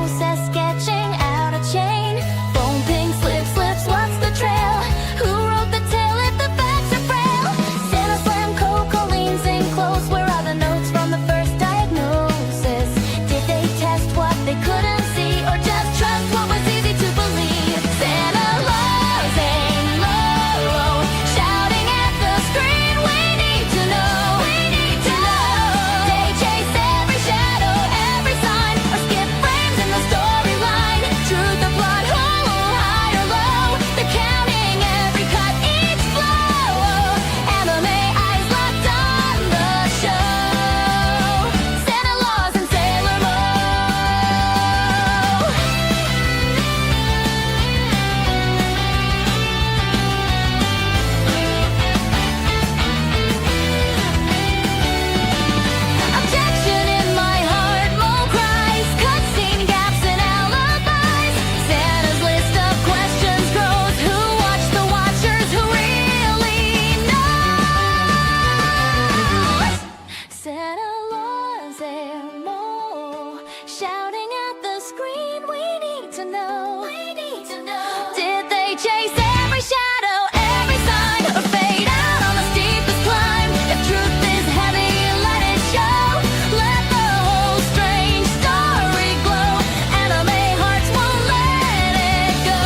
process sketching out a chain. Foam pink slips, what's the trail? Who wrote the tale if the facts are frail? Santa slam, Coco leans in close. Where are the notes from the first diagnosis? Did they test what they couldn't see, or just trust what was easy to believe? Santa Claus ain't low, shouting at the screen. We need to know, we need to know. They chase every shadow, every sign, or skip frames in the storyline. Truth or plot, high or low. They're counting every cut, each flow. Anime eyes locked on the show. Santa Claus and Sailor Moon. Objection in my heart, Mo cries. Cutscene gaps and alibis. Santa's list of questions grows. Who watched the watchers? Who really knows? Santa Claus and Mo shouting at the screen. We need to know. We need to know. Did they chase every shadow, every sign, or fade out on the steepest climb? If truth is heavy, let it show. Let the whole strange story glow. Anime hearts won't let it go.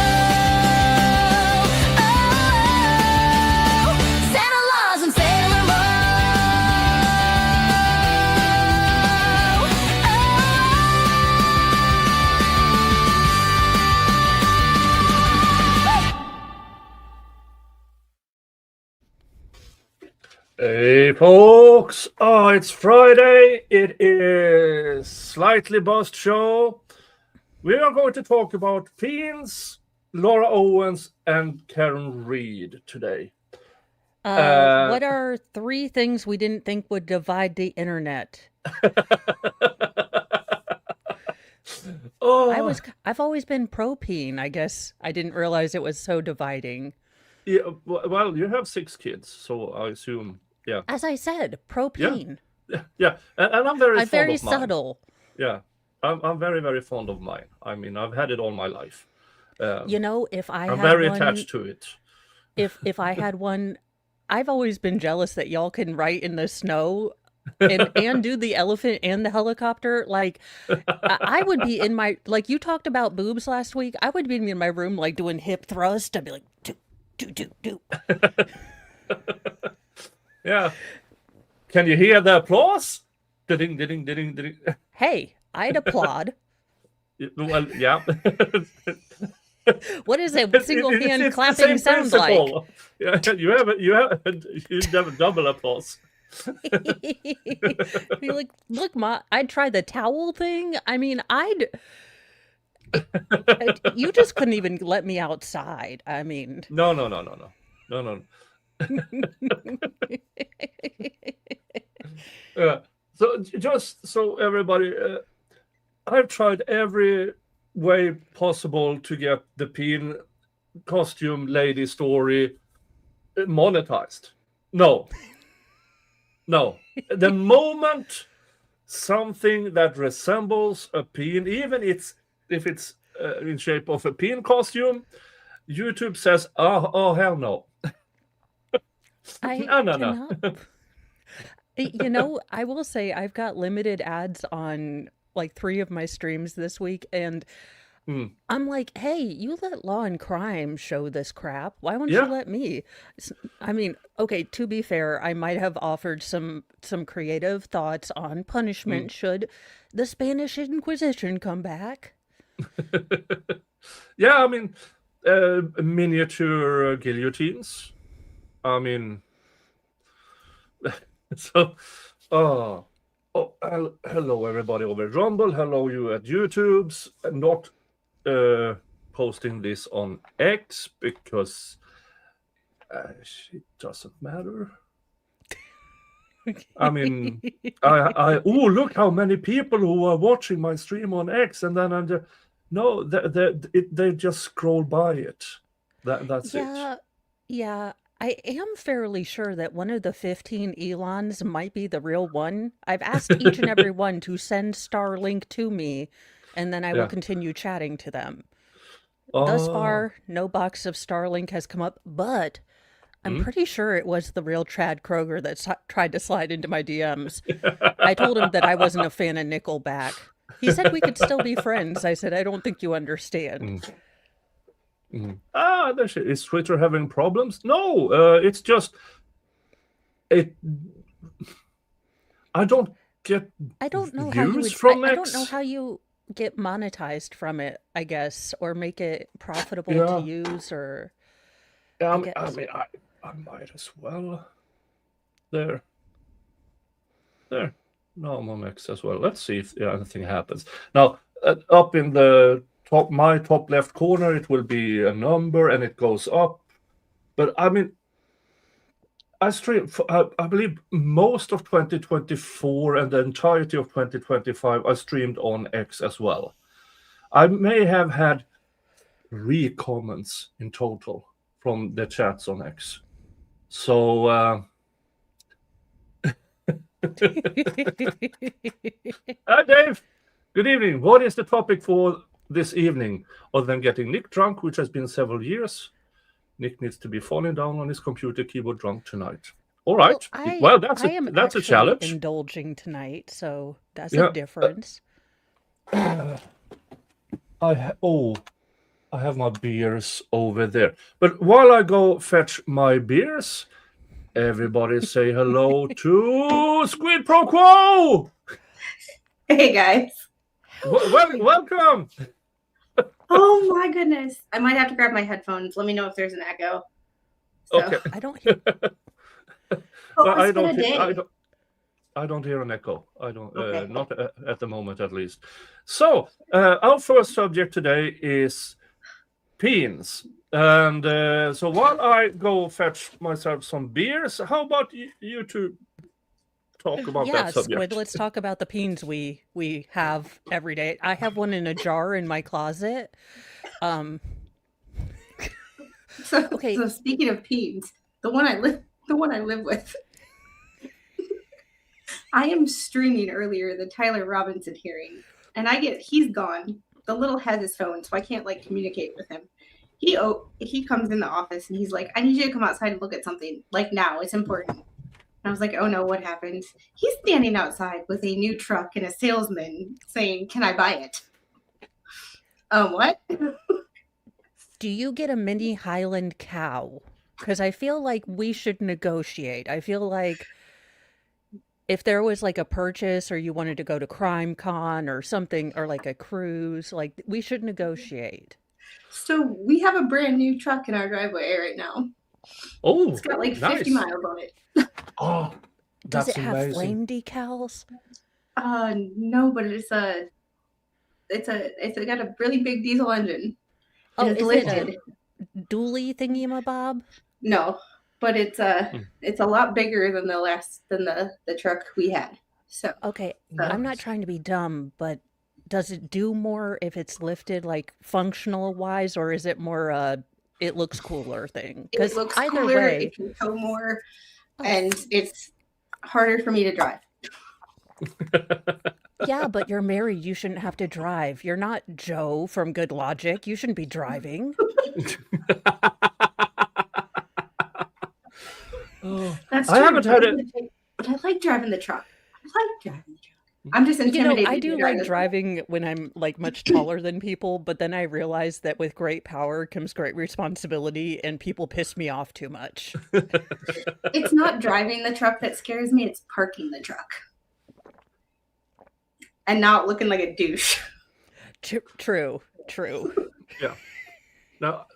Oh, Santa Claus and Sailor Moon. Hey folks, it's Friday. It is Slightly Buzzed Show. We are going to talk about Peens, Laura Owens, and Karen Read today. What are 3 things we didn't think would divide the internet? Oh, I've always been pro Peen. I guess I didn't realize it was so dividing. yeah. Well, you have 6 kids, so I assume, yeah, As I said, pro yeah, Peen. yeah. And I'm very I'm fond very of mine. subtle. Yeah, I'm very, very fond of mine. I mean, I've had it all my life. You know, if I I'm had very one, attached to it. if I had one, I've always been jealous that y'all can write in the snow and do the elephant and the helicopter. Like I would be in my, like you talked about boobs last week. I would be in my room like doing hip thrust. I'd be like do. Yeah. Can you hear the applause? Ding, ding, ding, ding. Hey, I'd applaud. Well, yeah. What is a single hand it's the clapping same sound like? principle. Yeah, you have a double applause. Be like, look, Ma, I'd try the towel thing. I mean, you just couldn't even let me outside. I mean, No. So just so everybody, I've tried every way possible to get the Peen costume lady story monetized. No. The moment something that resembles a Peen, even if it's in shape of a Peen costume, YouTube says, oh hell no. I No. cannot. You know, I will say I've got limited ads on like 3 of my streams this week, and I'm like, hey, you let Law and Crime show this crap. Why won't Yeah. you let me? I mean, okay, to be fair, I might have offered some creative thoughts on punishment should the Spanish Inquisition come back. Yeah, I mean, miniature guillotines. I mean, so, hello everybody over at Rumble. Hello you at YouTube's. Not posting this on X because it doesn't matter. I mean, look how many people who are watching my stream on X, and then I'm just, no, they just scroll by it. That's it. Yeah. I am fairly sure that one of the 15 Elons might be the real one. I've asked each and every one to send Starlink to me, and then I will continue chatting to them. Thus Oh, far, no box of Starlink has come up, but I'm hmm? pretty sure it was the real Chad Kroger that tried to slide into my DMs. I told him that I wasn't a fan of Nickelback. He said we could still be friends. I said, I don't think you understand. Is Twitter having problems? No, it's just it. I don't get I don't know how you views would. from I don't know X. how you get monetized from it, I guess, or make it profitable to Yeah, use, or I I guess. mean, I might as well. There. No, I'm on X as well. Let's see if anything happens. Now, up in the my top left corner, it will be a number and it goes up. But I mean, I stream. I believe most of 2024 and the entirety of 2025, I streamed on X as well. I may have had 3 comments in total from the chats on X. So. Hi, Dave. Good evening. What is the topic for this evening? Other than getting Nick drunk, which has been several years, Nick needs to be falling down on his computer keyboard drunk tonight. All right. Well, that's I am a actually challenge. indulging tonight, so that's a Yeah. difference. I have my beers over there. But while I go fetch my beers, everybody say hello to Squid Pro Quo. Hey guys. Welcome. Oh my goodness. I might have to grab my headphones. Let me know if there's an echo. So. Okay. I don't hear. I don't hear an echo. I don't. Okay. Not at the moment, at least. So our first subject today is Peens, and so while I go fetch myself some beers, how about you two talk about that subject? Squid, let's talk about the Peens we have every day. I have one in a jar in my closet. Okay. So speaking of Peens, the one I live with. I am streaming earlier the Tyler Robinson hearing, and he's gone. The little has his phone, so I can't communicate with him. He comes in the office and he's like, I need you to come outside and look at something. Now, it's important. And I was like, oh no, what happened? He's standing outside with a new truck and a salesman saying, can I buy it? What? Do you get a mini Highland cow? Because I feel like we should negotiate. I feel like if there was a purchase or you wanted to go to Crime Con or something, or a cruise, we should negotiate. So we have a brand new truck in our driveway right now. Oh, it's got 50 nice. miles on it. Oh, does it have amazing. flame decals? No, but it's got a really big diesel engine. Oh, is it a dually thingy-mabob? No, but it's a lot bigger than the truck we had. So okay, I'm not trying to be dumb, but does it do more if it's lifted functional wise, or is it more it looks cooler thing? It looks either cooler, way, it can tow more, and it's harder for me to drive. Yeah, but you're married. You shouldn't have to drive. You're not Joe from Good Logic. You shouldn't be driving. That's true. I haven't had it. But I like driving the truck. I'm just intimidated. I do like driving when I'm much taller than people, but then I realize that with great power comes great responsibility, and people piss me off too much. It's not driving the truck that scares me, it's parking the truck. And not looking like a douche. True. Yeah. Now,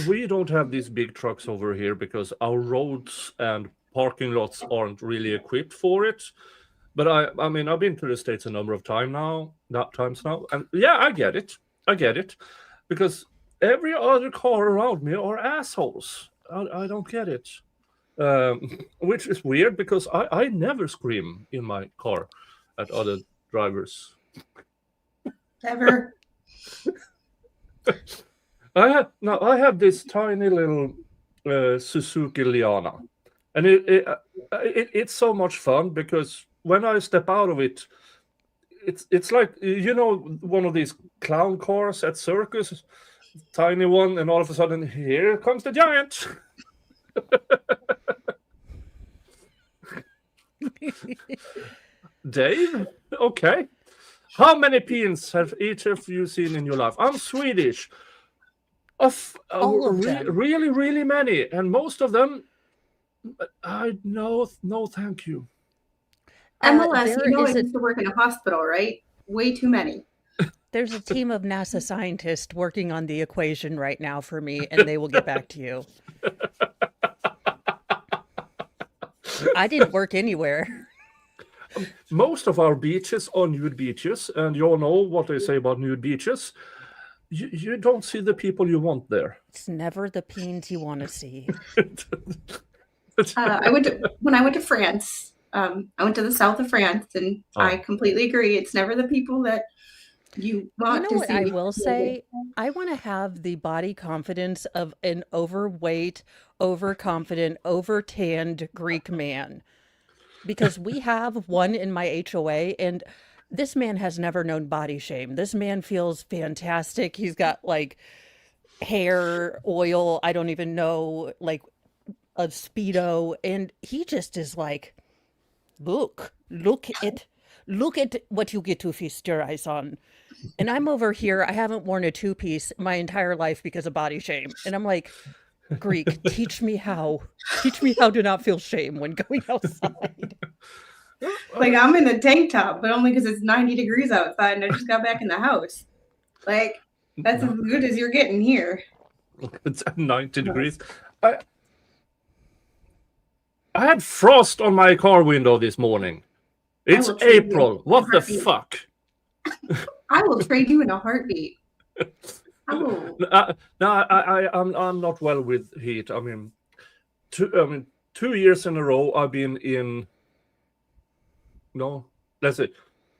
we don't have these big trucks over here because our roads and parking lots aren't really equipped for it. But I mean, I've been to the States a number of times now, and yeah, I get it, because every other car around me are assholes. I don't get it, which is weird because I never scream in my car at other drivers. Ever. I have this tiny little Suzuki Liana, and it's so much fun because when I step out of it, it's like, one of these clown cars at circus, tiny one, and all of a sudden here comes the giant. Dave, okay. How many peens have each of you seen in your life? I'm Swedish. All of them. Really, really many, and most of them, I no, thank you. MLS, there you know I is a- used to work in a hospital, right? Way too many. There's a team of NASA scientists working on the equation right now for me, and they will get back to you. I didn't work anywhere. Most of our beaches are nude beaches, and you all know what they say about nude beaches. You don't see the people you want there. It's never the peens you want to see. When I went to France. I went to the south of France, and I completely agree. It's never the people that you want to what see. I will say? I want to have the body confidence of an overweight, overconfident, overtanned Greek man. Because we have one in my HOA, and this man has never known body shame. This man feels fantastic. He's got like hair, oil, I don't even know, like a Speedo, and he just is like, look at what you get to feast your eyes on. And I'm over here, I haven't worn a two-piece my entire life because of body shame. And I'm like, Greek, teach me how to not feel shame when going outside. Like, I'm in a tank top, but only because it's 90 degrees outside and I just got back in the house. Like, that's as good as you're getting here. It's 90 degrees. I had frost on my car window this morning. It's April. What the fuck? I will trade you in a heartbeat. Oh. I'm not well with heat. I mean, 2 years in a row I've been in. No, let's see.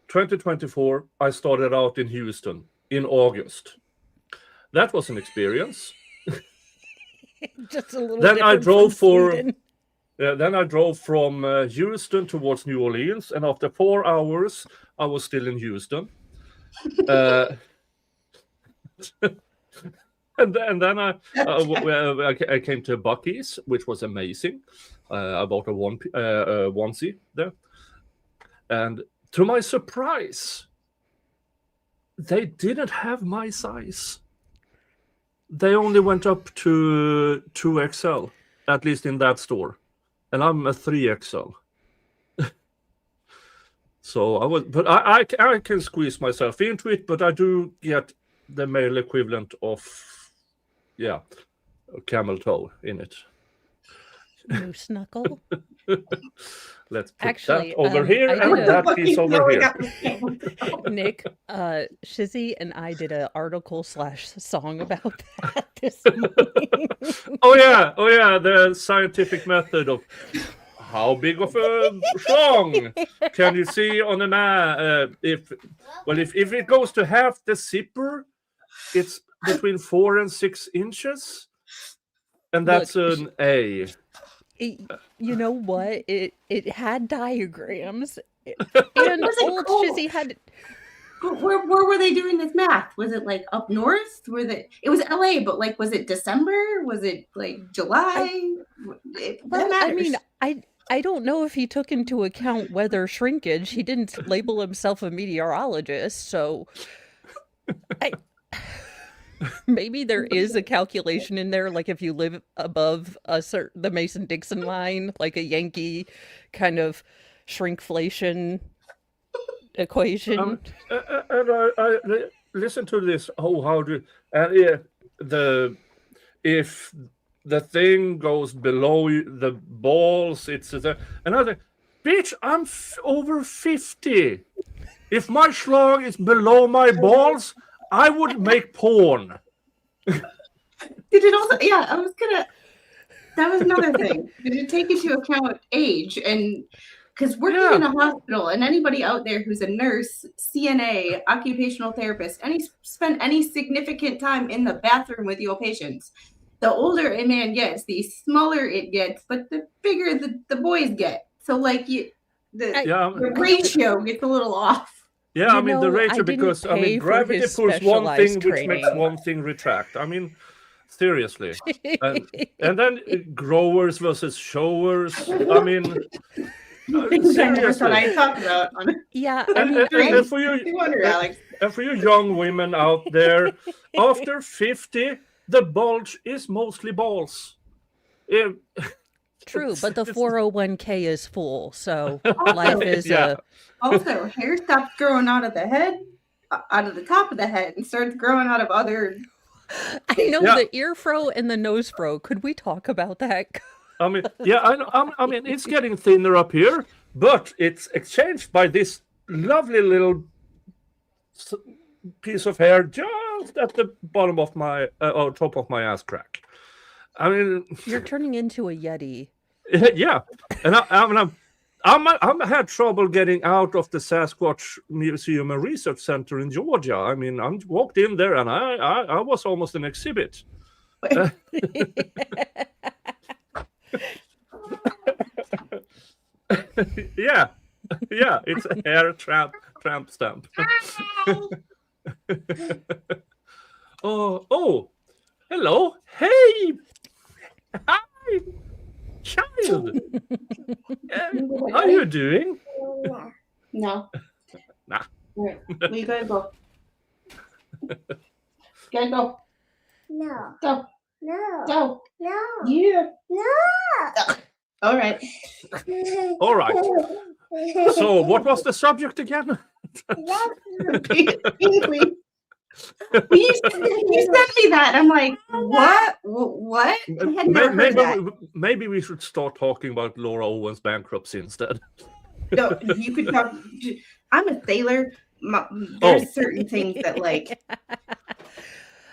2024, I started out in Houston in August. That was an experience. Just a little. Then I drove Sweden. Then I drove from Houston towards New Orleans, and after 4 hours, I was still in Houston. And then I came to Buc-ee's, which was amazing. I bought a onesie there, and to my surprise, they didn't have my size. They only went up to 2XL, at least in that store. And I'm a 3XL. So I can squeeze myself into it, but I do get the male equivalent of, a camel toe in it. Moose knuckle. Let's put Actually, that over here I and did that piece over here. Nick, Shizzy and I did an article / song about that this morning. Oh yeah, the scientific method of how big of a song can you see on a man? If it goes to half the zipper, it's between 4 and 6 inches, and that's an A. You know what? It had diagrams, and old Shizzy had. Where were they doing this math? Was it like up north? It was LA, but like, was it December? Was it like July? I mean, I don't know if he took into account weather shrinkage. He didn't label himself a meteorologist, so maybe there is a calculation in there, like if you live above the Mason-Dixon line, like a Yankee kind of shrinkflation equation. And I listen to this. If the thing goes below the balls, it's another. Bitch, I'm over 50. If my schlong is below my balls, I would make porn. Did it also? Yeah, that was another thing. Did it take into account age? And because working in a hospital, and anybody out there who's a nurse, CNA, occupational therapist, spend any significant time in the bathroom with your patients, the older a man gets, the smaller it gets, but the bigger the boys get. So like the ratio gets a little off. Yeah, You I mean the know, I razor didn't because I pay mean for gravity his pulls one thing, specialized which makes training. one thing retract. I mean, seriously. And then growers versus showers. I mean, Things I never thought seriously. I'd talk about. Yeah, I And, mean, and for you, You wonder, Alex. and for you young women out there, after 50, the bulge is mostly balls. true, but the It's- 401k is full, so life is Yeah. Also, hair stops growing out of the head, out of the top of the head, and starts growing out of other. I know Yeah. the ear fro and the nose fro. Could we talk about that? I mean, yeah, I know. I mean, it's getting thinner up here, but it's exchanged by this lovely little piece of hair just at the bottom of my, or top of my ass crack. I mean, You're turning into a Yeti. yeah, and I'm had trouble getting out of the Sasquatch Museum and Research Center in Georgia. I mean, I walked in there and I was almost an exhibit. Yeah, it's a hair tramp stamp. Oh, hello, hey, hi, child. How are you doing? No. Nah. Right. We gotta go. Gotta go. No. Go. No. Go. No. Yeah. No. All right. All right. So, what was the subject again? Peen, you sent me that. I'm like, what? What? I had never heard of that. Maybe we should start talking about Laura Owens bankruptcy instead. No, you could talk. I'm a sailor. There's certain things that, like,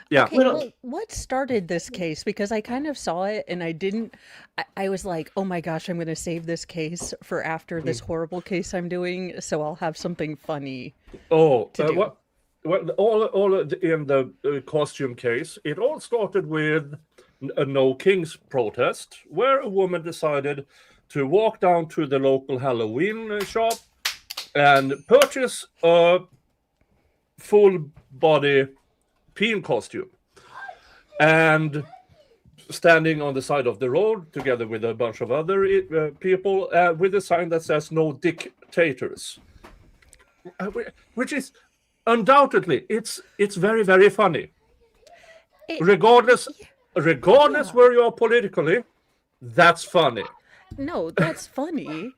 Yeah. Okay, well, what started this case? Because I kind of saw it and I didn't. I was like, oh my gosh, I'm going to save this case for after this horrible case I'm doing, so I'll have something funny. Oh, to do. well, all in the costume case, it all started with a No Kings protest, where a woman decided to walk down to the local Halloween shop and purchase a full body Peen costume, and standing on the side of the road together with a bunch of other people with a sign that says "No dictators," which is undoubtedly it's very, very funny. Regardless where you are politically, that's funny. No, that's funny.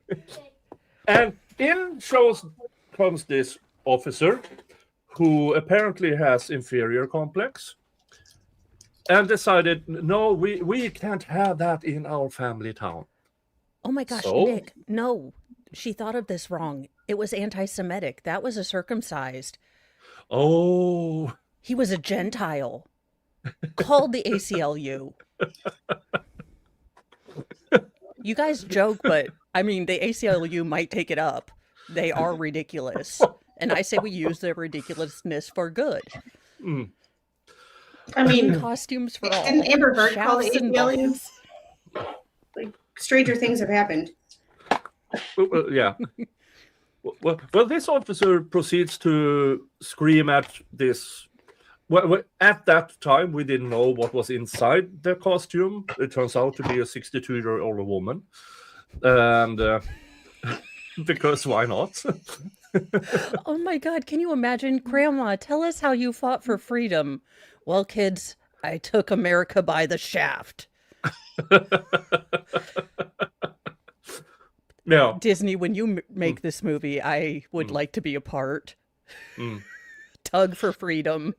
And in shows comes this officer who apparently has inferior complex and decided, no, we can't have that in our family town. Oh my gosh, So? Nick, no, she thought of this wrong. It was anti-Semitic. That was a circumcised. Oh, He was a Gentile. Called the ACLU. You guys joke, but I mean, the ACLU might take it up. They are ridiculous. And I say we use their ridiculousness for good. I mean, Costumes for all. and Amber Heard called it Shafts and aliens. Like, stranger things have happened. well, yeah. Well, this officer proceeds to scream at this. Well, at that time, we didn't know what was inside the costume. It turns out to be a 62-year-old woman. And because why not? Oh my God, can you imagine? Grandma, tell us how you fought for freedom. Well, kids, I took America by the shaft. No. Disney, when you make this movie, I would like to be a part. Mm. Tug for freedom.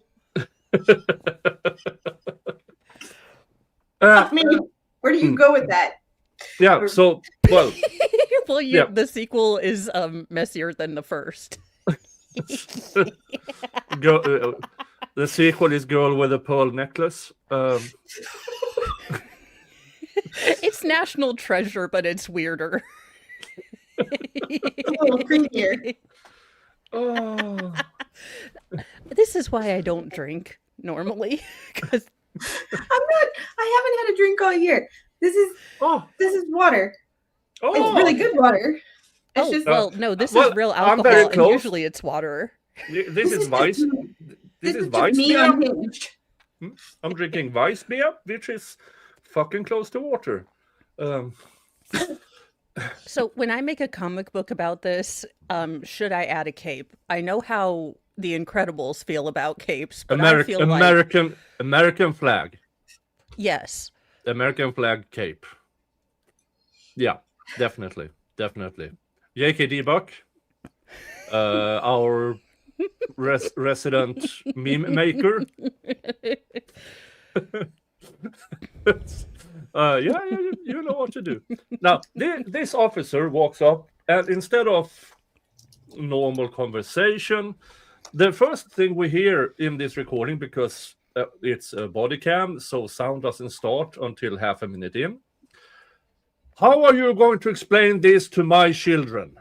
I mean, where do you go with that? Yeah, so, well, Well, Yeah. the sequel is messier than the first. the sequel is Girl with a Pearl Necklace. It's National Treasure, but it's weirder. A little creepier. Oh. This is why I don't drink normally, because I haven't had a drink all year. This is Oh. water. Oh. It's really good water. It's just well, no, this well, is real I'm very alcohol, and close. usually it's water. This is Weiss. This is just Weiss me beer. unhinged. I'm drinking Weiss beer, which is fucking close to water. So when I make a comic book about this, should I add a cape? I know how the Incredibles feel about capes, but I feel like American flag. yes. American flag cape. Yeah, definitely. JKD Buck, our resident meme maker. Yeah, you know what to do. Now, this officer walks up, and instead of normal conversation, the first thing we hear in this recording, because it's a body cam, so sound doesn't start until half a minute in. How are you going to explain this to my children?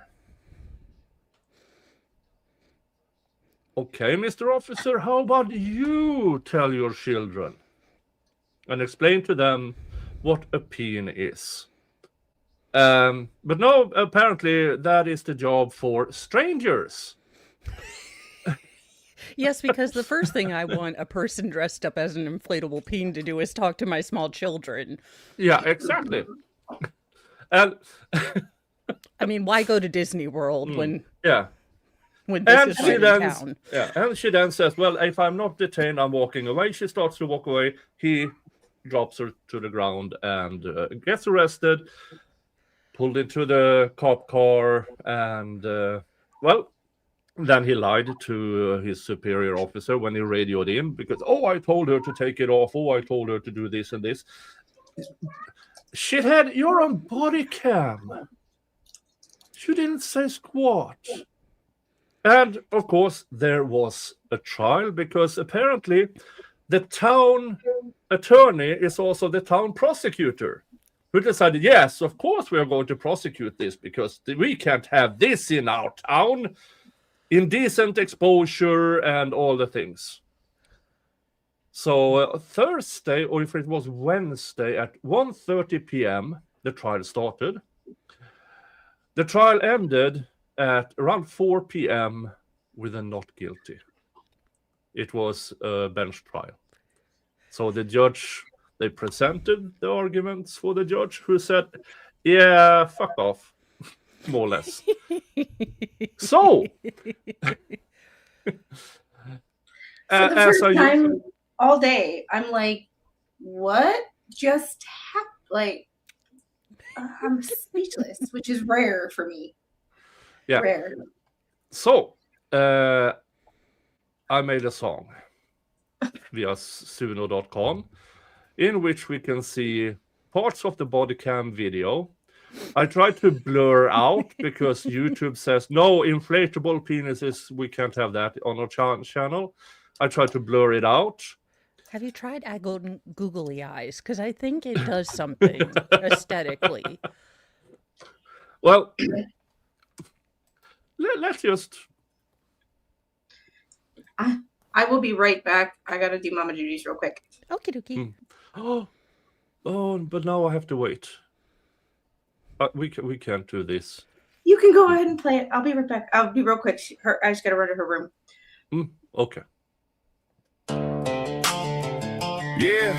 Okay, Mr. Officer, how about you tell your children and explain to them what a peen is? But no, apparently that is the job for strangers. Yes, because the first thing I want a person dressed up as an inflatable peen to do is talk to my small children. Yeah, exactly. And I mean, why go to Disney World when yeah. this is right in town? Yeah, and she then says, well, if I'm not detained, I'm walking away. She starts to walk away. He drops her to the ground and gets arrested, pulled into the cop car, and, well, then he lied to his superior officer when he radioed in because, I told her to take it off. I told her to do this and this. Shithead, you're on body cam. You didn't say squat. And, of course, there was a trial because apparently the town attorney is also the town prosecutor who decided, yes, of course we are going to prosecute this because we can't have this in our town. Indecent exposure and all the things. So Thursday, or if it was Wednesday at 1:30 p.m., the trial started. The trial ended at around 4 p.m. with a not guilty. It was a bench trial. So the judge, they presented the arguments for the judge who said, yeah, fuck off, more or less. So, For the as first I time all day, I'm like, what just happened? Like, I'm speechless, which is rare for me. Yeah. Rare. So, I made a song via suno.com in which we can see parts of the body cam video. I tried to blur out because YouTube says, no, inflatable penises, we can't have that on our channel. I tried to blur it out. Have you tried googly eyes? Because I think it does something aesthetically. Well, let's just... I will be right back. I gotta do mama duties real quick. Okie dokie. Oh, but now I have to wait. We can't do this. You can go ahead and play it. I'll be right back. I'll be real quick. I just gotta run to her room. Okay. Yeah.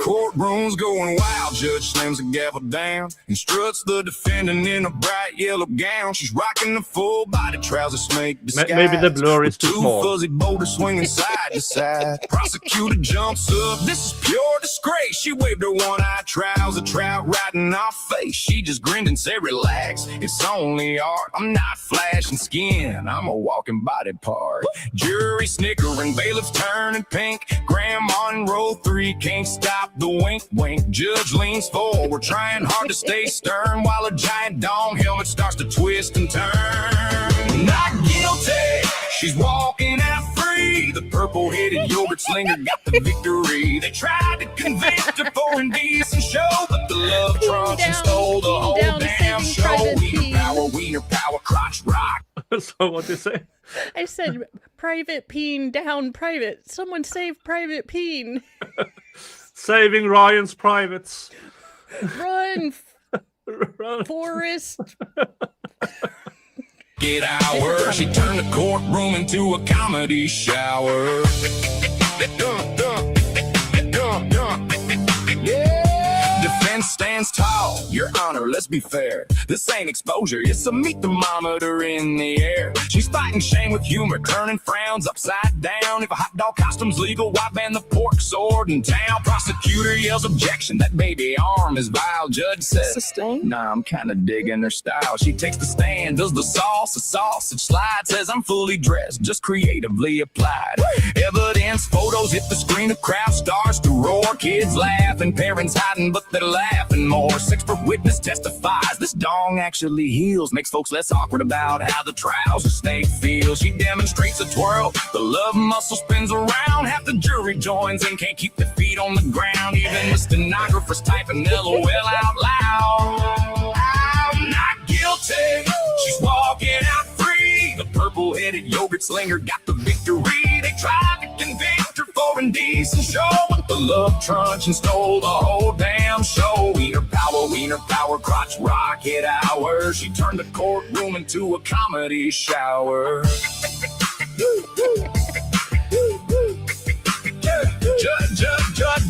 Courtroom's going wild. Judge slams the gavel down and struts the defendant in a bright yellow gown. She's rocking the full body trouser snake disguise. Maybe the blur is too Two small. fuzzy boulders swinging side to side. Prosecutor jumps up. This is pure disgrace. She waved her one-eyed trouser trout right in our face. She just grinned and said, relax, it's only art. I'm not flashing skin, I'm a walking body part. Jury snickering, bailiffs turning pink. Grandma in row 3 can't stop the wink wink. Judge leans forward, trying hard to stay stern, while a giant dome helmet starts to twist and turn. Not guilty, she's walking out free. The purple-headed yogurt slinger got the victory. They tried to convict her for indecent show, but the love trumps and stole the whole damn show. Wiener power, crotch rock. So what do you say? I said, private peen down, private. Someone save private peen. Saving Ryan's privates. Run, Run. Forrest. Get hour. She turned the courtroom into a comedy shower. Yeah. Defense stands tall, Your Honor, let's be fair. This ain't exposure, it's a meat thermometer in the air. She's fighting shame with humor, turning frowns upside down. If a hot dog costume's legal, why ban the pork sword in town? Prosecutor yells objection, that baby arm is vile. Judge says, sustained? Nah, I'm kinda digging her style. She takes the stand, does the sauce, a sausage slide. Says I'm fully dressed, just creatively applied. Evidence, photos hit the screen, the crowd starts to roar. Kids laugh and parents hiding, but they're laughing more. Six-foot witness testifies this dong actually heals. Makes folks less awkward about how the trouser snake feels. She demonstrates a twirl, the love muscle spins around. Half the jury joins and can't keep their feet on the ground. Even the stenographer's typing LOL out loud. I'm not guilty, she's walking out free. The purple-headed yogurt slinger got the victory. They tried to convict her for indecent show, but the love truncheon stole the whole damn show. Wiener power, crotch rocket hour. She turned the courtroom into a comedy shower.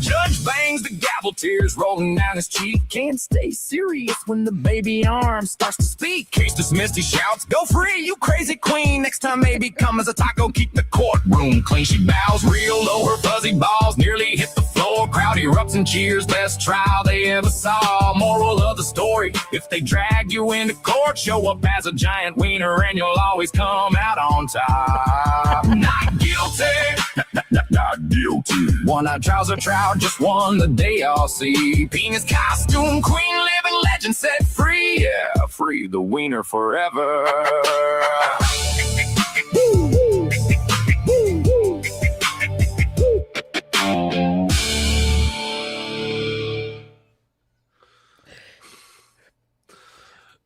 Judge bangs the gavel, tears rolling down his cheek. Can't stay serious when the baby arm starts to speak. Case dismissed, he shouts, go free, you crazy queen. Next time maybe come as a taco, keep the courtroom clean. She bows real low, her fuzzy balls nearly hit the floor. Crowd erupts and cheers, best trial they ever saw. Moral of the story, if they drag you into court, show up as a giant wiener and you'll always come out on top. Not guilty, not guilty. One-eyed trouser trout just won the day I'll see. Peen Costume Queen, living legend set free. Yeah, free the wiener forever.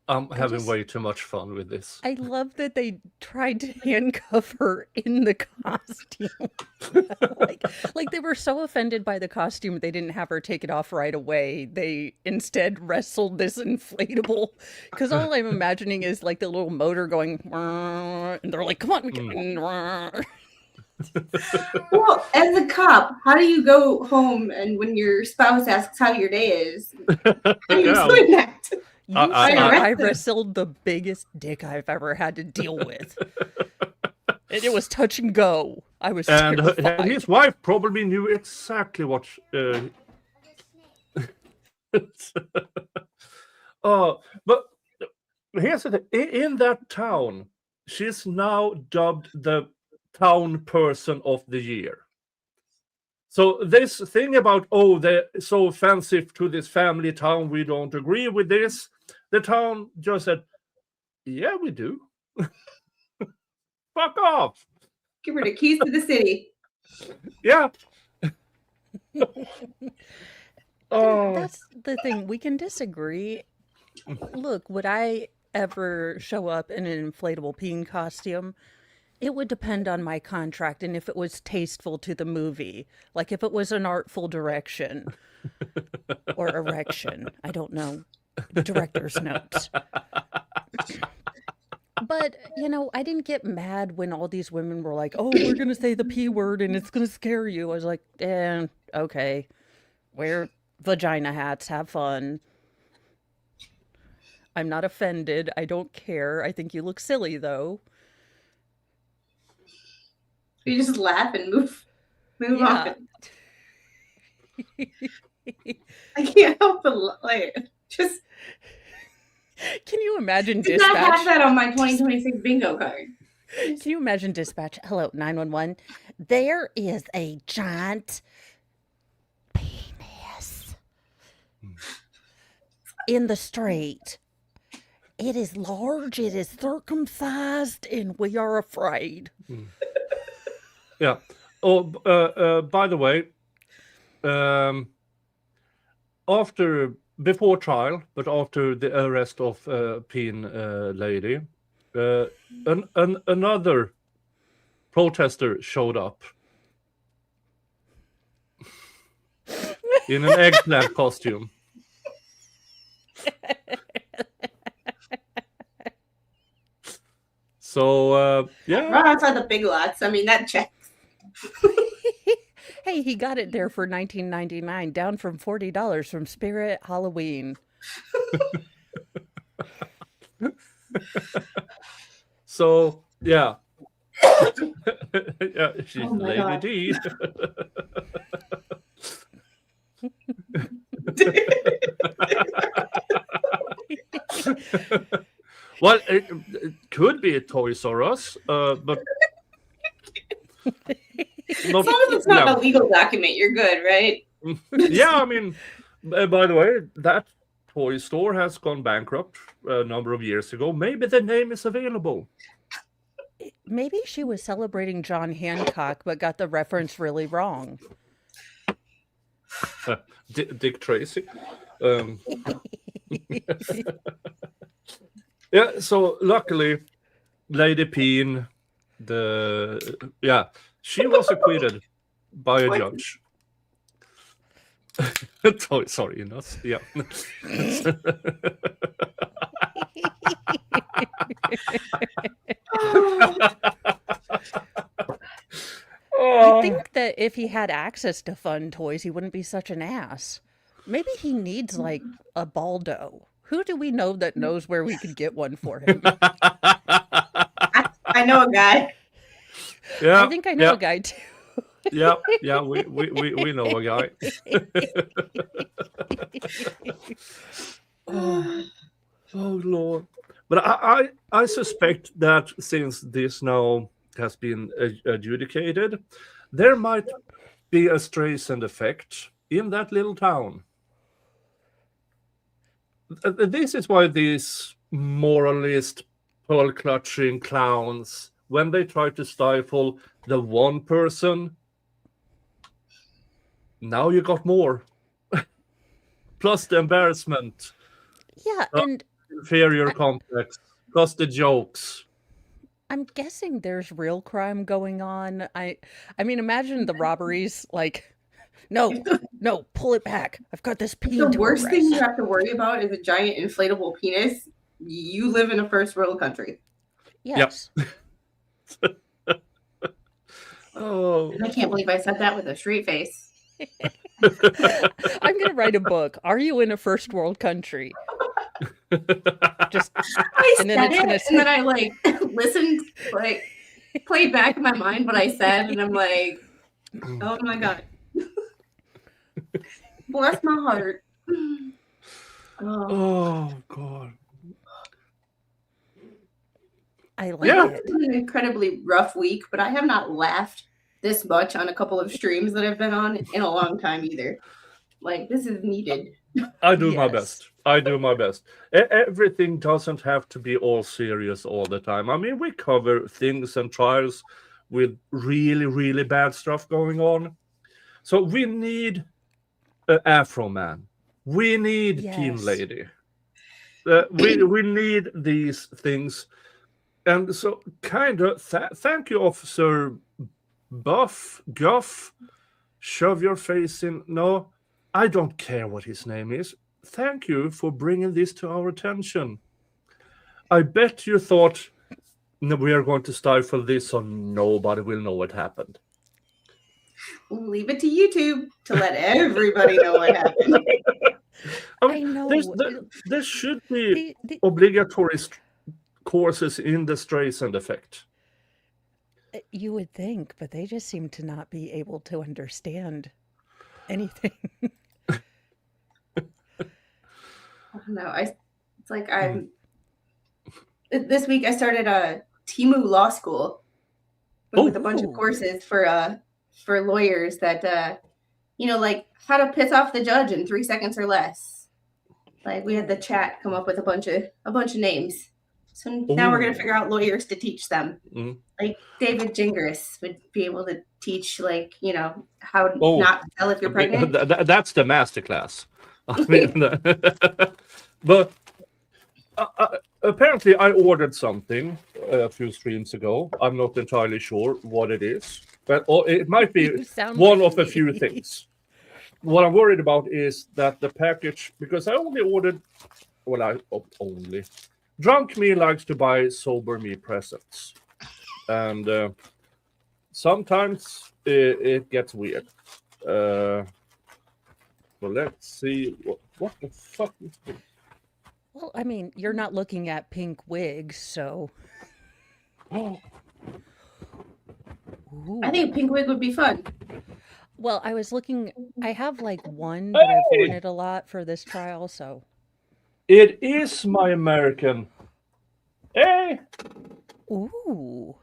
I'm having way too much fun with this. I love that they tried to handcuff her in the costume. like they were so offended by the costume they didn't have her take it off right away. They instead wrestled this inflatable, because all I'm imagining is like the little motor going, and they're like, come on, we can. Well, as a cop, how do you go home and when your spouse asks how your day is, how do you explain that? I wrestled the biggest dick I've ever had to deal with. And it was touch and go. I was terrified. And his wife probably knew exactly what... but here's the thing. In that town, she's now dubbed the town person of the year. So this thing about, oh, they're so offensive to this family town, we don't agree with this. The town just said, yeah, we do. Fuck off. Give her the keys to the city. Yeah. That's the thing. We can disagree. Look, would I ever show up in an inflatable Peen costume? It would depend on my contract and if it was tasteful to the movie. Like if it was an artful direction or erection. I don't know. Director's notes. But, you know, I didn't get mad when all these women were like, oh, we're going to say the P word and it's going to scare you. I was like, okay. Wear vagina hats. Have fun. I'm not offended. I don't care. I think you look silly, though. You just laugh and move on. I can't help but like just. Can you imagine dispatch? Dispatch? I have that on my 2026 bingo card. Can you imagine Dispatch? Hello, 911. There is a giant penis in the street. It is large, it is circumcised, and we are afraid. Yeah. Oh, by the way, before trial, but after the arrest of Peen lady, another protester showed up. in an eggplant costume. So yeah, Right outside the Big Lots. I mean, that checks. Hey, he got it there for $19.99, down from $40 from Spirit Halloween. so yeah. Yeah, she's Oh my Lady God. D. Well, it could be a Toys R Us, but As long as it's not a legal document, you're good, right? Yeah, I mean, by the way, that toy store has gone bankrupt a number of years ago. Maybe the name is available. Maybe she was celebrating John Hancock, but got the reference really wrong. Dick Tracy. Yeah, so luckily, Lady Peen, she was acquitted by a judge. Sorry, nuts. Yeah. I think that if he had access to fun toys, he wouldn't be such an ass. Maybe he needs like a Baldo. Who do we know that knows where we could get one for him? I know a guy. Yeah, I think I know a guy too. Yeah, we know a guy. Oh Lord. But I suspect that since this now has been adjudicated, there might be a Streisand effect in that little town. This is why these moralist, pearl-clutching clowns, when they try to stifle the one person, now you got more. Plus the embarrassment. Yeah, and inferior complex. Plus the jokes. I'm guessing there's real crime going on. I mean, imagine the robberies. Like, no, pull it back. I've got this peen. The worst thing you have to worry about is a giant inflatable penis. You live in a first world country. Yes. Yep. Oh, I can't believe I said that with a straight face. I'm gonna write a book. Are you in a first world country? Just I and said then it's it, gonna and then I like listened, like played back in my mind what I said, and I'm like, oh my God. Bless my heart. oh God. I like Yeah. it. It's been an incredibly rough week, but I have not laughed this much on a couple of streams that I've been on in a long time either. Like, this is needed. I do my Yes. best. I do my best. Everything doesn't have to be all serious all the time. I mean, we cover things and trials with really, really bad stuff going on. So we need an Afro man. We need Teen Yes. Lady. We need these things. And so, kind of, thank you, Officer Guff. Shove your face in. No, I don't care what his name is. Thank you for bringing this to our attention. I bet you thought we are going to stifle this so nobody will know what happened. We'll leave it to YouTube to let everybody know what happened. I know. There should be The- obligatory courses in the Streisand effect. You would think, but they just seem to not be able to understand anything. No, it's like this week I started a Timu Law School with a bunch of Ooh. courses for lawyers that like how to piss off the judge in 3 seconds or less. Like we had the chat come up with a bunch of names. So now we're gonna figure out lawyers to teach them. Mm. Like David Gingras would be able to teach, like, how not to tell if you're pregnant. That's the masterclass. I mean, but apparently I ordered something a few streams ago. I'm not entirely sure what it is, but it might be You sound one like of a me. few things. what I'm worried about is that the package, because I only ordered, well, only. Drunk me likes to buy sober me presents. And sometimes it gets weird. Well, let's see. What the fuck is this? Well, I mean, you're not looking at pink wigs, so. Oh, Ooh. I think a pink wig would be fun. Well, I was looking. I have like one, but I've worn hey! it a lot for this trial, so. It is my American. Hey! Ooh.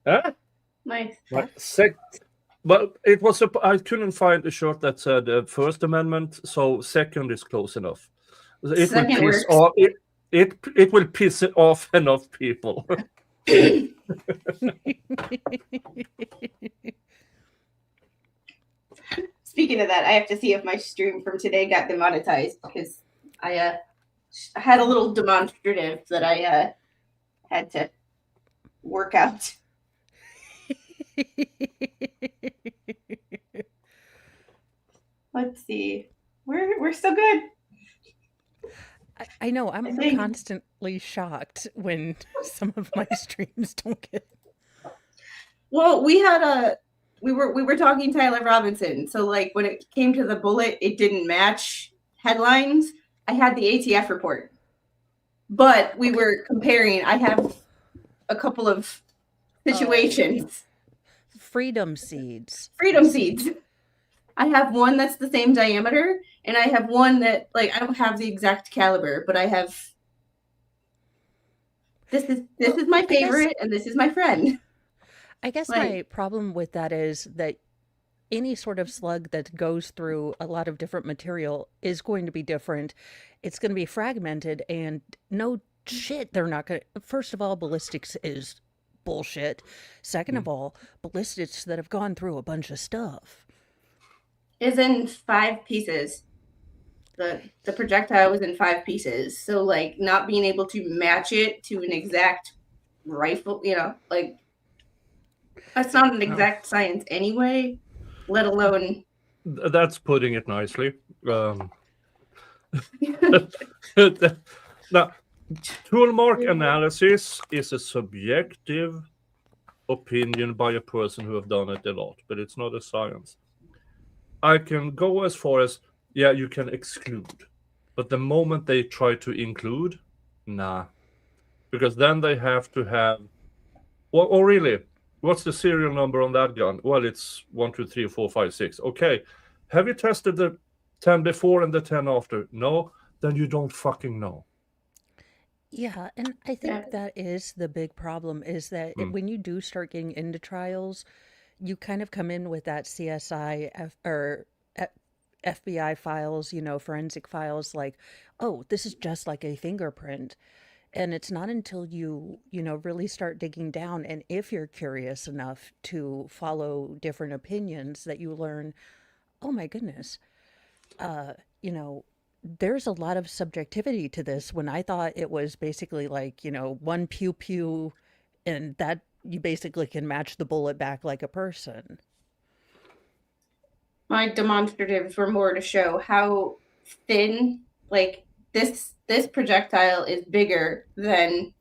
Huh? Nice. But it was I couldn't find a shirt that said First Amendment, so second is close enough. It Second will piss works. off. It will piss off enough people. Speaking of that, I have to see if my stream from today got demonetized because I had a little demonstrative that I had to work out. Let's see. We're still good. I know. I'm I think- constantly shocked when some of my streams don't get. Well, we were talking Tyler Robinson. So like when it came to the bullet, it didn't match headlines. I had the ATF report. But we were comparing. I have a couple of situations. Freedom seeds. Freedom seeds. I have one that's the same diameter, and I have one that like I don't have the exact caliber, but I have. This is my favorite, and this is my friend. I guess Like- my problem with that is that any sort of slug that goes through a lot of different material is going to be different. It's going to be fragmented, and no shit, they're not going to. First of all, ballistics is bullshit. Second of all, ballistics that have gone through a bunch of stuff. Is in 5 pieces. The projectile was in 5 pieces. So like not being able to match it to an exact rifle, like that's not an exact science anyway, let alone That's putting it nicely. Now, tool mark analysis is a subjective opinion by a person who have done it a lot, but it's not a science. I can go as far as, yeah, you can exclude. But the moment they try to include, nah. Because then they have to have... Oh, really? What's the serial number on that gun? Well, it's 1, 2, 3, 4, 5, 6. Okay. Have you tested the 10 before and the 10 after? No? Then you don't fucking know. Yeah, and I think that is the big problem is that when you do start getting into trials, you kind of come in with that CSI or FBI files, forensic files like, oh, this is just like a fingerprint. And it's not until you really start digging down, and if you're curious enough to follow different opinions, that you learn, oh my goodness, there's a lot of subjectivity to this, when I thought it was basically like, one pew pew, and that you basically can match the bullet back like a person. my demonstratives were more to show how thin, like this projectile is bigger than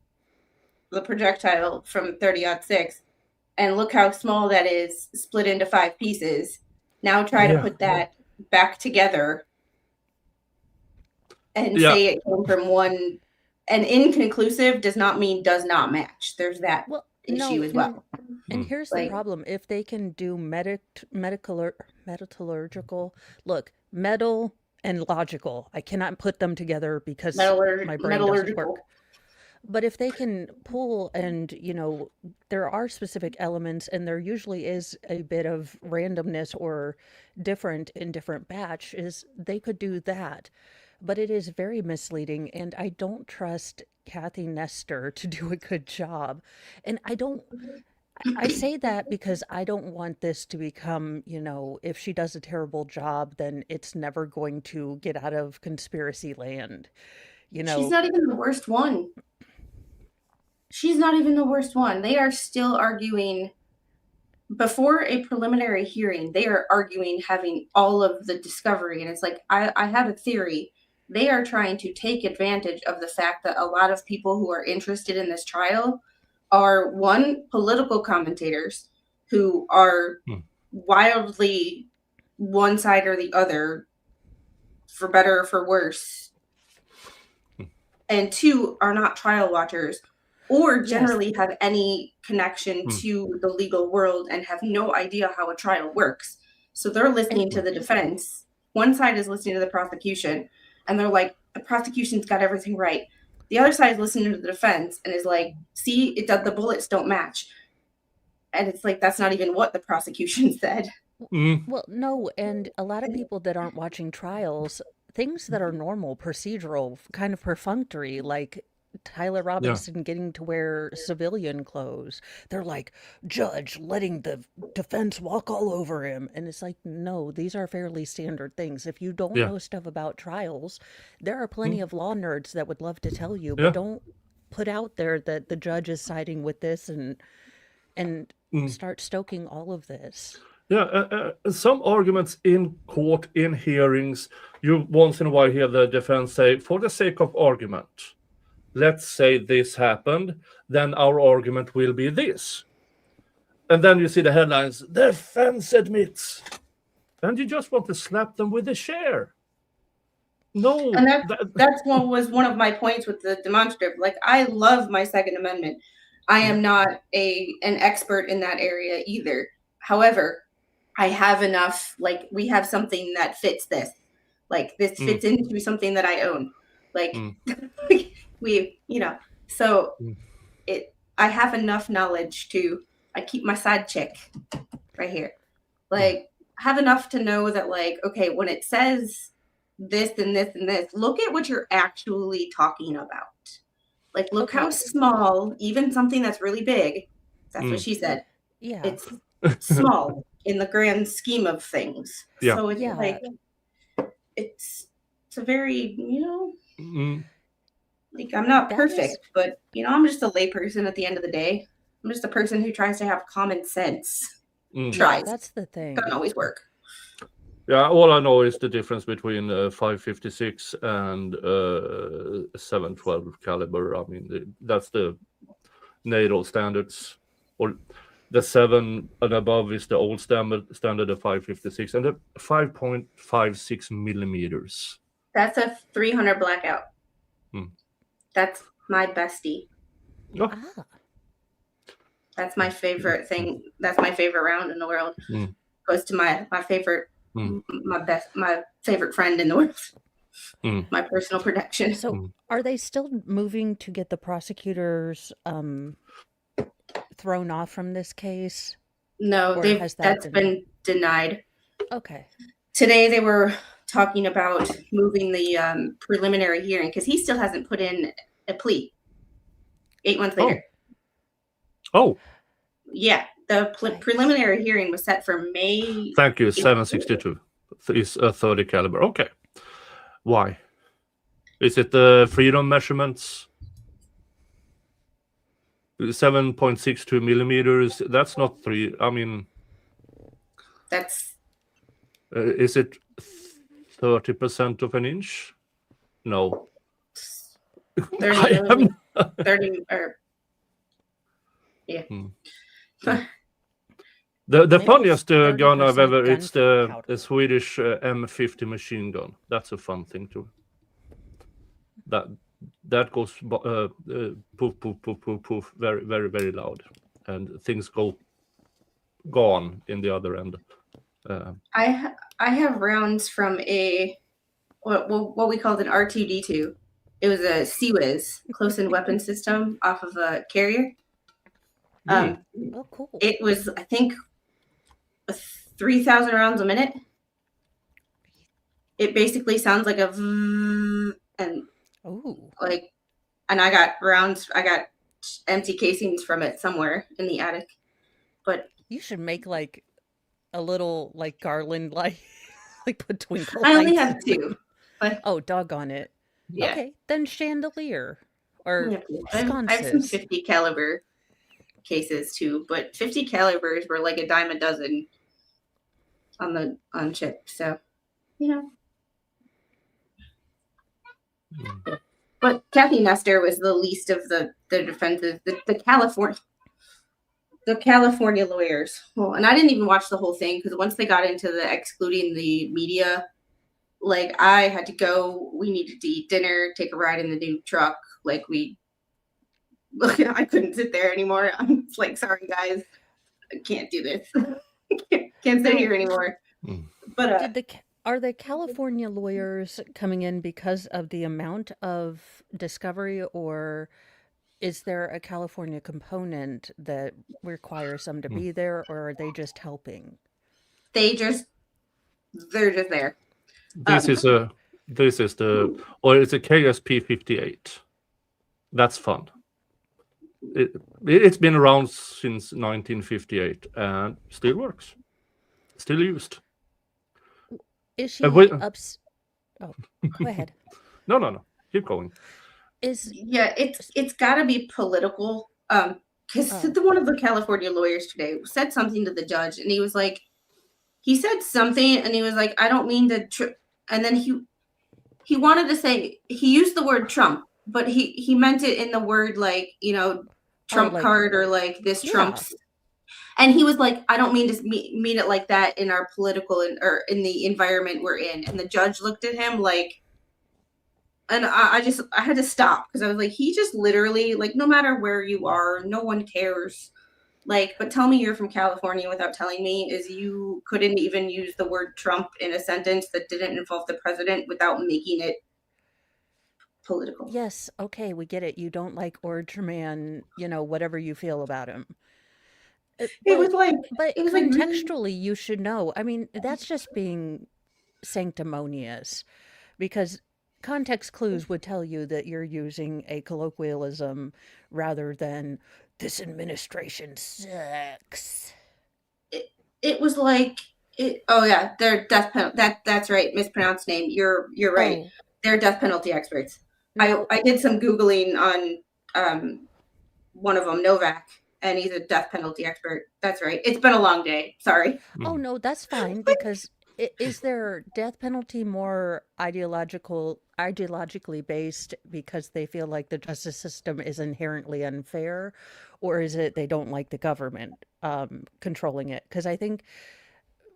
the projectile from 30-06, and look how small that is split into 5 pieces. Now try to put that back together and say it came from one. And inconclusive does not mean does not match. There's that issue as well. And here's the problem: if they can do metallurgical, look, metal and logical, I cannot put them together because my brain doesn't work. But if they can pull, and there are specific elements, and there usually is a bit of randomness or different in different batches, they could do that. But it is very misleading, and I don't trust Kathy Nestor to do a good job. And I say that because I don't want this to become, if she does a terrible job, then it's never going to get out of conspiracy land. She's not even the worst one. She's not even the worst one. They are still arguing before a preliminary hearing, they are arguing having all of the discovery. And it's like, I have a theory. They are trying to take advantage of the fact that a lot of people who are interested in this trial are, one, political commentators who are wildly one side or the other, for better or for worse, and two, are not trial watchers or generally have any connection to the legal world and have no idea how a trial works. So they're listening to the defense. One side is listening to the prosecution, and they're like, the prosecution's got everything right. The other side is listening to the defense and is like, see, the bullets don't match. And it's like, that's not even what the prosecution said. Well, no, and a lot of people that aren't watching trials, things that are normal, procedural, kind of perfunctory, like Tyler Robinson getting to wear civilian clothes. They're like, judge letting the defense walk all over him. And it's like, no, these are fairly standard things. If you don't know stuff about trials, there are plenty of law nerds that would love to tell you, but don't put out there that the judge is siding with this and start stoking all of this. Yeah, some arguments in court, in hearings, you once in a while hear the defense say, for the sake of argument, let's say this happened, then our argument will be this. And then you see the headlines, defense admits. And you just want to slap them with a chair. No. And that's what was one of my points with the demonstrative. Like, I love my Second Amendment. I am not an expert in that area either. However, I have enough, like, we have something that fits this. Like, this fits into something that I own. Like, we, so I have enough knowledge I keep my side chick right here. Like, I have enough to know that, like, okay, when it says this and this and this, look at what you're actually talking about. Like, look how small, even something that's really big, that's what she said. Yeah. It's small in the grand scheme of things. Yeah. So it's like, it's a very, like, I'm not perfect, but, I'm just a layperson at the end of the day. I'm just a person who tries to have common sense. Tries. That's the thing. Doesn't always work. Yeah, all I know is the difference between 5.56 and 7.12 caliber. I mean, that's the NATO standards. Or the 7 and above is the old standard of 5.56, and the 5.56 millimeters. That's a 300 blackout. That's my bestie. Oh. That's my favorite thing. That's my favorite round in the world. Goes to my favorite, my favorite friend in the world. My personal protection. So, are they still moving to get the prosecutors thrown off from this case? No, that's been denied. Okay. Today they were talking about moving the preliminary hearing because he still hasn't put in a plea. 8 months later. Oh. Yeah, the preliminary hearing was set for May. Thank you. 7.62 is a 30 caliber. Okay. Why? Is it the freedom measurements? 7.62 millimeters. That's not 3. I mean, that's. Is it 30% of an inch? No. 30 or. Yeah. The funniest gun I've ever, it's the Swedish M50 machine gun. That's a fun thing too. That goes poof, poof, poof, poof, poof, very, very, very loud, and things go gone in the other end. I have rounds from what we called an R2D2. It was a CWIS, close-in weapon system, off of a carrier. Oh, cool. It was, I think, 3,000 rounds a minute. It basically sounds like a and I got empty casings from it somewhere in the attic. But you should make like a little like garland like put twinkle. I only have 2. But doggone it. Yeah. Okay, then chandelier or I have some sconces. 50 caliber cases too, but 50 calibers were like a dime a dozen on chip. So, you know. But Kathy Nestor was the least of the defenses. The California lawyers. Well, and I didn't even watch the whole thing because once they got into the excluding the media, like I had to go. We needed to eat dinner, take a ride in the new truck. Like I couldn't sit there anymore. I'm like, sorry guys, I can't do this. can't sit here anymore. But are the California lawyers coming in because of the amount of discovery, or is there a California component that requires them to be there, or are they just helping? they're just there. This is a KSP 58. That's fun. It's been around since 1958 and still works. Still used. Is she wait- Oh, go ahead. No. Keep going. It's got to be political. Because one of the California lawyers today said something to the judge, and he was like, he said something, and he was like, I don't mean to. And then he wanted to say, he used the word Trump, but he meant it in the word like, Trump card or like this Trump's. And he was like, I don't mean to mean it like that in our political or in the environment we're in. And the judge looked at him like, and I had to stop because I was like, he just literally like, no matter where you are, no one cares. Like, but tell me you're from California without telling me is you couldn't even use the word Trump in a sentence that didn't involve the president without making it political. Yes, okay, we get it. You don't like Orange Man, whatever you feel about him. But contextually, you should know. I mean, that's just being sanctimonious, because context clues would tell you that you're using a colloquialism rather than this administration sucks. It was like, their death penalty. That's right, mispronounced name. You're right. Oh. They're death penalty experts. I did some Googling on one of them, Novak, and he's a death penalty expert. That's right. It's been a long day. Sorry. Oh, no, that's fine, because is their death penalty more ideologically based because they feel like the justice system is inherently unfair, or is it they don't like the government controlling it? Because I think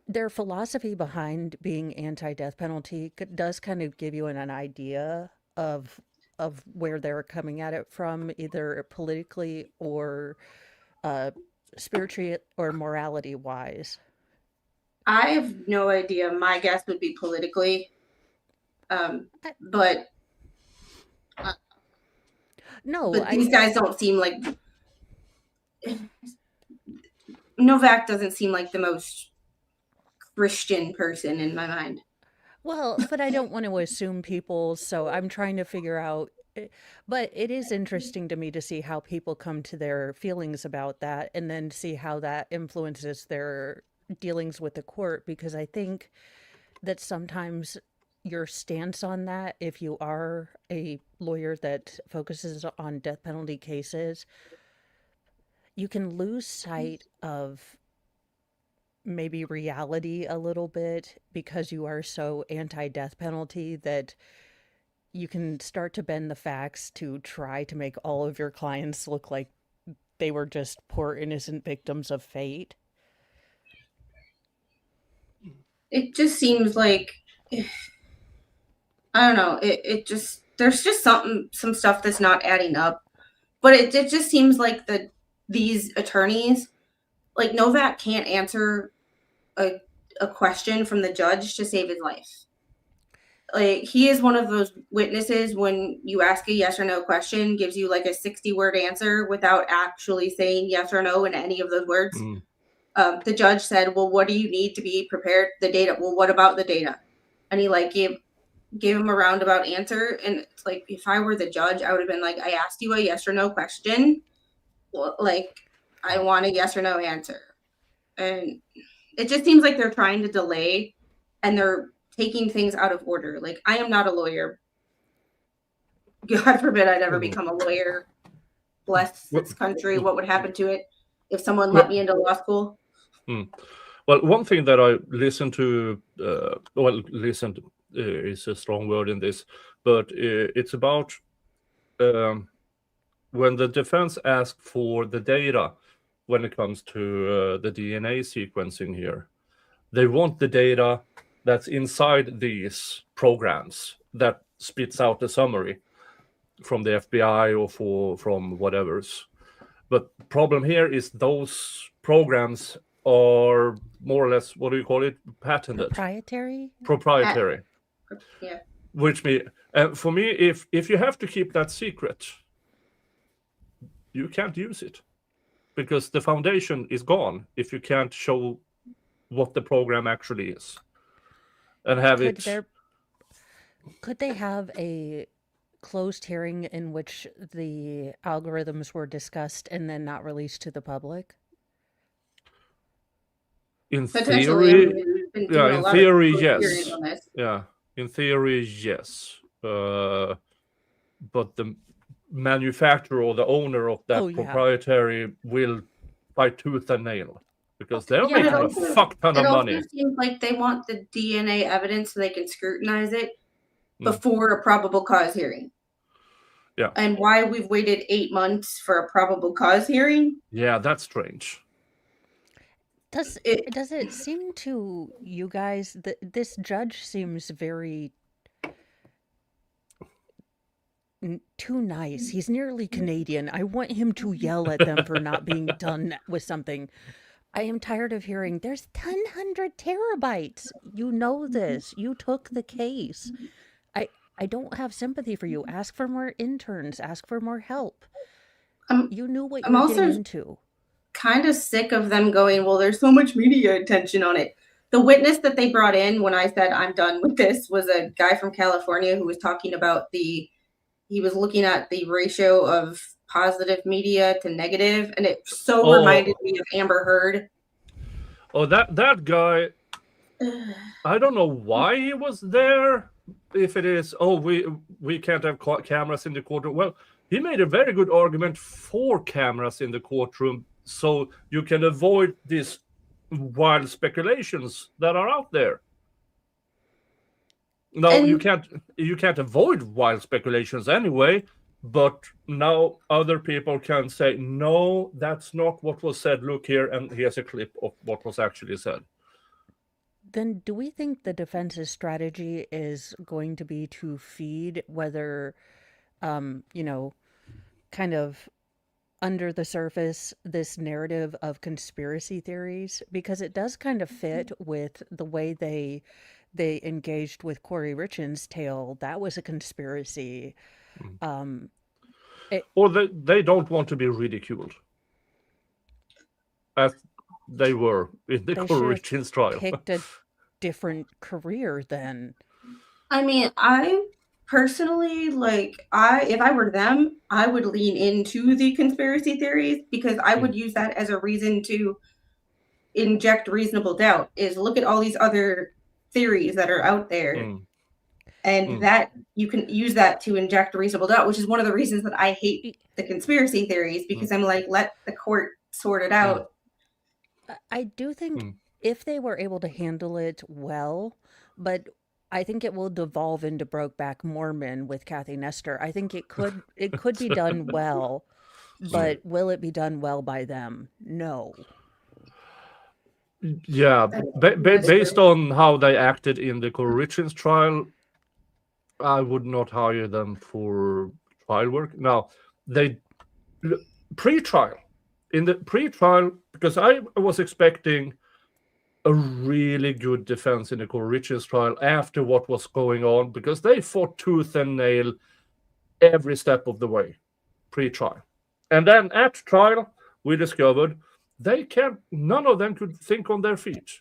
their philosophy behind being anti-death penalty does kind of give you an idea of where they're coming at it from, either politically or spiritually or morality wise. I have no idea. My guess would be politically, but no. But these guys don't seem like Novak doesn't seem like the most Christian person in my mind. Well, but I don't want to assume people, so I'm trying to figure out. But it is interesting to me to see how people come to their feelings about that, and then see how that influences their dealings with the court, because I think that sometimes your stance on that, if you are a lawyer that focuses on death penalty cases, you can lose sight of maybe reality a little bit because you are so anti-death penalty that you can start to bend the facts to try to make all of your clients look like they were just poor innocent victims of fate. It just seems like, I don't know, there's just some stuff that's not adding up, but it just seems like these attorneys, like Novak can't answer a question from the judge to save his life. Like, he is one of those witnesses when you ask a yes or no question, gives you like a 60-word answer without actually saying yes or no in any of those words. The judge said, well, what do you need to be prepared? The data. Well, what about the data? And he like gave him a roundabout answer. And it's like, if I were the judge, I would have been like, I asked you a yes or no question. Well, like, I want a yes or no answer. And it just seems like they're trying to delay and they're taking things out of order. Like, I am not a lawyer. God forbid I'd ever become a lawyer. Bless this country. What would happen to it? if someone Well- let me into law school. Well, one thing that I listened to, listened is a strong word in this, but it's about when the defense asked for the data when it comes to the DNA sequencing here. They want the data that's inside these programs that spits out a summary from the FBI or from whatever's. But problem here is those programs are more or less, what do you call it? Patented. Proprietary? Yeah. Which for me, if you have to keep that secret, you can't use it because the foundation is gone if you can't show what the program actually is and have Could they have a closed hearing in which the algorithms were discussed and then not released to the public? in Potentially, theory. we've been doing Yeah, a in lot of theory, hearings yes. on this. Yeah, in theory, yes. But the manufacturer or the owner of that Oh, yeah. proprietary will fight tooth and nail because they're Yeah, making but a also- fuck ton It of also money. seems like they want the DNA evidence so they can scrutinize it Mm. before a probable cause hearing. Yeah. And why we've waited 8 months for a probable cause hearing? Yeah, that's strange. Does It- it seem to you guys that this judge seems very too nice? He's nearly Canadian. I want him to yell at them for not being done with something. I am tired of hearing there's 100 terabytes. You know this. You took the case. I don't have sympathy for you. Ask for more interns. Ask for more help. You knew what I'm you were getting also- into. Kind of sick of them going, well, there's so much media attention on it. The witness that they brought in when I said I'm done with this was a guy from California who was talking about he was looking at the ratio of positive media to negative, and it so Oh. reminded me of Amber Heard. Oh, that guy, I don't know why he was there. If it is, we can't have cameras in the courtroom. Well, he made a very good argument for cameras in the courtroom so you can avoid these wild speculations that are out there. No, And- you can't avoid wild speculations anyway, but now other people can say, no, that's not what was said. Look here, and here's a clip of what was actually said. Then do we think the defense's strategy is going to be to feed whether, kind of under the surface, this narrative of conspiracy theories? Because it does kind of fit with the way they engaged with Corey Richins' tale. That was a conspiracy. Or they don't want to be ridiculed, as they were in the They Corey should've Richins trial. Picked a different career then. I mean, I personally, if I were them, I would lean into the conspiracy theories because I would use that as a reason to inject reasonable doubt. Is look at all these other theories that are out there, and that you can use that to inject reasonable doubt, which is one of the reasons that I hate the conspiracy theories because I'm like, let the court sort it out. I do think if they were able to handle it well, but I think it will devolve into Brokeback Moorman with Kathy Nestor. I think it could be done well, but will it be done well by them? No. Yeah, based on how they acted in the Corey Richins trial, I would not hire them for trial work. Now, pre-trial, because I was expecting a really good defense in the Corey Richins trial after what was going on, because they fought tooth and nail every step of the way, pre-trial. And then at trial, we discovered none of them could think on their feet.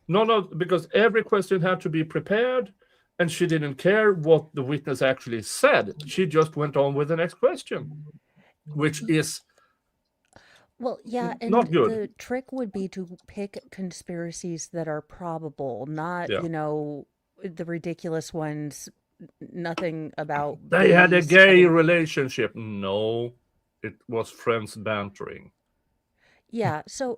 Because every question had to be prepared, and she didn't care what the witness actually said. She just went on with the next question, which is Well, yeah, and not good. the trick would be to pick conspiracies that are probable, not, Yeah. the ridiculous ones, nothing about They had a police gay having- relationship. No, it was friends bantering. Yeah, so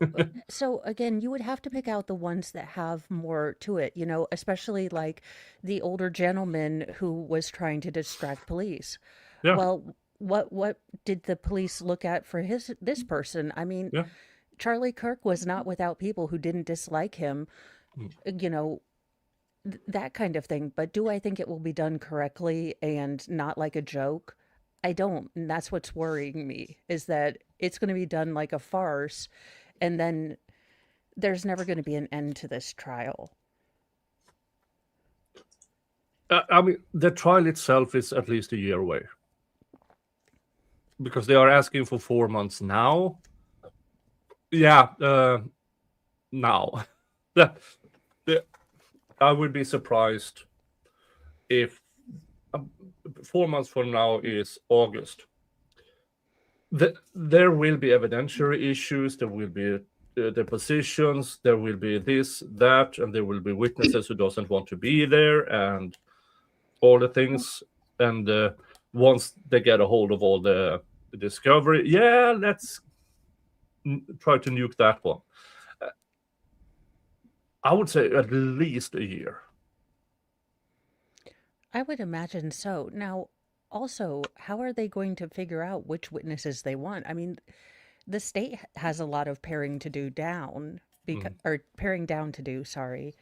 again, you would have to pick out the ones that have more to it, especially like the older gentleman who was trying to distract police. Yeah, Well, what did the police look at for this person? I mean, yeah. Charlie Kirk was not without people who didn't dislike him, Mm. you know, that kind of thing. But do I think it will be done correctly and not like a joke? I don't. And that's what's worrying me is that it's going to be done like a farce and then there's never going to be an end to this trial. I mean, the trial itself is at least a year away because they are asking for 4 months now. Yeah, now. The- the- I would be surprised if 4 months from now is August. There will be evidentiary issues, there will be depositions, there will be this, that, and there will be witnesses who doesn't want to be there, and all the things. And once they get a hold of all the discovery, yeah, let's try to nuke that one. I would say at least a year. I would imagine so. Now, also, how are they going to figure out which witnesses they want? I mean, the state has a lot of paring to do down or paring down to do, sorry.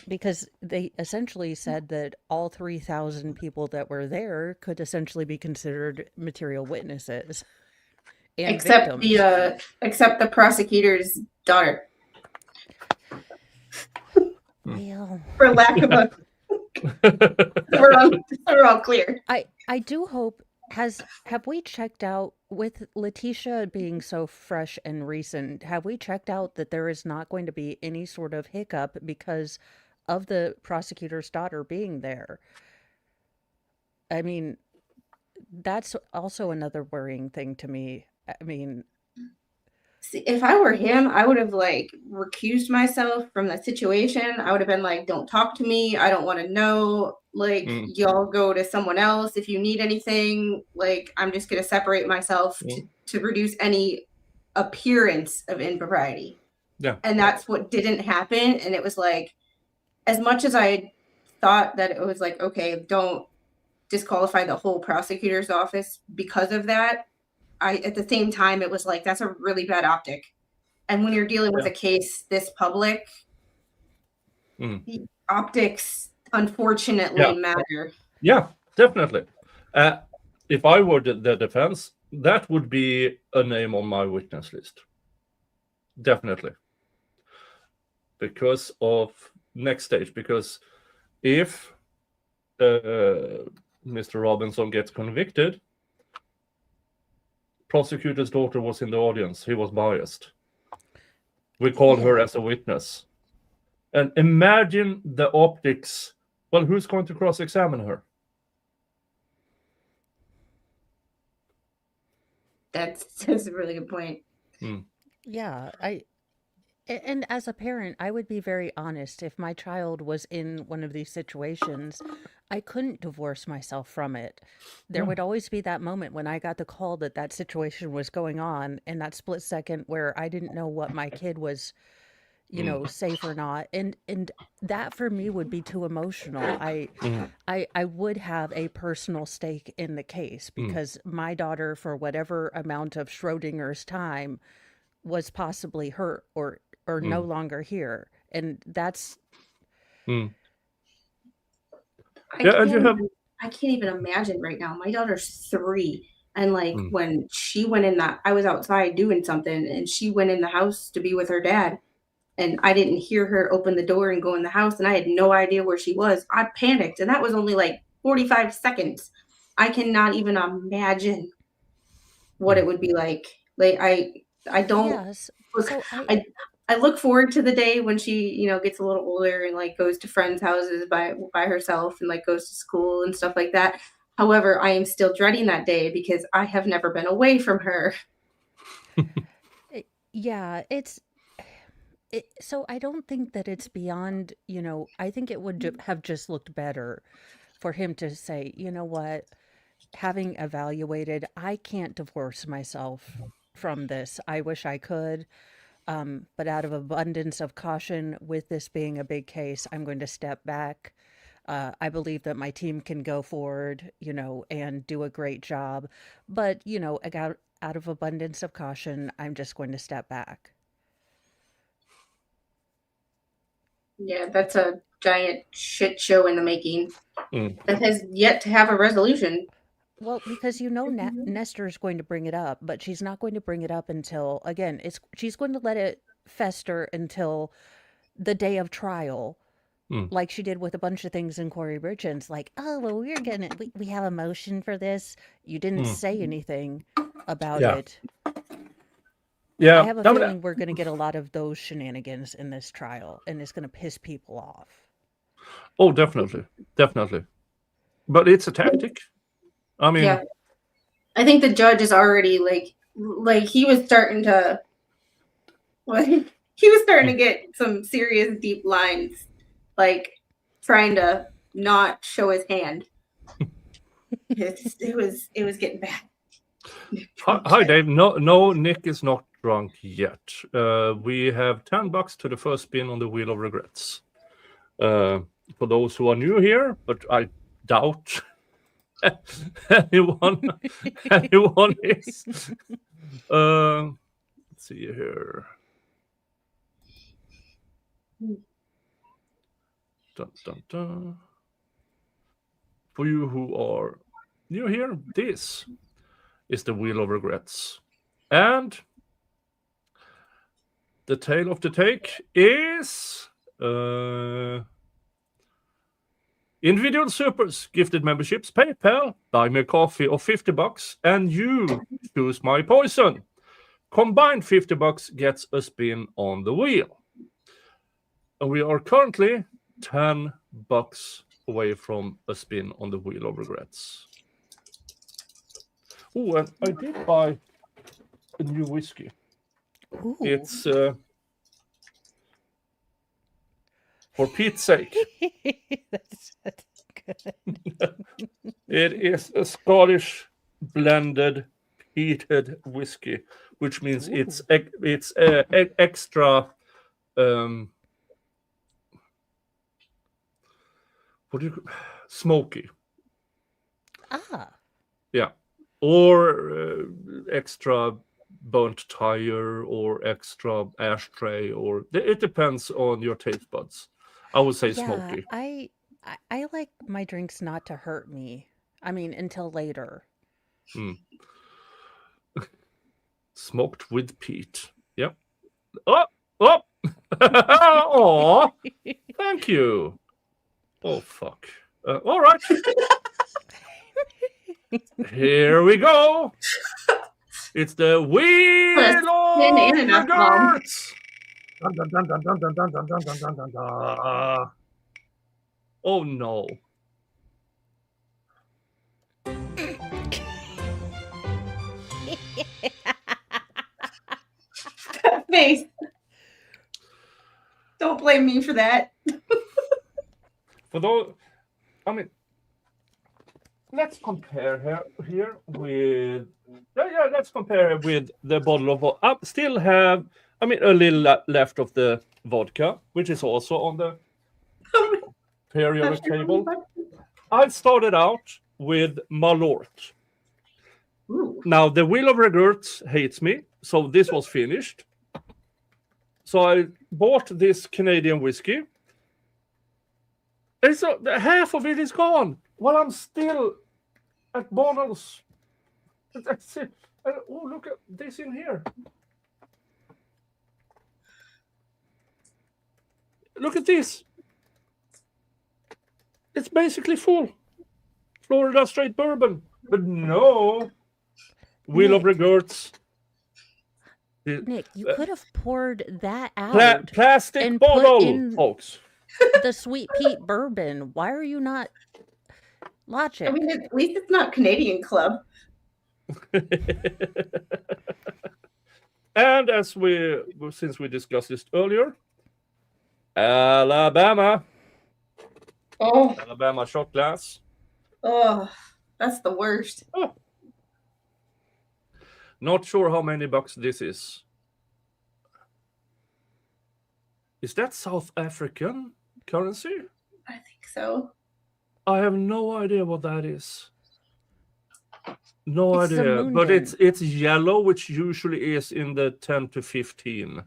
Because they essentially said that all 3,000 people that were there could essentially be considered material witnesses and except victims. except the prosecutor's daughter, Well, for lack of a. We're all clear. I do hope have we checked out with Letitia being so fresh and recent, have we checked out that there is not going to be any sort of hiccup because of the prosecutor's daughter being there? I mean, that's also another worrying thing to me. I mean, See, if I were him, I would have like recused myself from the situation. I would have been like, "Don't talk to me. I don't want to know. Like, y'all go to someone else if you need anything. Like, I'm just gonna separate myself to reduce any appearance of impropriety." Yeah. And that's what didn't happen. And it was like, as much as I thought that it was like, okay, don't disqualify the whole prosecutor's office because of that. At the same time, it was like, that's a really bad optic. And when you're dealing with a case this public, the optics unfortunately matter. Yeah, definitely. If I were the defense, that would be a name on my witness list. Definitely. Because of next stage. Because if Mr. Robinson gets convicted, prosecutor's daughter was in the audience. He was biased. We called her as a witness. And imagine the optics. Well, who's going to cross-examine her? That's a really good point. yeah, and as a parent, I would be very honest. If my child was in one of these situations, I couldn't divorce myself from it. There would always be that moment when I got the call that that situation was going on, and that split second where I didn't know what my kid was, safe or not. And that for me would be too emotional. I would have a personal stake in the case because my daughter, for whatever amount of Schrodinger's time, was possibly hurt or no longer here, and that's I can't even imagine right now. My daughter's 3, and like when she went in I was outside doing something, and she went in the house to be with her dad, and I didn't hear her open the door and go in the house, and I had no idea where she was. I panicked, and that was only like 45 seconds. I cannot even imagine what it would be like. Like I don't. yes. Look, So I look forward to the day when she, gets a little older and like goes to friends' houses by herself and like goes to school and stuff like that. However, I am still dreading that day because I have never been away from her. yeah, so I don't think that it's beyond, I think it would have just looked better for him to say, you know what, having evaluated, I can't divorce myself from this. I wish I could. But out of abundance of caution, with this being a big case, I'm going to step back. I believe that my team can go forward, and do a great job. But, out of abundance of caution, I'm just going to step back. Yeah, that's a giant shit show in the making Mm. that has yet to have a resolution. Well, because Nestor's going to bring it up, but she's not going to bring it up until, again, she's going to let it fester until the day of trial, like she did with a bunch of things in Corey Richards. Like, oh, well, we have a motion for this. You didn't say anything about Yeah. it. Yeah. I have a feeling we're going to get a lot of those shenanigans in this trial, and it's going to piss people off. Oh, definitely. Definitely. But it's a tactic. I mean, Yeah. I think the judge is already like he was starting to get some serious deep lines, like trying to not show his hand. It was getting bad. Hi, Dave. No, Nick is not drunk yet. We have $10 to the first spin on the Wheel of Regrets. For those who are new here, but I doubt anyone is. Let's see here. Dun, dun, dun. For you who are new here, this is the Wheel of Regrets. And the tale of the take is individual supers, gifted memberships, PayPal, buy me a coffee of $50, and you choose my poison. Combined $50 gets a spin on the wheel. And we are currently $10 away from a spin on the Wheel of Regrets. Oh, and I did buy a new whiskey. Ooh. It's for Pete's sake. That's good. It is a Scottish blended peated whiskey, which means it's extra. What do you smoky? Ah. Yeah, or extra burnt tire or extra ashtray, or it depends on your taste buds. I would say smoky. I like my drinks not to hurt me. I mean, until later. Smoked with peat. Yep. Oh. Oh. Thank you. Oh fuck. All right. Here we go. It's the Wheel of Regrets. Dun, dun, dun, dun, dun, dun, dun, dun, dun, dun, dun, dun. Oh no. Face. Don't blame me for that. For those, I mean, let's compare here with let's compare with the bottle of vodka. I still have, a little left of the vodka, which is also on the periodic table. I started out with Malort. Ooh. Now the Wheel of Regrets hates me, so this was finished. So I bought this Canadian whiskey. And so half of it is gone. While I'm still at bottles. That's it. Oh, look at this in here. Look at this. It's basically full. Florida straight bourbon. But no. Wheel of Regrets. Nick, you could have poured that out. Plastic and bottle, put in folks. the Sweet Pete bourbon. Why are you not logic? I mean, at least it's not Canadian Club. And since we discussed this earlier, Alabama Oh, shot glass. oh, That's the worst. Oh. Not sure how many bucks this is. Is that South African currency? I think so. I have no idea what that is. No It's the idea. But Moongen. it's yellow, which usually is in the 10 to 15.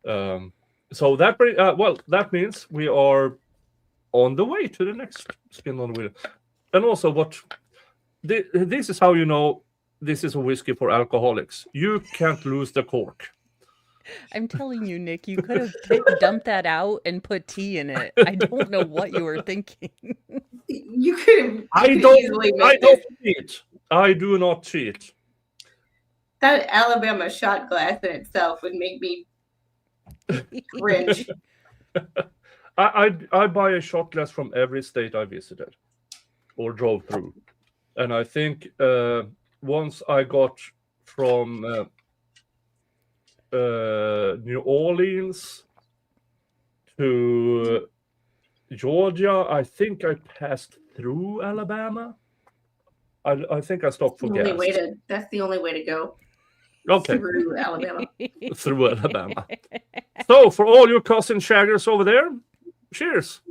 So that means we are on the way to the next spin on the wheel. And also, this is how you know this is a whiskey for alcoholics. You can't lose the cork. I'm telling you, Nick, you could have dumped that out and put tea in it. I don't know what you were thinking. You could. I don't cheat. I do not cheat. That Alabama shot glass in itself would make me cringe. I buy a shot glass from every state I visited or drove through. And I think once I got from New Orleans to Georgia, I think I passed through Alabama. I think I stopped for gas. That's the only way to go. Okay. Through Alabama. Through Alabama. So for all your cousin shaggers over there, cheers.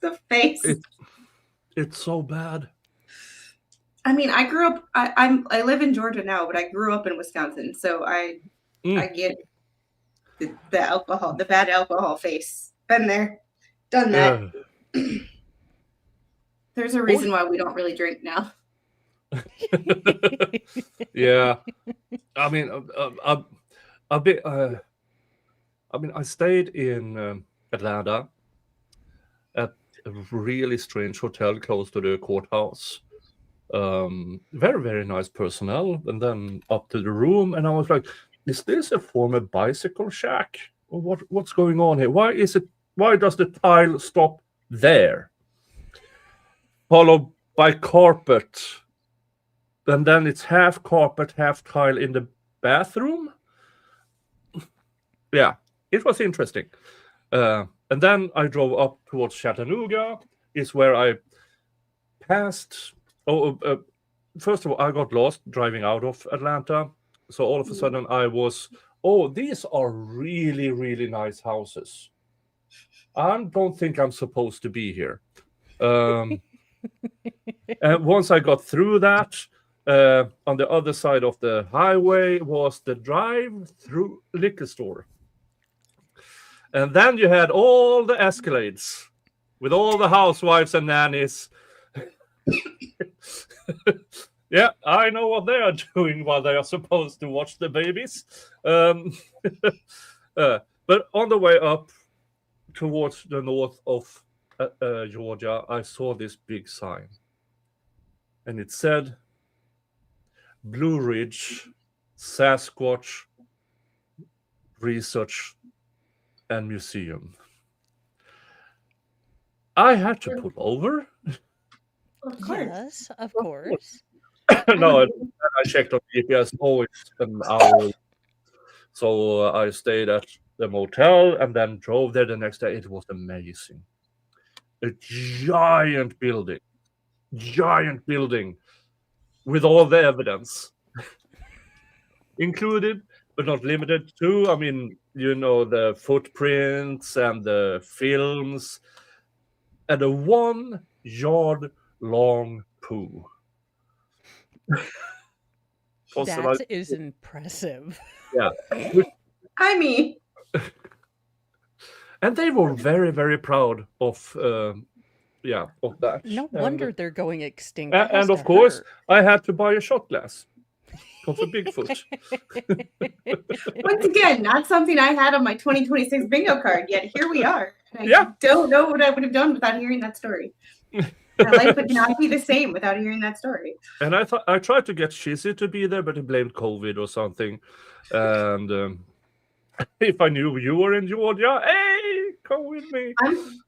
The face. It's so bad. I mean, I grew up. I live in Georgia now, but I grew up in Wisconsin, so I get the alcohol, the bad alcohol face. Been there, done that. There's a reason why we don't really drink now. Yeah, I mean, a bit. I mean, I stayed in Atlanta at a really strange hotel close to the courthouse. Very, very nice personnel, and then up to the room, and I was like, "Is this a former bicycle shack? Or what's going on here? Why does the tile stop there?" Followed by carpet, and then it's half carpet, half tile in the bathroom. Yeah, it was interesting. And then I drove up towards Chattanooga, is where I passed. First of all, I got lost driving out of Atlanta. So all of a sudden I was, these are really, really nice houses. I don't think I'm supposed to be here. And once I got through that, on the other side of the highway was the drive-through liquor store. And then you had all the Escalades with all the housewives and nannies. Yeah, I know what they are doing while they are supposed to watch the babies. But on the way up towards the north of Georgia, I saw this big sign. And it said, Blue Ridge, Sasquatch Research and Museum. I had to pull over. Of course. Yes, of course. No, I checked on GPS. It's an hour. So I stayed at the motel and then drove there the next day. It was amazing. A giant building with all the evidence included, but not limited to. I mean, the footprints and the films and a 1 yard long poo. That is impressive. Yeah. I mean, And they were very, very proud of that. No wonder they're going extinct. And of course, I had to buy a shot glass of a Bigfoot. once again, not something I had on my 2026 bingo card, yet here we are. And Yeah. I don't know what I would have done without hearing that story. My life would not be the same without hearing that story. And I tried to get Shizzy to be there, but he blamed COVID or something. And if I knew you were in Georgia, hey, come with me.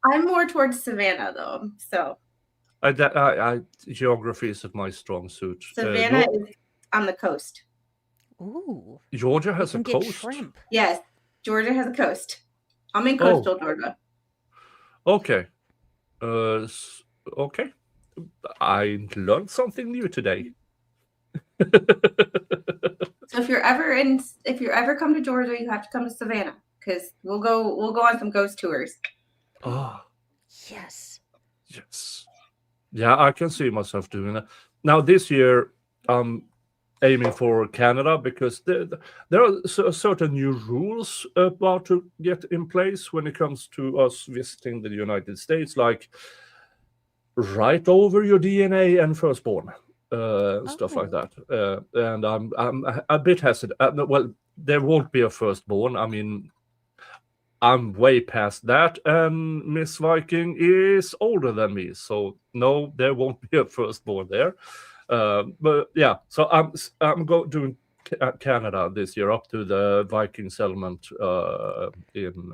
I'm more towards Savannah though, so Geography is my strong suit. Savannah is on the coast. Ooh, Georgia has a you can get coast. shrimp. Yes, Georgia has a coast. I'm in coastal Georgia. Okay. Okay. I learned something new today. So if you're ever come to Georgia, you have to come to Savannah because we'll go on some ghost tours. Oh, Yes. yes. Yeah, I can see myself doing that. Now this year, I'm aiming for Canada because there are certain new rules about to get in place when it comes to us visiting the United States, like write over your DNA and firstborn, stuff like that. And I'm a bit hesitant. Well, there won't be a firstborn. I mean, I'm way past that, and Miss Viking is older than me, so no, there won't be a firstborn there. But yeah, so I'm doing Canada this year up to the Viking settlement in.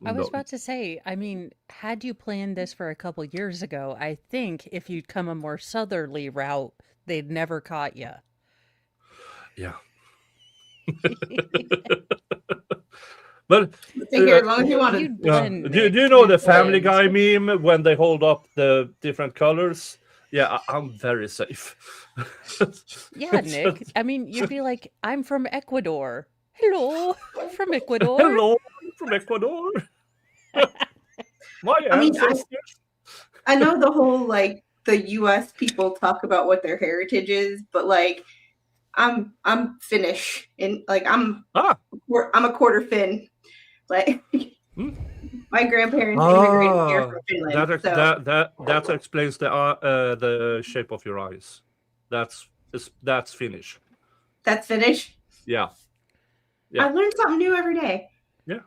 I was about to say, I mean, had you planned this for a couple years ago, I think if you'd come a more southerly route, they'd never caught you. Yeah. But Stay here as long as you want You'd to. yeah, blend, do Nick. you know the You'd Family blend. Guy meme when they hold up the different colors? Yeah, I'm very safe. Yeah, Nick. I mean, you'd be like, I'm from Ecuador. Hello, from Ecuador. Hello from Ecuador. My I mean, ancestors. I know the whole like the U.S. people talk about what their heritage is, but like I'm Finnish and like I'm a quarter Finn. Like my grandparents immigrated here from Finland. That explains the shape of your eyes. That's Finnish. That's Finnish. Yeah. I learned something new every day. Yeah.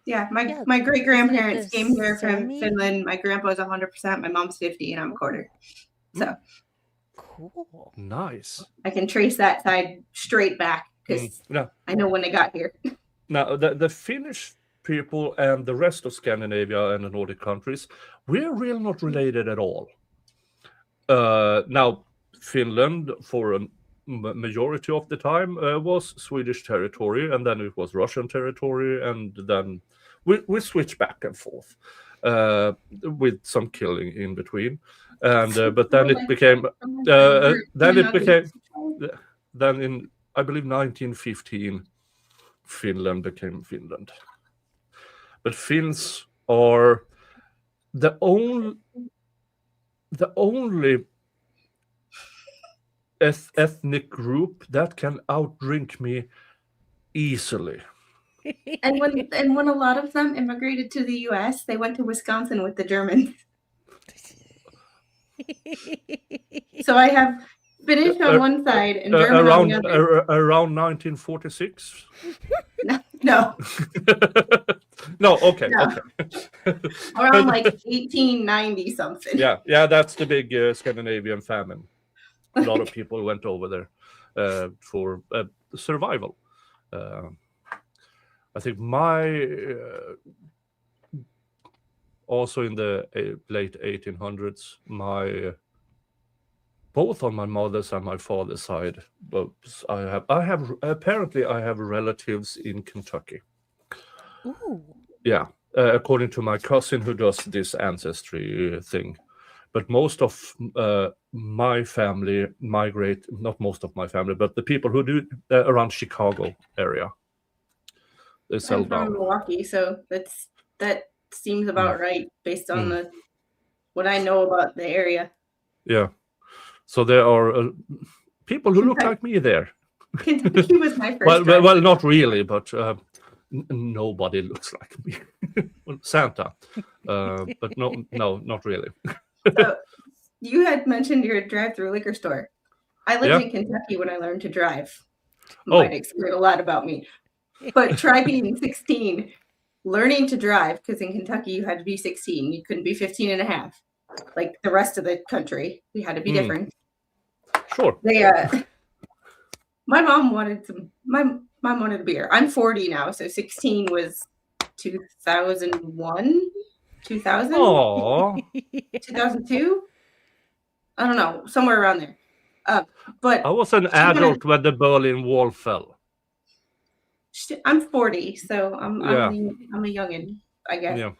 Yeah, Yeah, my great grandparents the came here from Sami? Finland. My grandpa's 100%. My mom's 50, and I'm a quarter. So Cool. Nice. I can trace that side straight back because I know when they got here. Now the Finnish people and the rest of Scandinavia and the Nordic countries, we're really not related at all. Now Finland, for a majority of the time, was Swedish territory, and then it was Russian territory, and then we switched back and forth with some killing in between, and but then it became then in, I believe, 1915, Finland became Finland. But Finns are the only ethnic group that can outdrink me easily. And when a lot of them immigrated to the U.S., they went to Wisconsin with the Germans. So I have Finnish on one side and German on the other. Around 1946. No. No, okay, No. okay. Around like 1890 something. Yeah, that's the big Scandinavian famine. A lot of people went over there for survival. I think also in the late 1800s, both on my mother's and my father's side, but I have relatives in Kentucky. Ooh. Yeah, according to my cousin who does this ancestry thing. But most of my family migrate, not most of my family, but the people who do around Chicago area. They settle I'm from down. Milwaukee, so that seems about right based on what I know about the area. Yeah. So there are people who look like me there. Kentucky was my first. Well, not really, but nobody looks like me. Well, Santa, but no, not really. So you had mentioned your drive-through liquor store. I lived in Kentucky when I learned to drive. Might explain a lot about me. But try being 16, learning to drive, because in Kentucky you had to be 16. You couldn't be 15 and a half. Like the rest of the country, we had to be different. Sure. My mom wanted a beer. I'm 40 now, so 16 was 2001, 2000, Aww. 2002. I don't know, somewhere around there. But I was an adult when the Berlin Wall fell. I'm 40, so I'm a youngin. I guess. Yeah.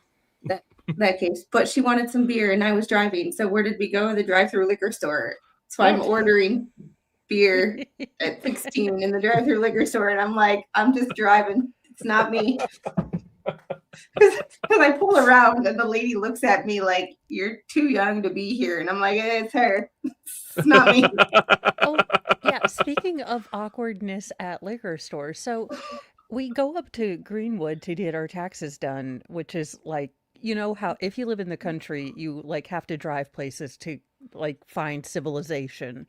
That case. But she wanted some beer and I was driving. So where did we go? The drive-through liquor store. So I'm ordering beer at 16 in the drive-through liquor store, and I'm like, I'm just driving. It's not me. Because I pull around and the lady looks at me like, you're too young to be here. And I'm like, it's her. It's not me. Oh, yeah. Speaking of awkwardness at liquor stores, so we go up to Greenwood to get our taxes done, which is like, you know how if you live in the country, you like have to drive places to like find civilization.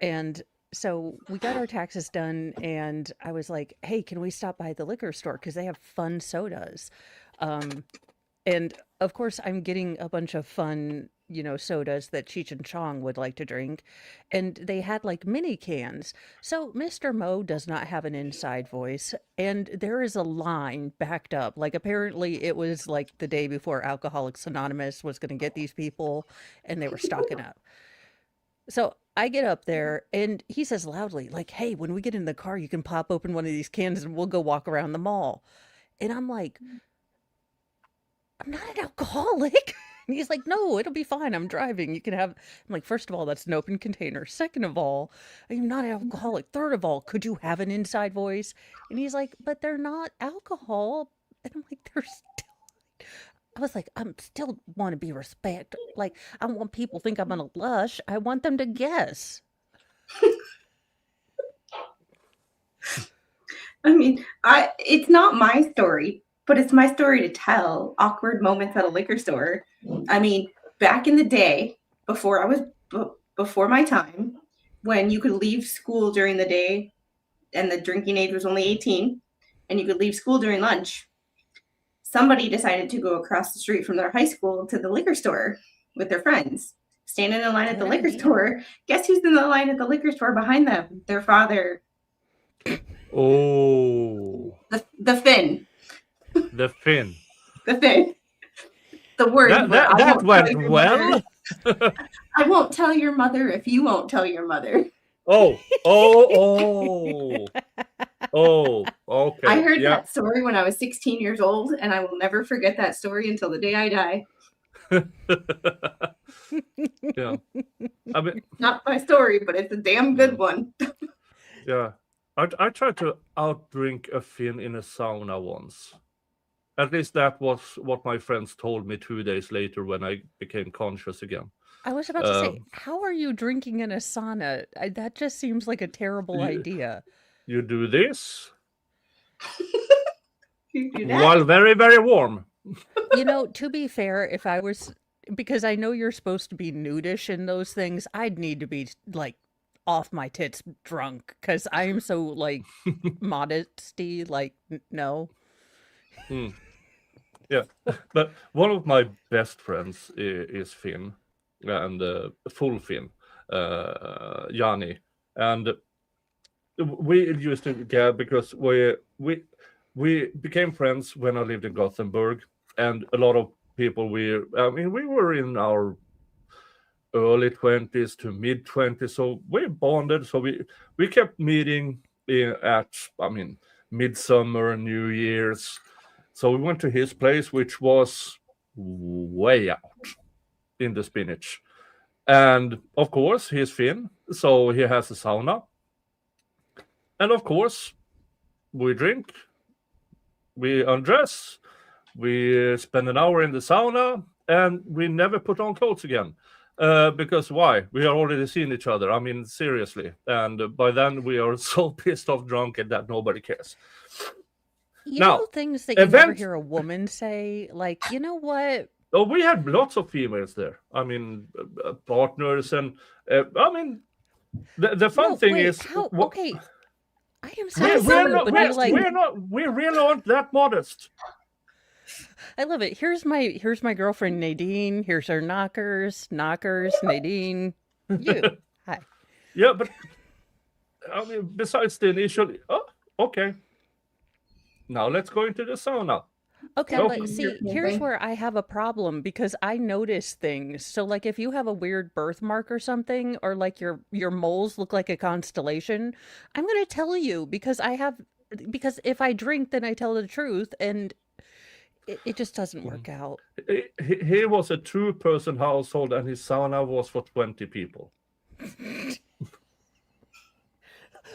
And so we got our taxes done, and I was like, hey, can we stop by the liquor store? Because they have fun sodas. Um, and of course, I'm getting a bunch of fun, sodas that Cheech and Chong would like to drink. And they had like mini cans. So Mr. Mo does not have an inside voice. And there is a line backed up. Like apparently it was like the day before Alcoholics Anonymous was going to get these people, and they were stocking up. So I get up there and he says loudly, like, hey, when we get in the car, you can pop open one of these cans and we'll go walk around the mall. And I'm like, I'm not an alcoholic. And he's like, no, it'll be fine. I'm driving. You can have. I'm like, first of all, that's an open container. Second of all, I'm not an alcoholic. Third of all, could you have an inside voice? And he's like, but they're not alcohol. And I'm like, they're still. I was like, I'm still want to be respected. Like, I want people to think I'm on a lush. I want them to guess. I mean, it's not my story, but it's my story to tell. Awkward moments at a liquor store. I mean, back in the day, before I was before my time, when you could leave school during the day, and the drinking age was only 18, and you could leave school during lunch. Somebody decided to go across the street from their high school to the liquor store with their friends, standing in line at the liquor store. Guess who's in the line at the liquor store behind them? Their father. Oh. The Finn. The Finn. The Finn. The word. That went well. I won't tell your mother if you won't tell your mother. Oh, okay. I heard that story when I was 16 years old, and I will never forget that story until the day I die. Yeah. I mean, not my story, but it's a damn good one. Yeah. I tried to outdrink a Finn in a sauna once. At least that was what my friends told me 2 days later when I became conscious again. I was about to say, how are you drinking in a sauna? That just seems like a terrible idea. You do this You do that? while very, very warm. To be fair, if I was, because I know you're supposed to be nudish in those things, I'd need to be like off my tits drunk because I am so like modesty, like no. Yeah, but one of my best friends is Finn, and full Finn, Yanni, and we used to get because we became friends when I lived in Gothenburg, and a lot of people we were in our early 20s to mid 20s, so we bonded. So we kept meeting at midsummer and New Year's. So we went to his place, which was way out in the spinach. And of course, he's Finn, so he has a sauna. And of course, we drink, we undress, we spend an hour in the sauna, and we never put on clothes again. Because why? We are already seen each other. I mean, seriously. And by then, we are so pissed off drunk that nobody cares. You Now, know things that you never hear a woman say, like, you know what? Oh, we had lots of females there. I mean, partners, and the fun thing is, okay, I am so sorry, but we really aren't that modest. I love it. Here's my girlfriend Nadine. Here's her knockers, Nadine. You, hi. Yeah, but I mean, besides the initial, okay. Now let's go into the sauna. Okay, but see, here's where I have a problem because I notice things. So, like, if you have a weird birthmark or something, or like your moles look like a constellation, I'm gonna tell you because if I drink, then I tell the truth, and It just doesn't work out. He was a 2-person household, and his sauna was for 20 people.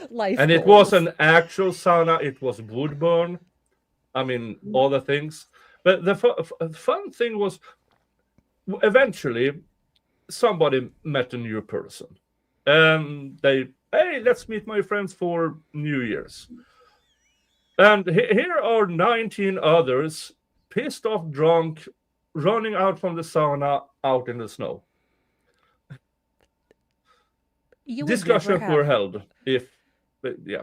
Life And it goals. was an actual sauna. It was wood burn. I mean, all the things. But the fun thing was, eventually, somebody met a new person. And hey, let's meet my friends for New Year's. And here are 19 others, pissed off, drunk, running out from the sauna out in the snow. You would Discussions never were have, held. Yeah.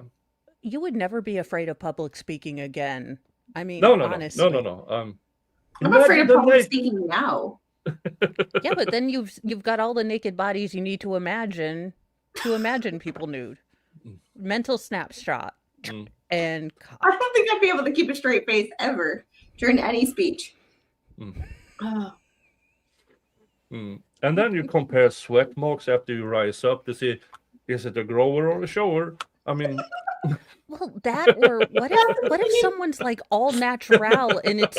you would never be afraid of public speaking again. I mean, No. honestly. No. I'm afraid of imagine the public night- speaking now. Yeah, but then you've got all the naked bodies you need to imagine people nude. Mental snapshot. Mm. And I don't think I'd be able to keep a straight face ever during any speech. Mm. Oh. And then you compare sweat marks after you rise up to see, is it a grower or a shower? I mean, well, that or what if someone's like all natural and it's,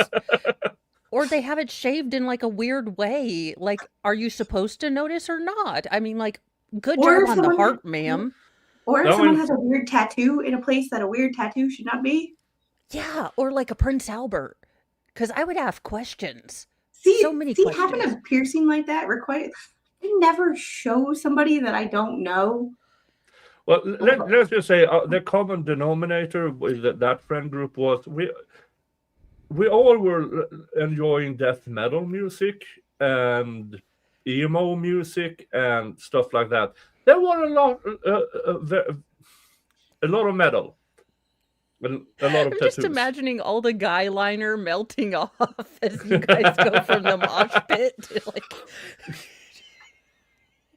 or they have it shaved in like a weird way? Like, are you supposed to notice or not? I mean, like, good Or job if on the someone- heart, ma'am. Or if No, someone and- has a weird tattoo in a place that a weird tattoo should not be. Yeah, or like a Prince Albert. Because I would have questions. See, So many having questions. a piercing like that requires. I never show somebody that I don't know. well, let's just say the common denominator with that friend group was we all were enjoying death metal music and emo music and stuff like that. There were a lot of metal, and a lot of I'm tattoos. just imagining all the guy liner melting off as you guys go from the mosh pit to like.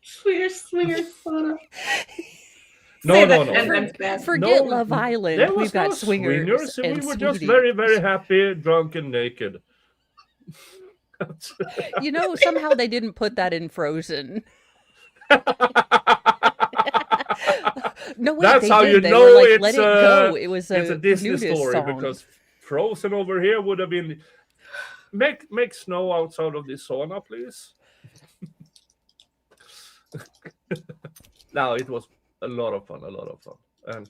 Swinger, sauna. No. Forget No, Love Island. There was We've got no swingers. We and were just sweeties. very, very happy, drunk, and naked. You know, somehow they didn't put that in Frozen. No, wait, That's they how did. you They know were like, it's let it go. It was it's a a Disney nudist story song. because Frozen over here would have been make snow outside of this sauna, please. No, it was a lot of fun, and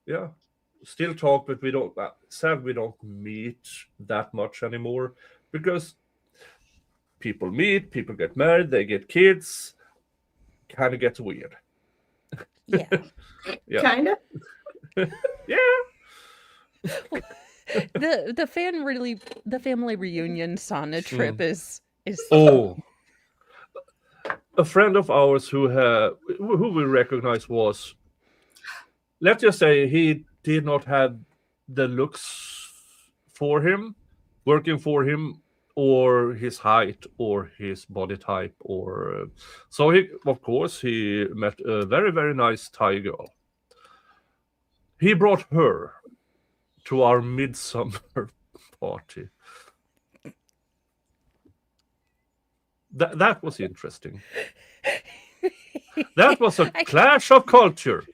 yeah, still talk, but we don't. Sad we don't meet that much anymore because people meet, people get married, they get kids, kind of gets weird. Yeah. Yeah. Kind of. Yeah. The family reunion sauna trip is Oh, a friend of ours who we recognize was, let's just say, he did not have the looks working for him, or his height, or his body type, or so he met a very, very nice Thai girl. He brought her to our midsummer party. That was interesting. That was a clash of culture.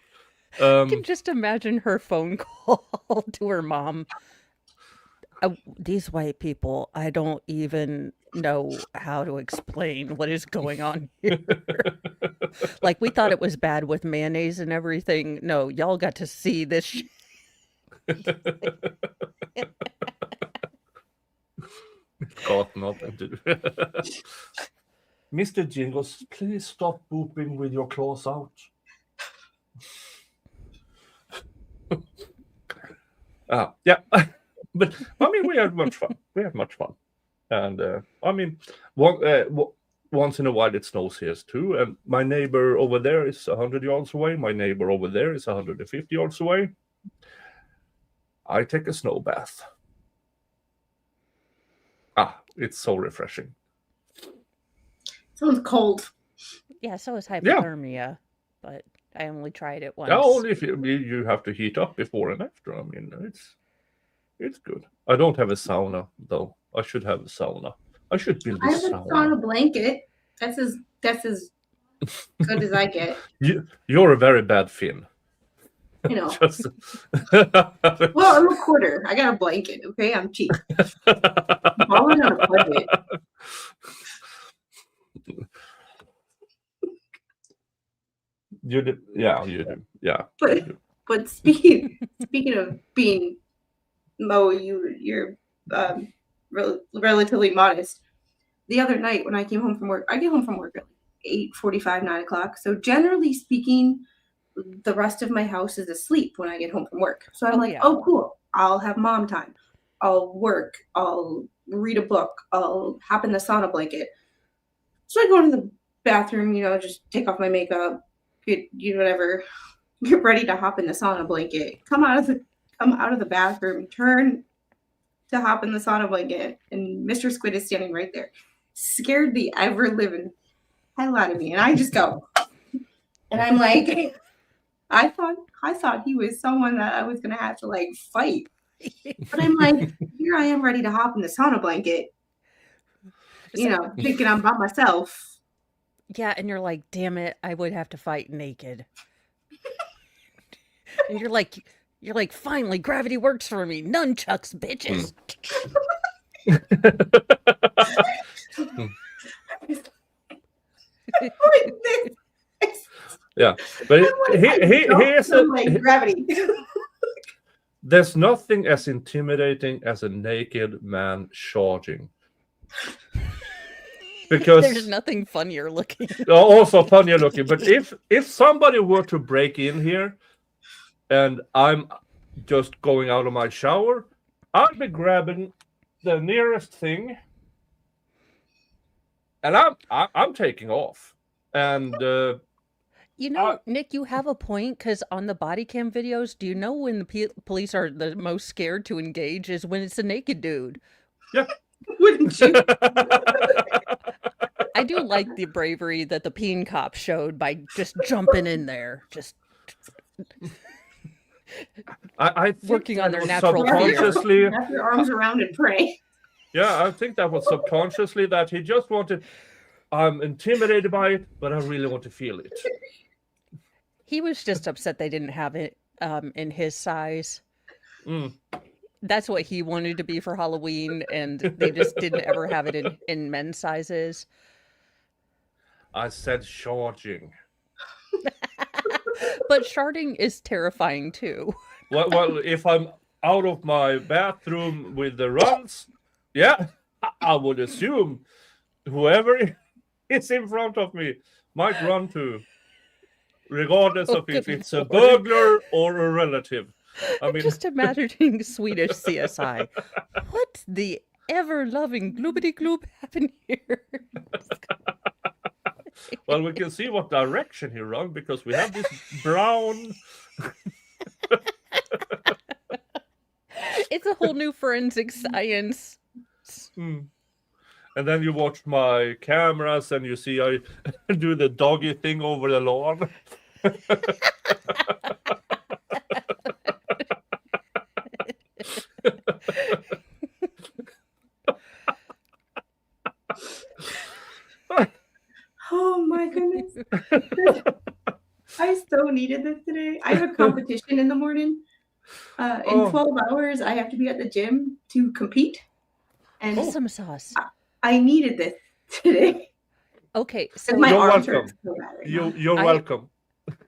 I can just imagine her phone call to her mom. These white people, I don't even know how to explain what is going on here. Like, we thought it was bad with mayonnaise and everything. No, y'all got to see this shit. Got nothing to do. Mr. Jingles, please stop booping with your claws out. Yeah. But I mean, we had much fun. And I mean, once in a while it snows here too. And my neighbor over there is 100 yards away. My neighbor over there is 150 yards away. I take a snow bath. It's so refreshing. Sounds cold. Yeah, so is hypothermia, but I only tried it once. Yeah, only if you have to heat up before and after. I mean, it's good. I don't have a sauna though. I should have a sauna. I should build a I have a sauna. sauna blanket. That's as good as I get. You're a very bad Finn. You know. Just... Well, I'm a quarter. I got a blanket. Okay, I'm cheap. Balling on a budget. You do, yeah, you do, yeah. But speaking of being you're relatively modest. The other night when I came home from work, I get home from work at 8:45, 9 o'clock. So generally speaking, the rest of my house is asleep when I get home from work. So I'm like, yeah. oh, cool. I'll have mom time. I'll work. I'll read a book. I'll hop in the sauna blanket. So I go to the bathroom, just take off my makeup, get whatever, get ready to hop in the sauna blanket. Come out of the bathroom, turn to hop in the sauna blanket, and Mr. Squid is standing right there. Scared the ever living hell out of me, and I just go, and I'm like, I thought he was someone that I was gonna have to like fight, but I'm like, here I am ready to hop in the sauna blanket, thinking I'm by myself. Yeah, and you're like, damn it, I would have to fight naked. And you're like, finally, gravity works for me. Nunchucks, bitches. Yeah, but here's gravity. There's nothing as intimidating as a naked man charging. Because there's nothing funnier looking. Also funnier looking. But if somebody were to break in here and I'm just going out of my shower, I'd be grabbing the nearest thing and I'm taking off. And Nick, you have a point, because on the body cam videos, do you know when the police are the most scared to engage is when it's a naked dude? Yeah. Wouldn't you? I do like the bravery that the Peen cop showed by just jumping in there, just I think working on their was natural subconsciously wrap your arms around and pray. Yeah, I think that was subconsciously that he just wanted. I'm intimidated by it, but I really want to feel it. He was just upset they didn't have it in his size. That's what he wanted to be for Halloween, and they just didn't ever have it in men's sizes. I said charging. But sharding is terrifying too. Well, if I'm out of my bathroom with the runs, yeah, I would assume whoever is in front of me might run to, regardless of if it's a burglar or a relative. I mean, just imagining Swedish CSI. What the ever-loving gloobity-gloob happened here? Well, we can see what direction he ran because we have this brown. It's a whole new forensic science. And then you watch my cameras and you see I do the doggy thing over the lawn. Oh my goodness. I so needed this today. I have a competition in the morning. In 12 hours, I have to be at the gym to compete. And Awesome sauce. I needed this today. Okay, so my You're arms welcome. hurt so bad right You're welcome.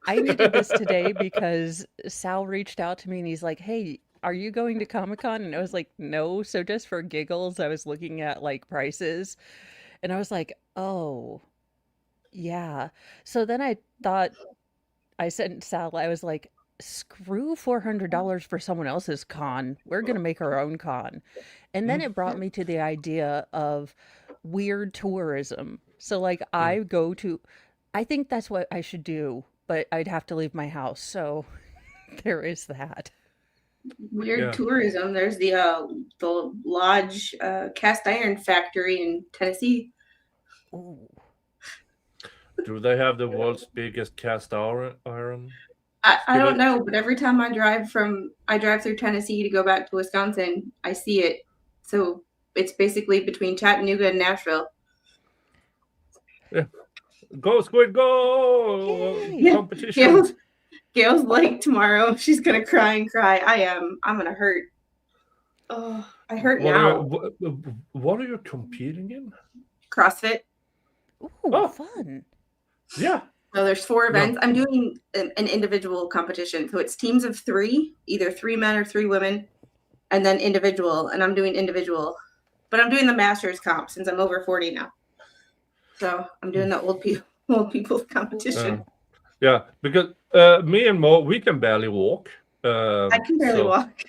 I needed this today because Sal reached out to me and he's like, hey, are you going to Comic-Con? And I was like, no. So just for giggles, I was looking at like prices and I was like, oh, yeah. So then I thought, I sent Sal, I was like, screw $400 for someone else's con. We're going to make our own con. And then it brought me to the idea of weird tourism. So like I think that's what I should do, but I'd have to leave my house. So there is that. Weird tourism. There's the Lodge cast iron factory in Tennessee. Ooh. Do they have the world's biggest cast iron? I don't know, but every time I drive through Tennessee to go back to Wisconsin, I see it. So it's basically between Chattanooga and Nashville. Yeah. Go Squid, go! Yay. Competition. Gail's like tomorrow she's gonna cry and cry. I am. I'm gonna hurt. Oh, I hurt now. What are you competing in? CrossFit. Ooh, Oh. fun. Yeah. So there's 4 events. I'm doing an individual competition. So it's teams of 3, either 3 men or 3 women, and then individual. And I'm doing individual, but I'm doing the masters comp since I'm over 40 now. So I'm doing the old people's competition. Yeah, because me and Mo, we can barely walk. I can barely walk.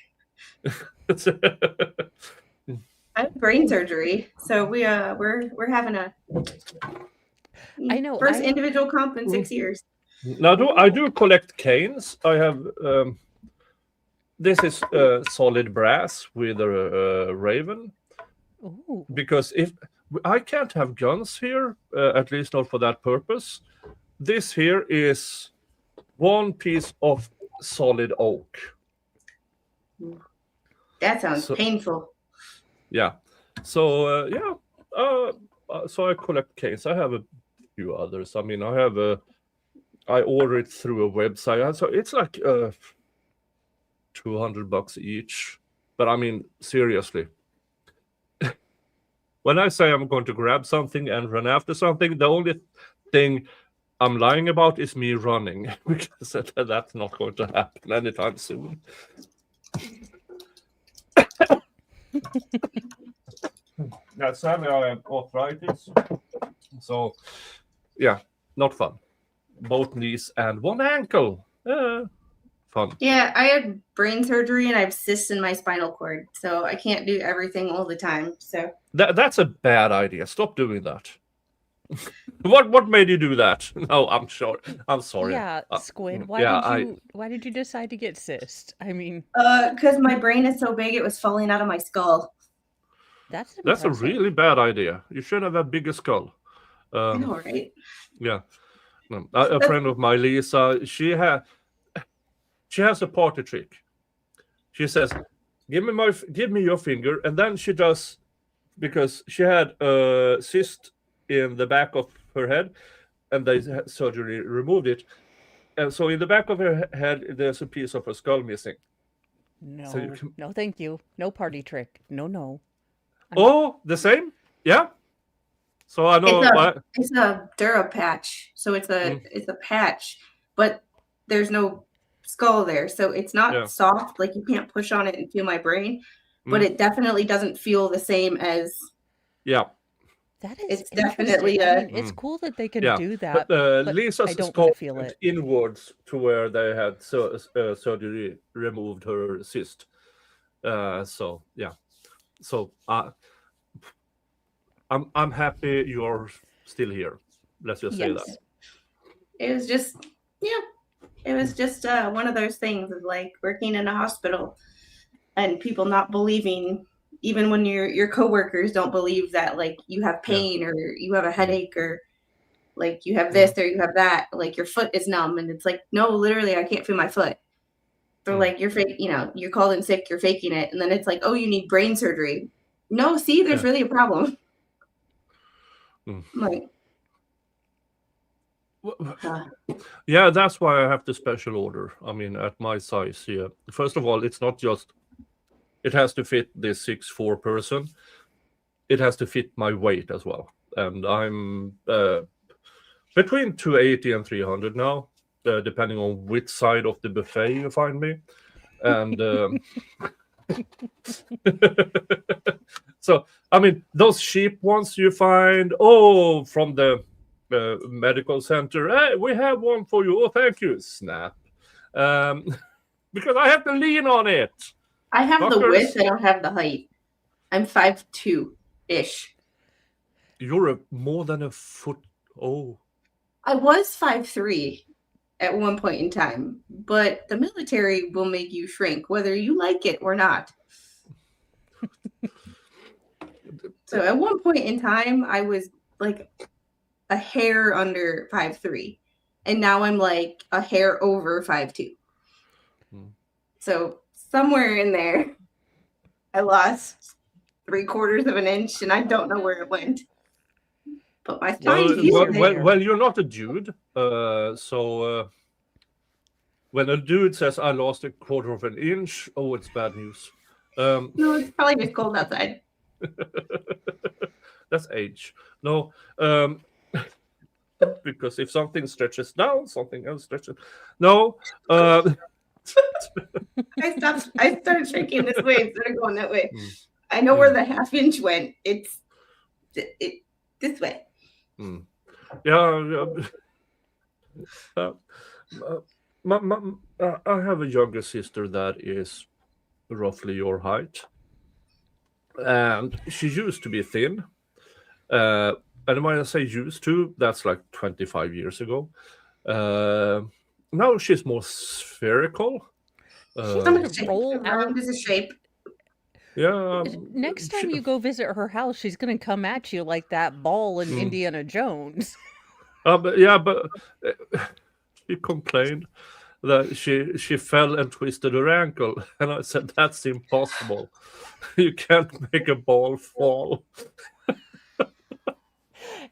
I have brain surgery, so we're having a I know, first individual comp in 6 years. Now, I do collect canes. I have this is solid brass with a raven. Ooh. Because if I can't have guns here, at least not for that purpose. This here is one piece of solid oak. That sounds painful. Yeah. So so I collect canes. I have a few others. I mean, I order it through a website, so it's like $200 each. But I mean, seriously, when I say I'm going to grab something and run after something, the only thing I'm lying about is me running, because that's not going to happen anytime soon. Yeah, sadly I have arthritis, so yeah, not fun. Both knees and one ankle. Fun. Yeah, I had brain surgery and I have cysts in my spinal cord, so I can't do everything all the time. So that's a bad idea. Stop doing that. What made you do that? No, I'm sure. I'm sorry. Yeah, Squid. Why did you decide to get cyst? I mean, because my brain is so big, it was falling out of my skull. That's a really bad idea. You should have a bigger skull. I know, right? Yeah. A friend of mine, Lisa, she has a party trick. She says, give me your finger, and then she does, because she had a cyst in the back of her head, and they had surgery removed it, and so in the back of her head there's a piece of her skull missing. No, so no, thank you. No party trick. No. Oh, the same? Yeah. So I know it's a Dura patch. So it's a patch, but there's no skull there. So it's not soft, like you can't push on it and feel my brain, but it definitely doesn't feel the same as. Yeah. That is it's definitely it's cool that they can do that. But Lisa's I don't skull feel it inwards to where they had surgery removed her cyst. So yeah. So I'm happy you're still here. Let's just say that. It was just it was just one of those things of like working in a hospital and people not believing, even when your coworkers don't believe that like you have pain or you have a headache or like you have this or you have that, like your foot is numb, and it's like, no, literally I can't feel my foot. So like you're fake, you're called in sick, you're faking it, and then it's like, oh, you need brain surgery. No, see, there's really a problem. Like, yeah, that's why I have the special order. I mean, at my size, yeah. First of all, it's not just it has to fit this 6'4" person. It has to fit my weight as well, and I'm between 280 and 300 now, depending on which side of the buffet you find me, and. So I mean, those cheap ones you find from the medical center. Hey, we have one for you. Oh, thank you. Snap. Because I have to lean on it. I have the width. I don't have the height. I'm 5'2" You're more than a foot. Oh. I was 5'3" at one point in time, but the military will make you shrink whether you like it or not. So at one point in time, I was like a hair under 5'3", and now I'm like a hair over 5'2". So somewhere in there, I lost 3/4 of an inch, and I don't know where it went. But my spine well, you're not a dude, so when a dude says I lost a quarter of an inch, oh, it's bad news. No, it's probably just cold outside. That's age. No, because if something stretches down, something else stretches. No, I started shrinking this way instead of going that way. I know where the half inch went. It's this way. Yeah. I have a younger sister that is roughly your height, and she used to be thin. And when I say used to, that's like 25 years ago. Now she's more spherical. I'm gonna roll around as a shape. Yeah. Next time you go visit her house, she's gonna come at you like that ball in Indiana Jones. But she complained that she fell and twisted her ankle, and I said that's impossible. You can't make a ball fall.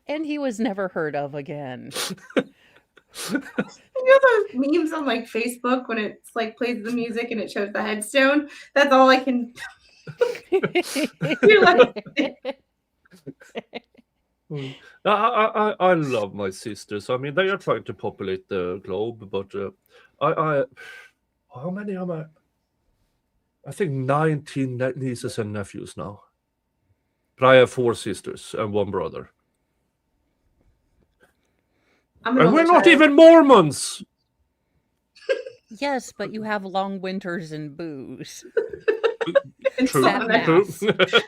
And he was never heard of again. You know those memes on like Facebook when it's like plays the music and it shows the headstone? That's all I can do. I love my sisters. I mean, they are trying to populate the globe, but I how many am I? I think 19 nieces and nephews now. But I have 4 sisters and 1 brother. I'm And we're not even Mormons. Yes, but you have long winters and booze. True. That True.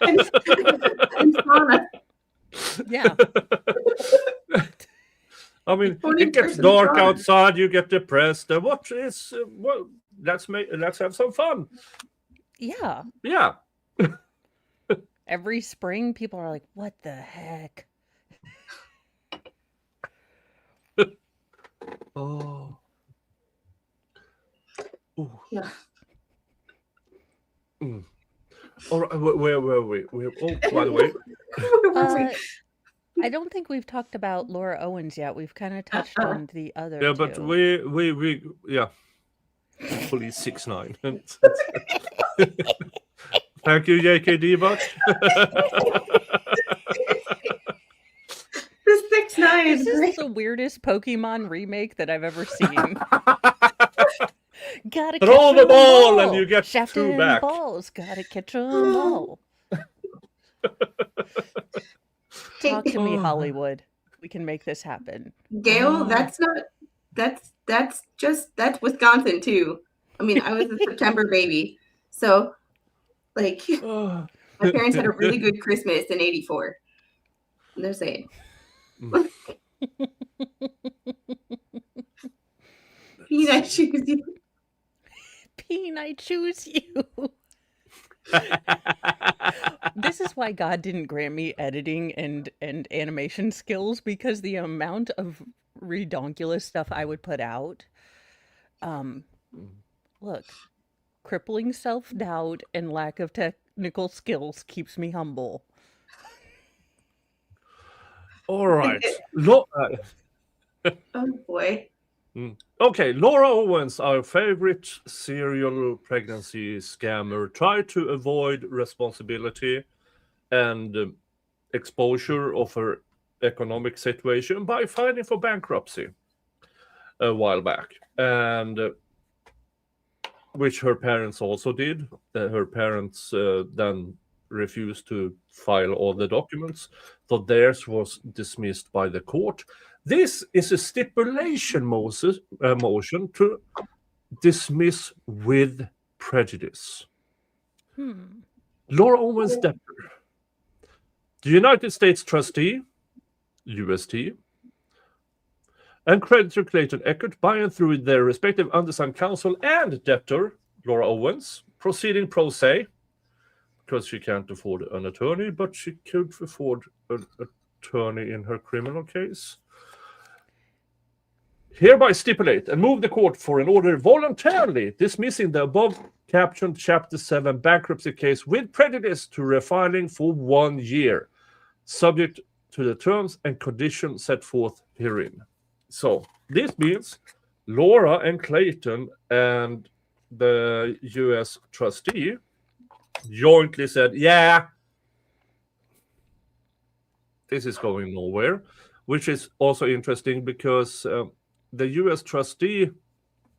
and sauna. Yeah. I mean, Only it gets person dark sauna. outside. You get depressed. What is? Well, let's have some fun. Yeah. Yeah. Every spring, people are like, what the heck? Oh. Ooh. Yeah. All right, where were we? Oh, by the way, I don't think we've talked about Laura Owens yet. We've kind of touched on the other yeah, but two. we yeah. Police 6'9". Thank you, JKD Buck. The 6'9" This is is great. the weirdest Pokemon remake that I've ever seen. Gotta Throw catch the 'em ball and all. you get 2 Shafting back. balls. Gotta catch them all. Talk to me, Hollywood. We can make this happen. Gail, that's Wisconsin too. I mean, I was a September baby, so like Oh. my parents had a really good Christmas in '84. And they're saying, Peen, I choose you. Peen, I choose you. This is why God didn't grant me editing and animation skills, because the amount of redonkulous stuff I would put out. Look, crippling self-doubt and lack of technical skills keeps me humble. All right. Oh boy. Okay, Laura Owens, our favorite serial pregnancy scammer, tried to avoid responsibility and exposure of her economic situation by filing for bankruptcy a while back, and which her parents also did. Her parents then refused to file all the documents, so theirs was dismissed by the court. This is a stipulation motion to dismiss with prejudice. Laura Owens debtor, the United States trustee, UST, and creditor Clayton Eckert, by and through their respective undersigned counsel and debtor, Laura Owens, proceeding pro se, because she can't afford an attorney, but she could afford an attorney in her criminal case. Hereby stipulate and move the court for an order voluntarily dismissing the above captioned Chapter 7 bankruptcy case with prejudice to refiling for 1 year, subject to the terms and conditions set forth herein. So this means Laura and Clayton and the U.S. trustee jointly said, yeah, this is going nowhere, which is also interesting because the U.S. trustee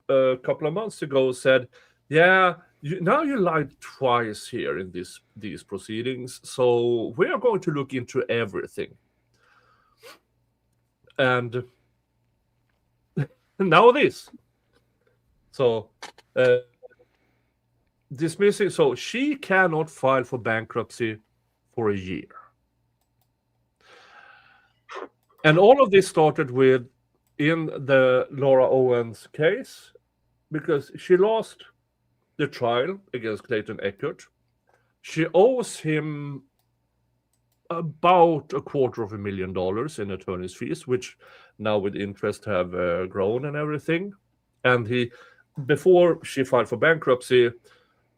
a couple of months ago said, yeah, now you lied twice here in these proceedings, so we are going to look into everything. And now this. So dismissing, so she cannot file for bankruptcy for a year. And all of this started with in the Laura Owens case, because she lost the trial against Clayton Eckert. She owes him about $250,000 in attorney's fees, which now with interest have grown and everything. And before she filed for bankruptcy,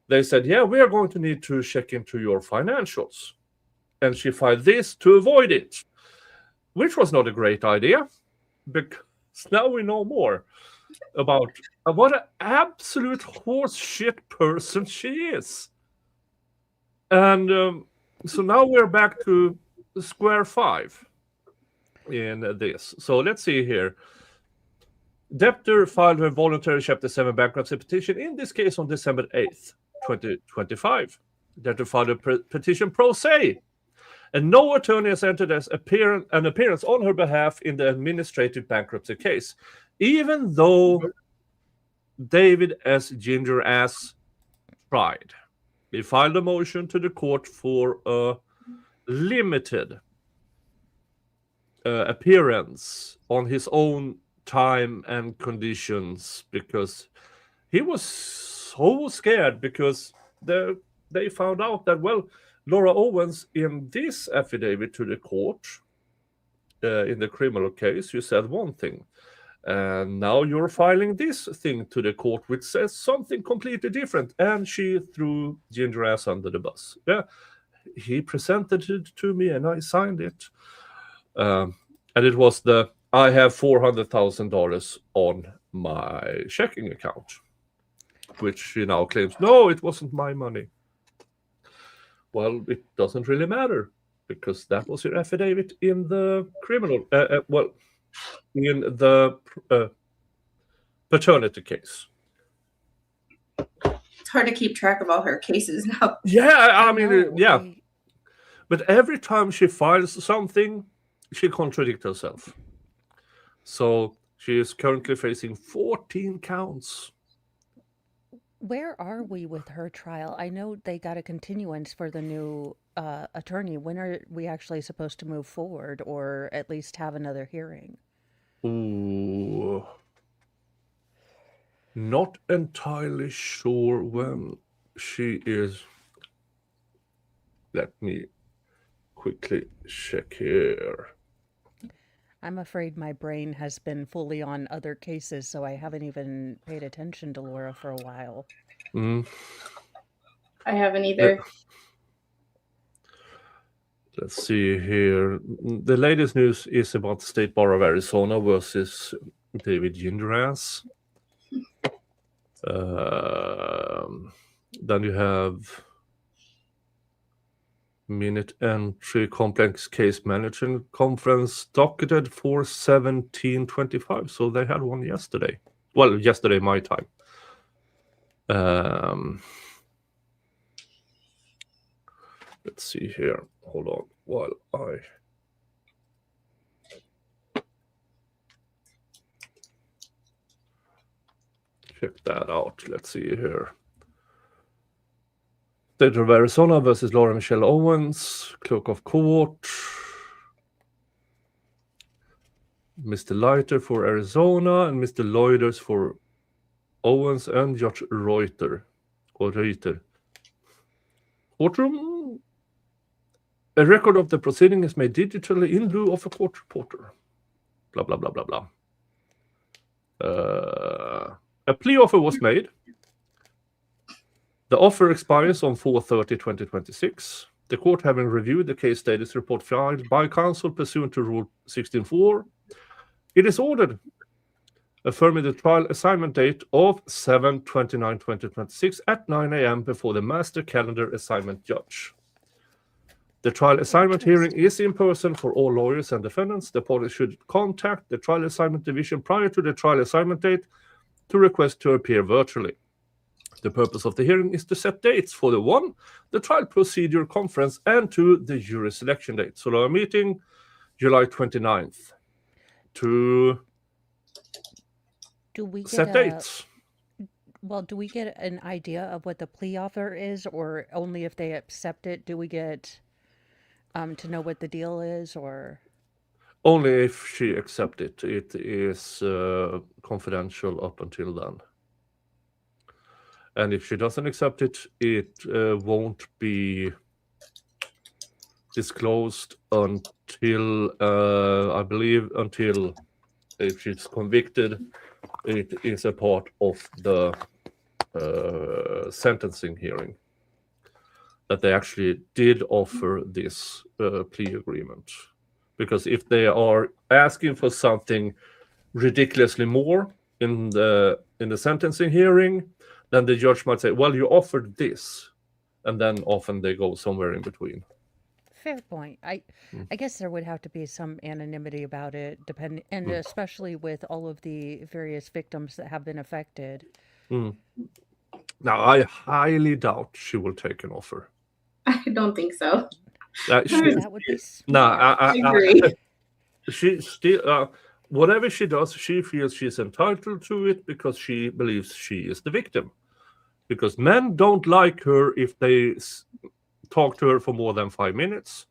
they said, yeah, we are going to need to check into your financials. And she filed this to avoid it, which was not a great idea, because now we know more about what an absolute horseshit person she is. And so now we're back to square five in this. So let's see here. Debtor filed a voluntary Chapter 7 bankruptcy petition, in this case on December 8th, 2025. Debtor filed a petition pro se, and no attorney has entered as an appearance on her behalf in the administrative bankruptcy case, even though David S. Ginger Ass tried. He filed a motion to the court for a limited appearance on his own time and conditions, because he was so scared, because they found out that, well, Laura Owens, in this affidavit to the court, in the criminal case, you said one thing. And now you're filing this thing to the court, which says something completely different. And she threw Ginger Ass under the bus. Yeah, he presented it to me and I signed it. And it was I have $400,000 on my checking account, which she now claims, no, it wasn't my money. Well, it doesn't really matter, because that was your affidavit in the criminal, in the paternity case. It's hard to keep track of all her cases now. Yeah, I mean, No, yeah. But every time she files something, she contradicts herself. So she is currently facing 14 counts. Where are we with her trial? I know they got a continuance for the new attorney. When are we actually supposed to move forward, or at least have another hearing? Ooh. Not entirely sure when she is. Let me quickly check here. I'm afraid my brain has been fully on other cases, so I haven't even paid attention to Laura for a while. I haven't either. Let's see here. The latest news is about the State Bar of Arizona versus David Ginger Ass. Then you have minute entry complex case management conference docketed for 17:25. So they had one yesterday. Well, yesterday my time. Let's see here. Hold on while I check that out. Let's see here. State of Arizona versus Laura Michelle Owens, clerk of court. Mr. Leiter for Arizona and Mr. Loiders for Owens and Judge Reuter. Courtroom. A record of the proceeding is made digitally in lieu of a court reporter. Blah, blah, blah, blah, blah. A plea offer was made. The offer expires on 4/30/2026. The court, having reviewed the case status report filed by counsel pursuant to Rule 16.4, it is ordered affirming the trial assignment date of 7/29/2026 at 9 a.m. before the master calendar assignment judge. The trial assignment hearing is in person for all lawyers and defendants. The parties should contact the trial assignment division prior to the trial assignment date to request to appear virtually. The purpose of the hearing is to set dates for the trial procedure conference, and 2, the jury selection date. So our meeting July 29th to Do we get set dates. Well, do we get an idea of what the plea offer is, or only if they accept it do we get to know what the deal is, or? Only if she accepts it. It is confidential up until then. And if she doesn't accept it, it won't be disclosed until, I believe, until if she's convicted, it is a part of the sentencing hearing that they actually did offer this plea agreement. Because if they are asking for something ridiculously more in the sentencing hearing, then the judge might say, well, you offered this. And then often they go somewhere in between. Fair point. I guess there would have to be some anonymity about it, and especially with all of the various victims that have been affected. Now, I highly doubt she will take an offer. I don't think so. That would be I agree. She still, whatever she does, she feels she's entitled to it because she believes she is the victim. Because men don't like her if they talk to her for more than 5 minutes.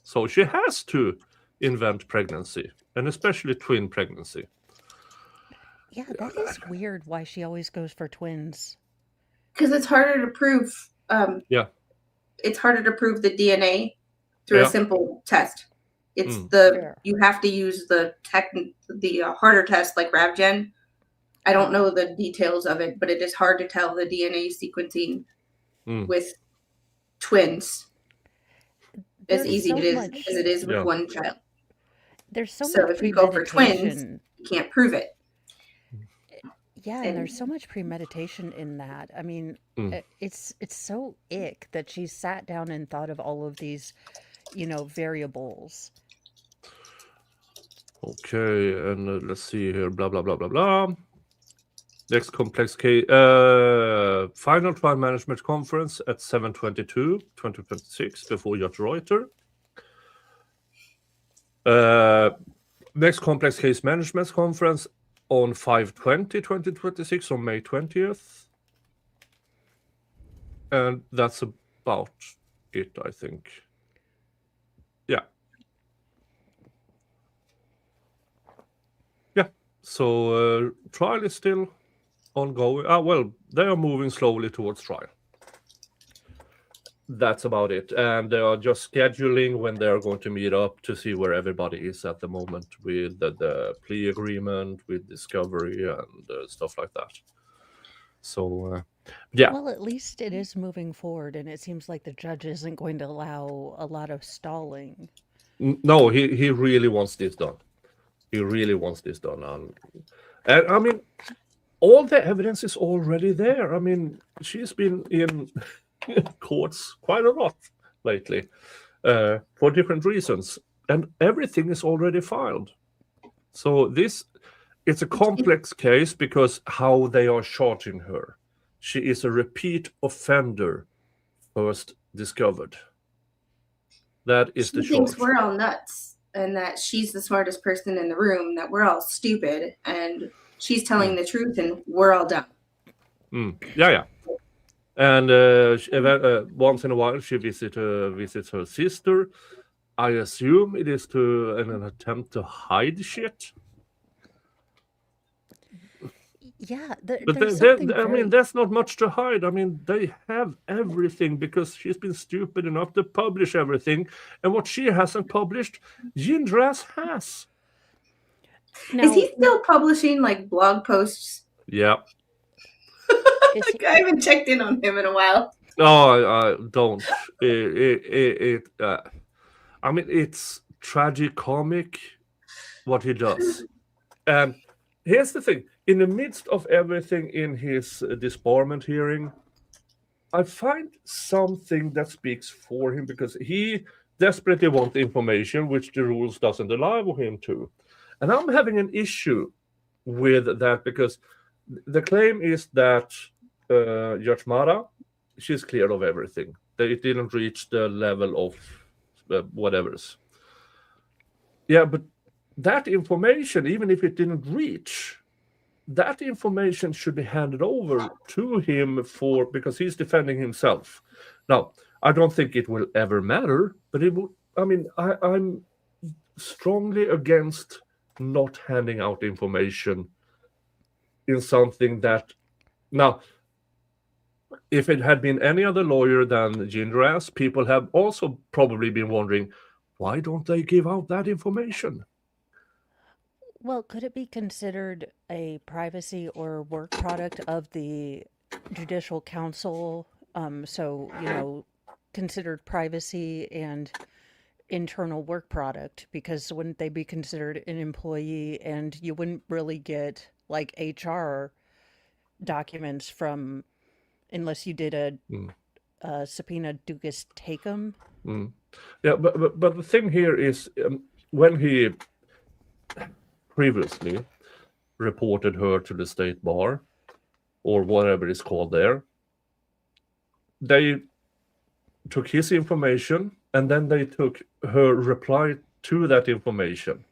So she has to invent pregnancy, and especially twin pregnancy. Yeah, that is weird why she always goes for twins. Because it's harder to prove. Yeah. It's harder to prove the DNA through a simple test. It's you have to use the harder test like RavGen. I don't know the details of it, but it is hard to tell the DNA sequencing with twins as easy as it is with one child. There's so So much if you go for twins, premeditation. you can't prove it. Yeah, and there's so much premeditation in that. I mean, it's so ick that she sat down and thought of all of these, variables. Okay, and let's see here, blah, blah, blah, blah, blah. Next complex case, final trial management conference at 7/22/2026 before Judge Reuter. Next complex case management conference on 5/20/2026 on May 20th. And that's about it, I think. Yeah. Yeah, so trial is still ongoing. Well, they are moving slowly towards trial. That's about it. And they are just scheduling when they are going to meet up to see where everybody is at the moment with the plea agreement, with discovery and stuff like that. So, yeah. Well, at least it is moving forward, and it seems like the judge isn't going to allow a lot of stalling. No, he really wants this done. He really wants this done. And I mean, all the evidence is already there. I mean, she's been in courts quite a lot lately for different reasons, and everything is already filed. So it's a complex case because how they are charging her. She is a repeat offender, first discovered. That is the charge. She thinks we're all nuts and that she's the smartest person in the room, that we're all stupid, and she's telling the truth and we're all dumb. Yeah. And once in a while she visits her sister. I assume it is an attempt to hide shit. Yeah, But that's not much to hide. I mean, they have everything because she's been stupid enough to publish everything. And what she hasn't published, Yindras has. Now, Is he still publishing like blog posts? Yeah. I haven't checked in on him in a while. No, I don't. I mean, it's tragicomic what he does. And here's the thing. In the midst of everything in his disbarment hearing, I find something that speaks for him because he desperately wants information which the rules doesn't allow him to. And I'm having an issue with that because the claim is that Judge Mara, she's clear of everything. That it didn't reach the level of whatever's. Yeah, but that information, even if it didn't reach, that information should be handed over to him because he's defending himself. Now, I don't think it will ever matter, but it will. I mean, I'm strongly against not handing out information in something that. Now, if it had been any other lawyer than Ginger Ass, people have also probably been wondering, why don't they give out that information? Well, could it be considered a privacy or work product of the Judicial Council? So, considered privacy and internal work product, because wouldn't they be considered an employee, and you wouldn't really get like HR documents from unless you did a subpoena ducis tecum? Yeah, but the thing here is when he previously reported her to the state bar or whatever it's called there, they took his information and then they took her reply to that information.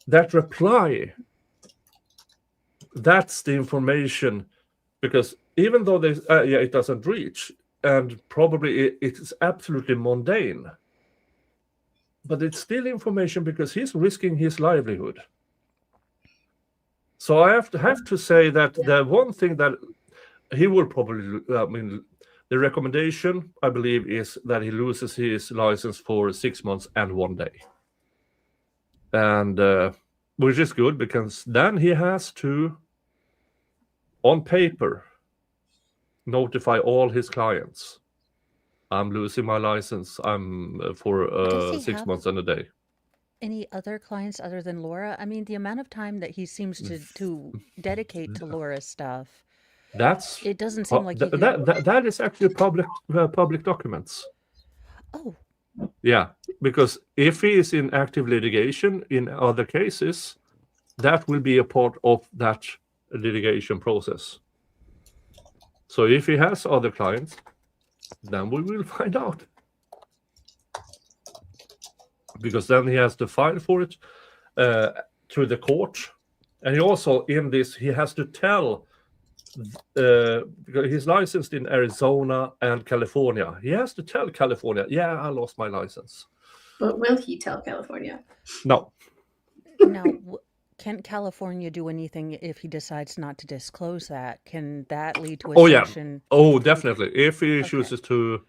That reply, that's the information, because even though it doesn't reach, and probably it's absolutely mundane, but it's still information because he's risking his livelihood. So I have to say that the one thing that he will probably, the recommendation, I believe, is that he loses his license for 6 months and 1 day. And which is good, because then he has to, on paper, notify all his clients. I'm losing my license. I'm for Does he 6 have months and a day. any other clients other than Laura? I mean, the amount of time that he seems to dedicate to Laura's stuff, it doesn't seem like he could... that is actually public documents. Oh, Yeah, because if he is in active litigation in other cases, that will be a part of that litigation process. So if he has other clients, then we will find out. Because then he has to file for it to the court. And he also, in this, he has to tell, because he's licensed in Arizona and California. He has to tell California, yeah, I lost my license. But will he tell California? No. now, can California do anything if he decides not to disclose that? Can that lead to a sanction? Yeah. Oh, definitely. If he chooses to...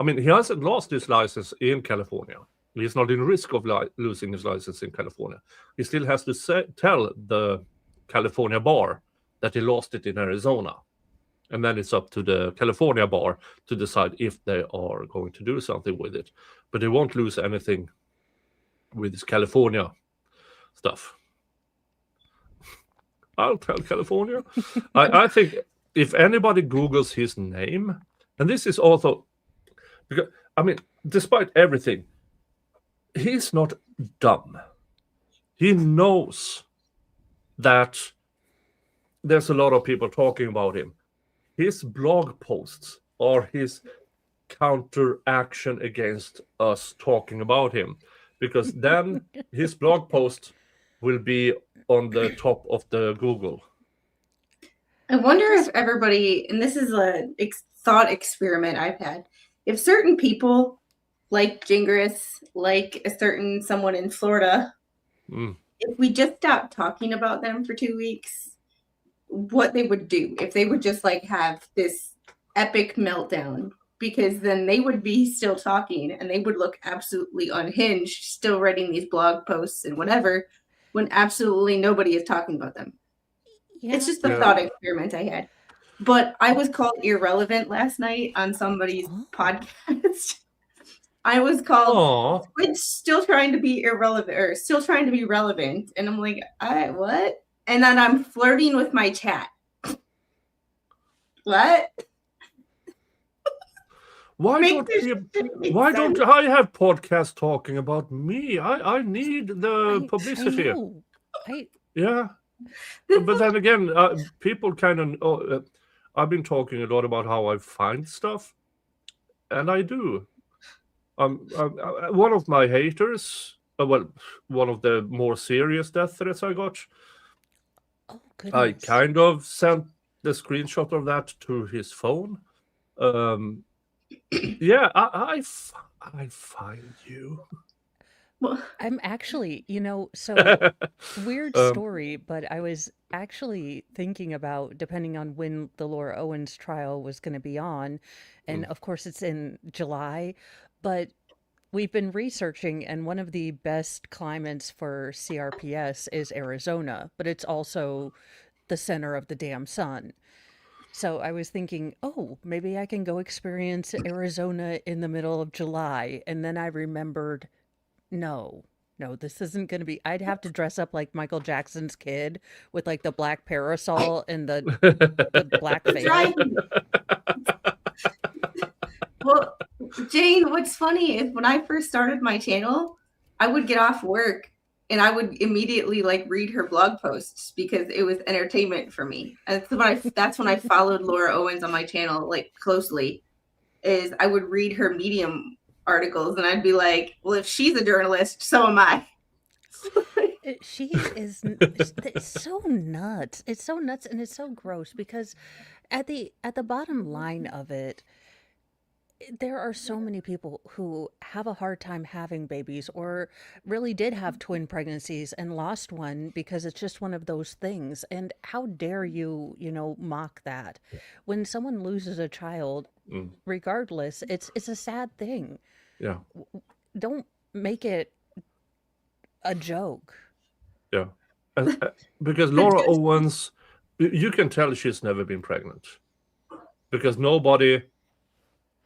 I mean, he hasn't lost his license in California. He's not in risk of losing his license in California. He still has to tell the California bar that he lost it in Arizona. And then it's up to the California bar to decide if they are going to do something with it. But they won't lose anything with his California stuff. I'll tell California. I think if anybody Googles his name, and this is also... because, I mean, despite everything, he's not dumb. He knows that there's a lot of people talking about him. His blog posts are his counteraction against us talking about him, because then his blog post will be on the top of the Google. I wonder if everybody, and this is a thought experiment I've had, if certain people like Gingras, like a certain someone in Florida, if we just stopped talking about them for 2 weeks, what they would do if they would just like have this epic meltdown, because then they would be still talking and they would look absolutely unhinged, still writing these blog posts and whatever, when absolutely nobody is talking about them. Yeah. It's just a thought experiment I had. But I was called irrelevant last night on somebody's podcast. I was called Squid, still trying to be irrelevant, or still trying to be relevant. And I'm like, what? and then I'm flirting with my chat. What? Why Make don't this you, shit make why sense. don't I have podcasts talking about me? I need the I publicity. know. Yeah. This But is- then again, people kind of. I've been talking a lot about how I find stuff, and I do. One of my haters, well, one of the more serious death threats I got, Oh I goodness. kind of sent the screenshot of that to his phone. Yeah, I find you. well, I'm actually, so weird Um, story, but I was actually thinking about, depending on when the Laura Owens trial was going to be on, and of course it's in July, but we've been researching, and one of the best climates for CRPS is Arizona, but it's also the center of the damn sun. So I was thinking, oh, maybe I can go experience Arizona in the middle of July. And then I remembered, no, this isn't going to be. I'd have to dress up like Michael Jackson's kid with like the black parasol and the black it's right. veil. Well, Jane, what's funny is when I first started my channel, I would get off work and I would immediately like read her blog posts because it was entertainment for me. And that's when I followed Laura Owens on my channel like closely. Is I would read her Medium articles and I'd be like, well, if she's a journalist, so am I. She is it's so nuts. It's so nuts and it's so gross because at the bottom line of it, there are so many people who have a hard time having babies or really did have twin pregnancies and lost one because it's just one of those things. And how dare you, mock that? When someone loses a child, regardless, it's a sad thing. Yeah. Don't make it a joke. Yeah. Because Laura Owens, you can tell she's never been pregnant. Because nobody,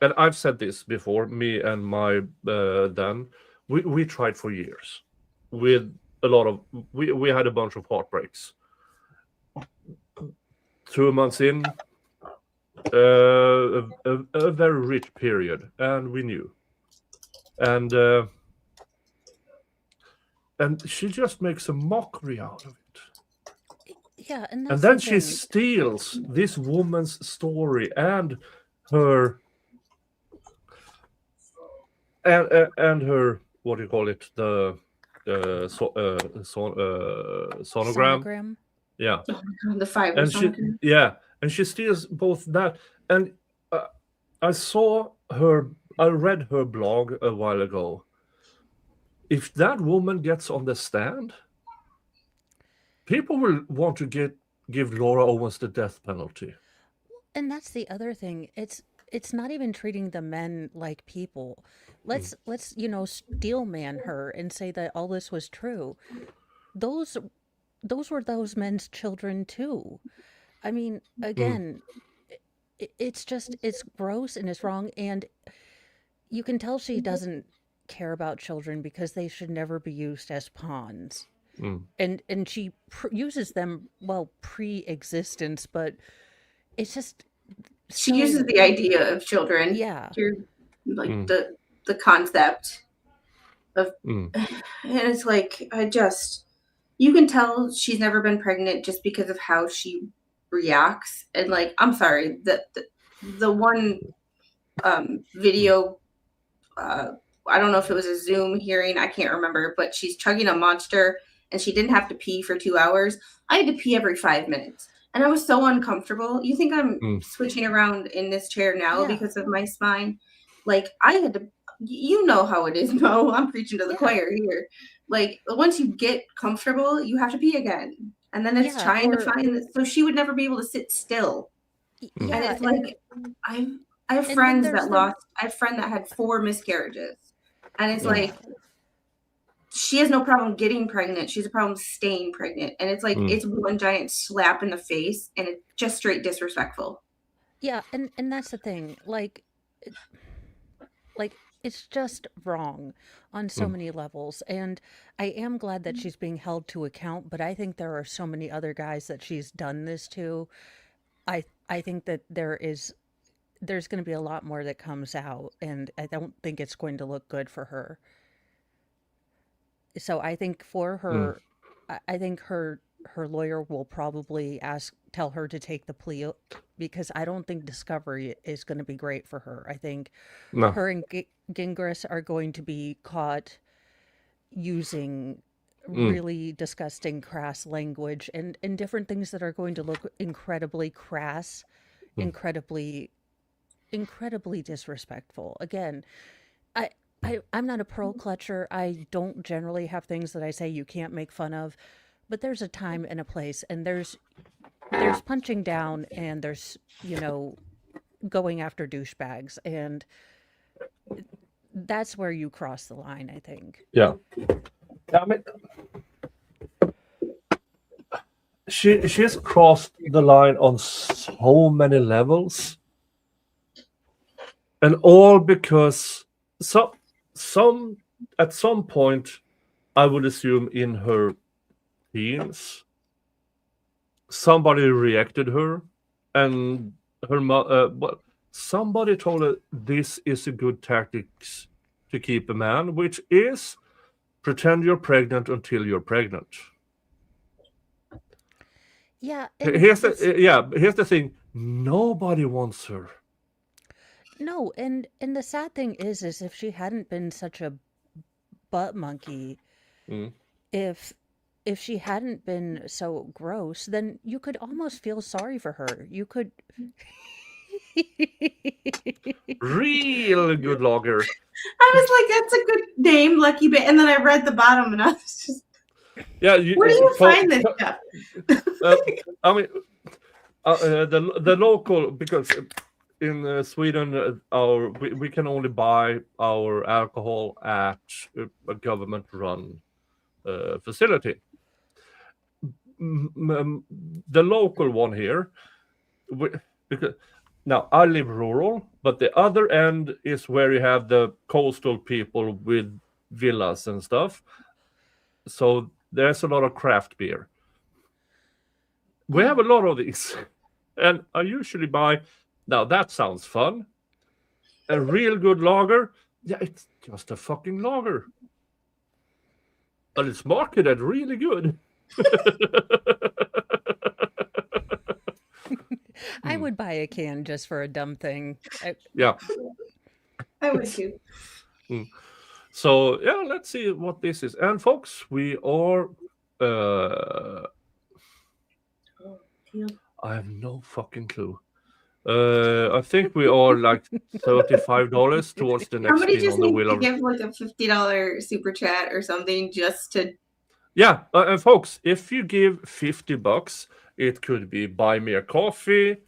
and I've said this before, me and my Dan, we tried for years with a lot of, we had a bunch of heartbreaks. 2 months in, a very rich period, and we knew. And she just makes a mockery out of it. Yeah, and And that's then the she thing. steals this woman's story and her and her, what do you call it, the sonogram. Sonogram. Yeah, The fiber and she sonogram. and she steals both that and I read her blog a while ago. If that woman gets on the stand, people will want to give Laura Owens the death penalty. And that's the other thing. It's not even treating the men like people. Let's steel man her and say that all this was true. Those were those men's children too. I mean, again, it's gross and it's wrong, and you can tell she doesn't care about children because they should never be used as pawns. And she uses them pre-existence, but it's just She uses the idea of children. Yeah. Like the concept of, and it's like, you can tell she's never been pregnant just because of how she reacts. And like, I'm sorry, the one video, I don't know if it was a Zoom hearing, I can't remember, but she's chugging a Monster and she didn't have to pee for 2 hours. I had to pee every 5 minutes. And I was so uncomfortable. You think I'm switching around in this chair now because of my spine? Like, I had to, you know how it is, Mo. I'm preaching to the choir here. Like, once you get comfortable, you have to pee again. And then it's trying to find this. So she would never be able to sit still. Yeah, and it's like, I have friends that I have a friend that had 4 miscarriages. And it's like, she has no problem getting pregnant. She has a problem staying pregnant. And it's like, it's one giant slap in the face and it's just straight disrespectful. Yeah. And that's the thing. Like it's just wrong on so many levels. And I am glad that she's being held to account, but I think there are so many other guys that she's done this to. I think that there's going to be a lot more that comes out, and I don't think it's going to look good for her. So I think for Mm. her, I think her lawyer will probably tell her to take the plea because I don't think discovery is going to be great for her. I think No. her and Gingras are going to be caught using really disgusting, crass language and different things that are going to look incredibly crass, incredibly, incredibly disrespectful. Again, I, I'm not a pearl clutcher. I don't generally have things that I say you can't make fun of, but there's a time and a place, and there's punching down, and there's going after douchebags, and that's where you cross the line, I think. Yeah. I mean, she's crossed the line on so many levels, and all because some at some point, I would assume in her teens, somebody reacted her, and somebody told her this is a good tactics to keep a man, which is pretend you're pregnant until you're pregnant. Yeah, Here's the thing: nobody wants her. no, and the sad thing is if she hadn't been such a butt monkey, Mm. if she hadn't been so gross, then you could almost feel sorry for her. You could. Real good logger. I was like, that's a good name, Lucky Bit. And then I read the bottom and I was just, Yeah, where do you find this stuff? I mean, the local, because in Sweden, we can only buy our alcohol at a government-run facility. The local one here, because now I live rural, but the other end is where you have the coastal people with villas and stuff. So there's a lot of craft beer. We have a lot of these, and I usually buy. Now that sounds fun. A real good lager. Yeah, it's just a fucking lager, but it's marketed really good. I would buy a can just for a dumb thing. Yeah. I would too. So yeah, let's see what this is. And folks, we are. I have no fucking clue. I think we are like $35 towards the next Somebody spin just on the needs wheel to of. give like a $50 super chat or something just to. Yeah, and folks, if you give $50, it could be buy me a coffee,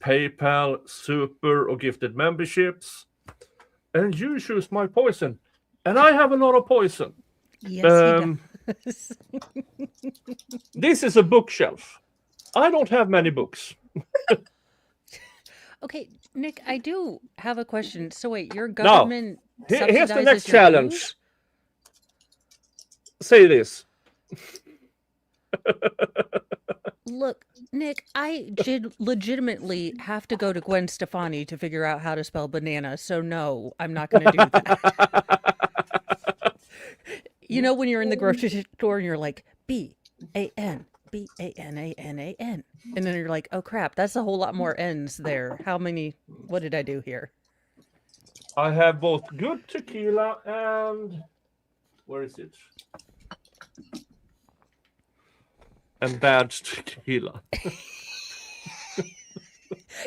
PayPal, super, or gifted memberships, and you choose my poison. And I have a lot of poison. Yes, he does. This is a bookshelf. I don't have many books. Okay, Nick, I do have a question. So wait, your Now, government here's the subsidizes next your challenge. booze? Say this. Look, Nick, I legitimately have to go to Gwen Stefani to figure out how to spell banana. So no, I'm not going to do that. You know when you're in the grocery store and you're like BAN, BANANAN, and then you're like, oh crap, that's a whole lot more N's there. How many? What did I do here? I have both good tequila and where is it? And bad tequila.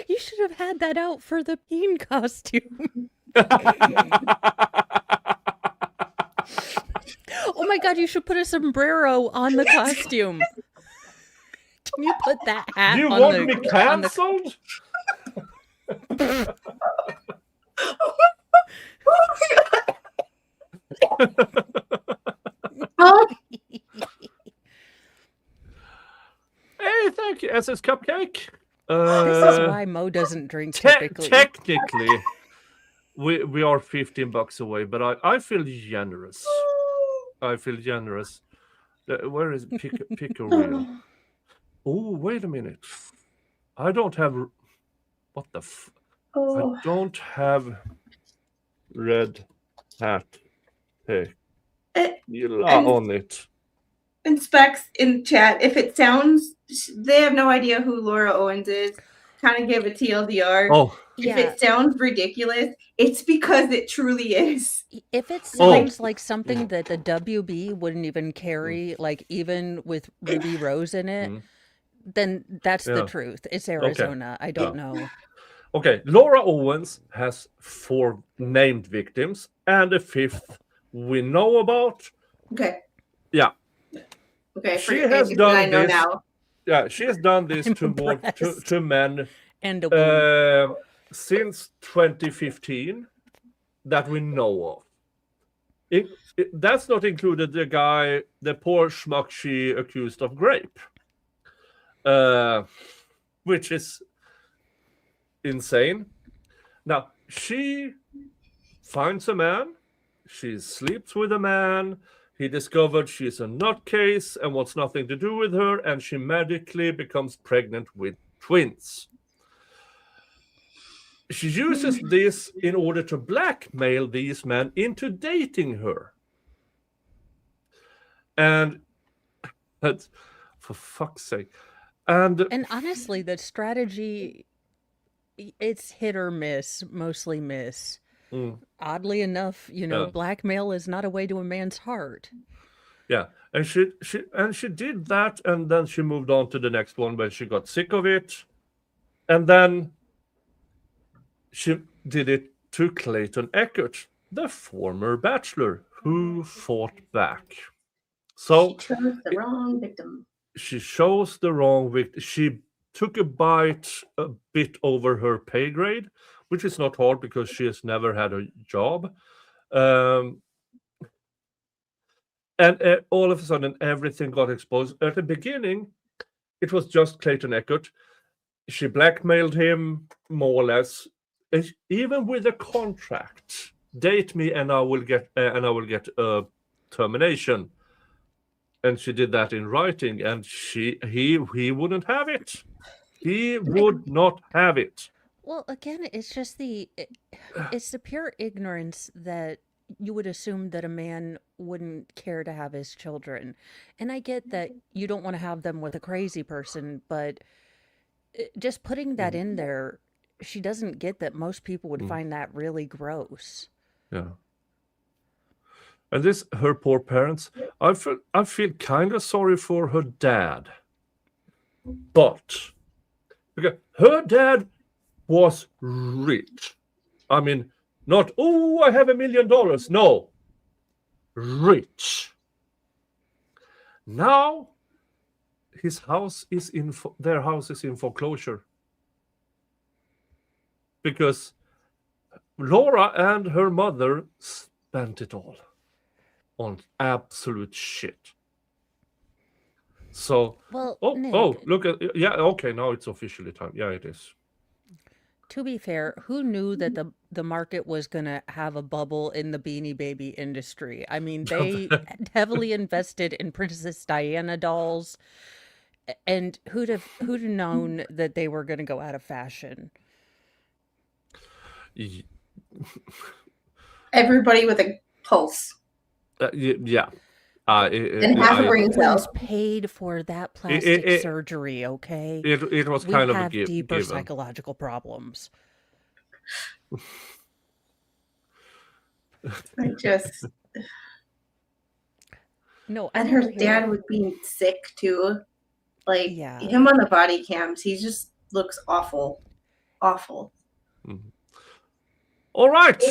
You should have had that out for the Peen costume. Oh my god, you should put a sombrero on the costume. Can you put that hat Do you on want the me cancelled? Hey, thank you, SS Cupcake. This is why Mo doesn't drink typically. Technically, we are $15 away, but I feel generous. I feel generous. Where is pick a reel? Oh, wait a minute. I don't have. What the? Oh, I don't have red hat and, on it. and Specs in chat. If it sounds, they have no idea who Laura Owens is. Kind of give a TLDR. Oh, If Yeah. it sounds ridiculous, it's because it truly is. If it Oh. sounds like something that the WB wouldn't even carry, like even with Ruby Rose in it, Mm. then that's the Yeah. truth. It's Arizona. I don't know. Okay, Laura Owens has 4 named victims and a 5th we know about. Okay. Yeah. Okay. She for has anything done I know this. now. Yeah, she has done this I'm to impressed. men And a woman. since 2015 that we know of. That's not included the poor schmuck she accused of rape, which is insane. Now, she finds a man, she sleeps with a man, he discovered she's a nutcase and wants nothing to do with her, and she magically becomes pregnant with twins. She uses this in order to blackmail these men into dating her. And that's, for fuck's sake. And honestly, the strategy, it's hit or miss, mostly miss. Oddly enough, blackmail is not a way to a man's heart. yeah, and she did that, and then she moved on to the next one when she got sick of it, and then she did it to Clayton Eckert, the former bachelor, who fought back. So She chose the wrong victim. she chose the wrong victim. She took a bit over her pay grade, which is not hard because she has never had a job. And all of a sudden, everything got exposed. At the beginning, it was just Clayton Eckert. She blackmailed him, more or less, even with a contract. Date me, and I will get a termination. And she did that in writing, and he wouldn't have it. He would not have it. Well, again, it's just it's the pure ignorance that you would assume that a man wouldn't care to have his children. And I get that you don't want to have them with a crazy person, but just putting that in there, she doesn't get that most people would find that really gross. Yeah. And her poor parents, I feel kind of sorry for her dad. But because her dad was rich. I mean, not, I have $1 million. No. Rich. Now their house is in foreclosure. Because Laura and her mother spent it all on absolute shit. So, Well, Nick, look at, yeah, okay, now it's officially time. Yeah, it is. to be fair, who knew that the market was going to have a bubble in the Beanie Baby industry? I mean, they heavily invested in Princess Diana dolls, and who'd have known that they were going to go out of fashion? Everybody with a pulse. Yeah. And half a brain cell. Everyone's paid for that plastic surgery, okay? It was We kind of have a deeper given. psychological problems. I just No, and I'm her over here. dad was being sick too. Like Yeah. him on the body cams, he just looks awful. Awful. All right.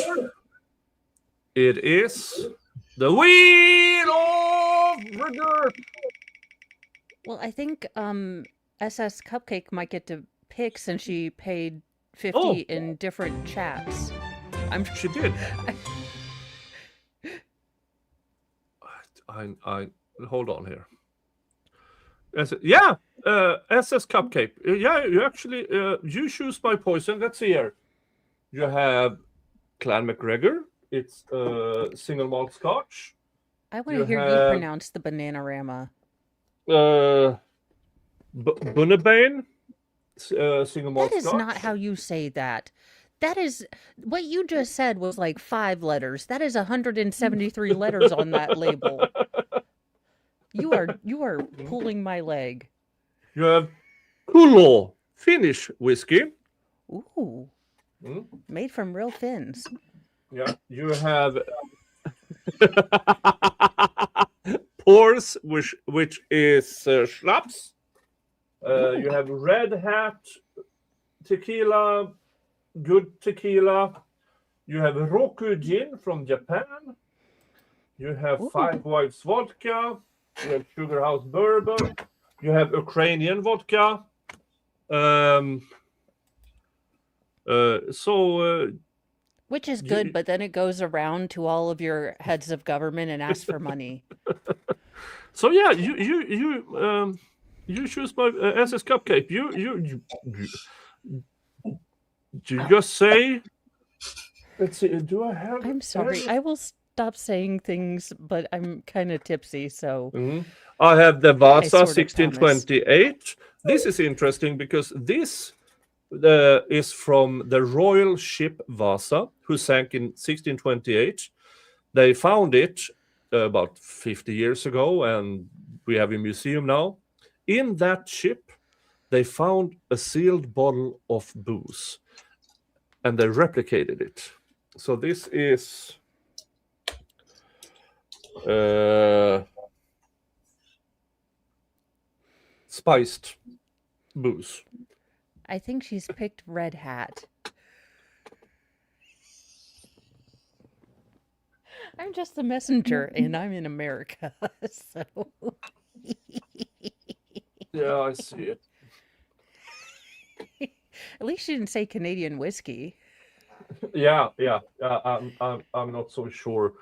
It is the Wheel of Rigor. Well, I think SS Cupcake might get to pick since she paid 50 in different chats. She did. I hold on here. SS Cupcake. Yeah, you actually you choose my poison. Let's see here. You have Clan McGregor. It's single malt Scotch. I want to You hear you have- pronounce the Bananarama. Bunnebane. Single malt That is Scotch. not how you say that. That is what you just said was like 5 letters. That is 173 letters on that label. You are pulling my leg. You have Kulo Finnish whiskey. Ooh. Mm. Made from real Finns. Yeah. You have Pors, which is schnapps. You have Red Hat tequila, good tequila. You have Roku gin from Japan. You have Ooh. Five Wives vodka. You have Sugar House bourbon. You have Ukrainian vodka. Which is You- good, but then it goes around to all of your heads of government and asks for money. So yeah, you choose my SS cupcake. You just say. Let's see. Do I have? I'm sorry. I will stop saying things, but I'm kind of tipsy, so Mhm. I have the Vasa sort of 1628. This is interesting because this is from the royal ship Vasa, who sank in 1628. They found it about 50 years ago, and we have a museum now. In that ship, they found a sealed bottle of booze, and they replicated it. So this is spiced booze. I think she's picked Red Hat. I'm just the messenger, and I'm in America, so Yeah, I see it. at least you didn't say Canadian whiskey. Yeah. I'm not so sure.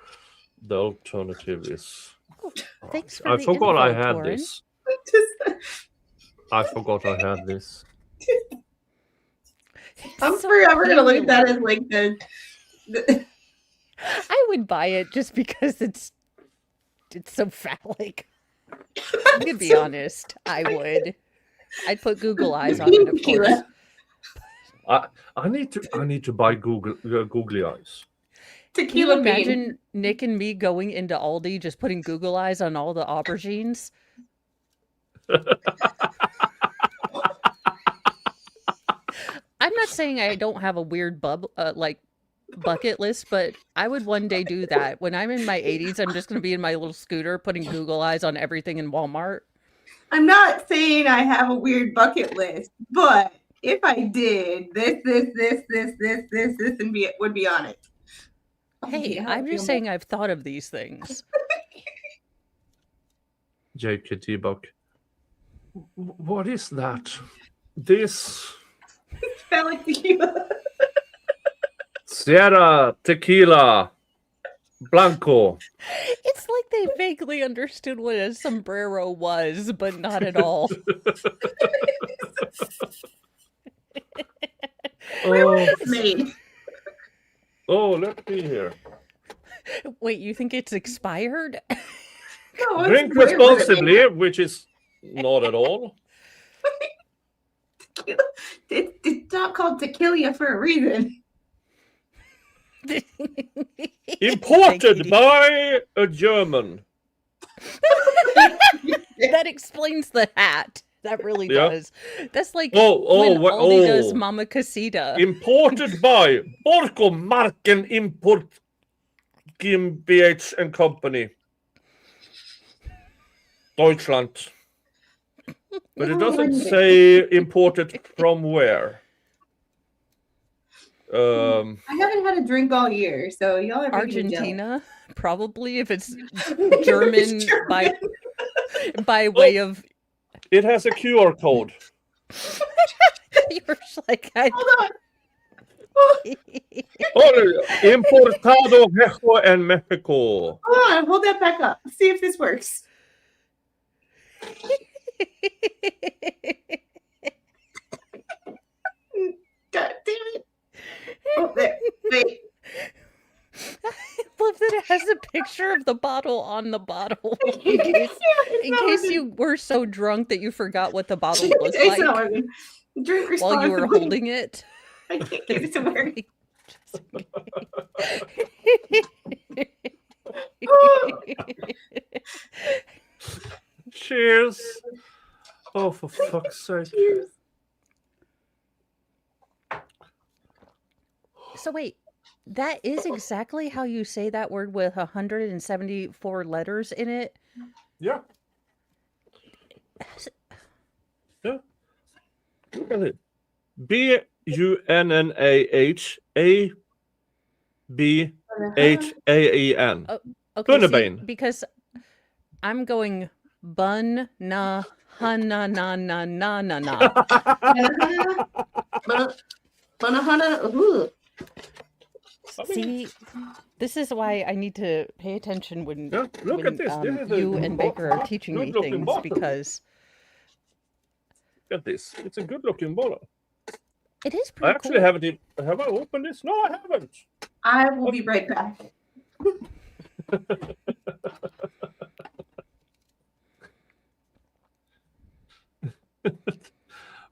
The alternative is. Thanks for I the forgot I info, had Torin. this. I forgot I had this. I'm So forever gonna look at that as cute. like the I would buy it just because it's so phallic. I'm gonna be honest. I would. I'd put Google eyes on it, of course. I need to buy googly eyes. Can you tequila bean. imagine Nick and me going into Aldi just putting Google eyes on all the aubergines? I'm not saying I don't have a weird bucket list, but I would one day do that. When I'm in my 80s, I'm just going to be in my little scooter putting Google eyes on everything in Walmart. I'm not saying I have a weird bucket list, but if I did, this, and would be on it. Hey, Yeah, I'm just yeah. saying I've thought of these things. JKT Buck. What is that? This Phallic tequila. Sierra Tequila Blanco. It's like they vaguely understood what a sombrero was, but not at all. Oh, Made. let me hear. Wait, you think it's expired? No, it's Drink where was it responsibly, which is not at all. made? It's not called tequila for a reason. Imported by a German. That explains the hat. That really Yeah. does. That's like Oh, when Aldi does Mama Casita. Imported by Borco Marken Import GmbH and Company. Deutschland. But it doesn't say imported from where. I haven't had a drink all year, so y'all are making me jealous. Argentina, probably, if it's German by way of. It has a QR code. You were just like, I... Hold on. Importado Mexico and Mexico. Hold on. Hold that back up. See if this works. God damn it. Oh, there. Wait. picture of the bottle on the bottle in case you were so drunk that you forgot what the bottle looked It's not like working. Drink while you were responsibly. holding it. I can't get it to work. Cheers. Oh, for fuck's sake. Cheers. So wait, that is exactly how you say that word with 174 letters in it? Yeah. Yeah. Look at it. BunnahABHAEN. Oh, okay, see, Bunnabane. because I'm going bun na ha na na na na na na. Ooh. See, this is why I need to pay attention when, Yeah, look when at this. This is a you and Baker are teaching me good-looking things bottle. because Look at this. It's a good looking bottle. it is I pretty actually cool. haven't even. Have I opened this? No, I haven't. I will be right back.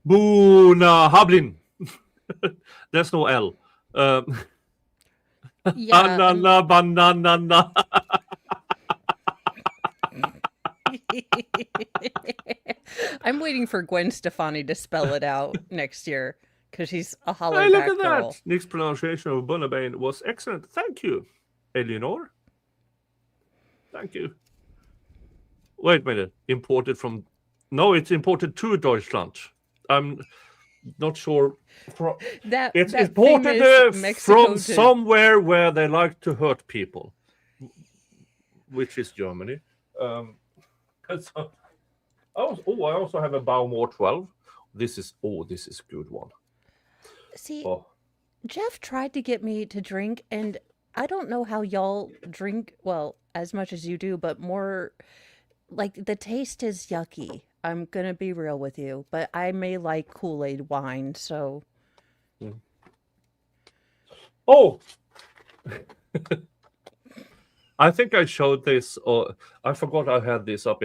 Buna Hablin. There's no L. Yeah, Banana, banana. I'm waiting for Gwen Stefani to spell it out next year because she's a Hey, holler look back at girl. that. Nick's pronunciation of Bunnabane was excellent. Thank you, Eleanor. Thank you. Wait a minute. Imported from... No, it's imported to Deutschland. I'm not sure. It's That imported famous Mexico from to- somewhere where they like to hurt people, which is Germany. So, I also have a Baumor 12. This is good one. See, Oh, Jeff tried to get me to drink, and I don't know how y'all drink, well, as much as you do, but more like the taste is yucky. I'm gonna be real with you, but I may like Kool-Aid wine, so oh. I think I showed this, or I forgot I had this up.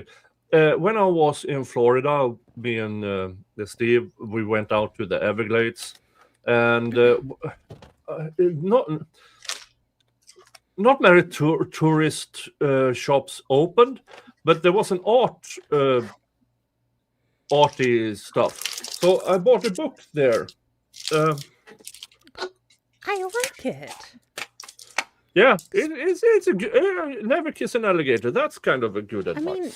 When I was in Florida, me and Steve, we went out to the Everglades, and not many tourist shops opened, but there was an arty stuff. So I bought a book there. I like it. Yeah, it's a never kiss an alligator. That's kind of a good advice. mean,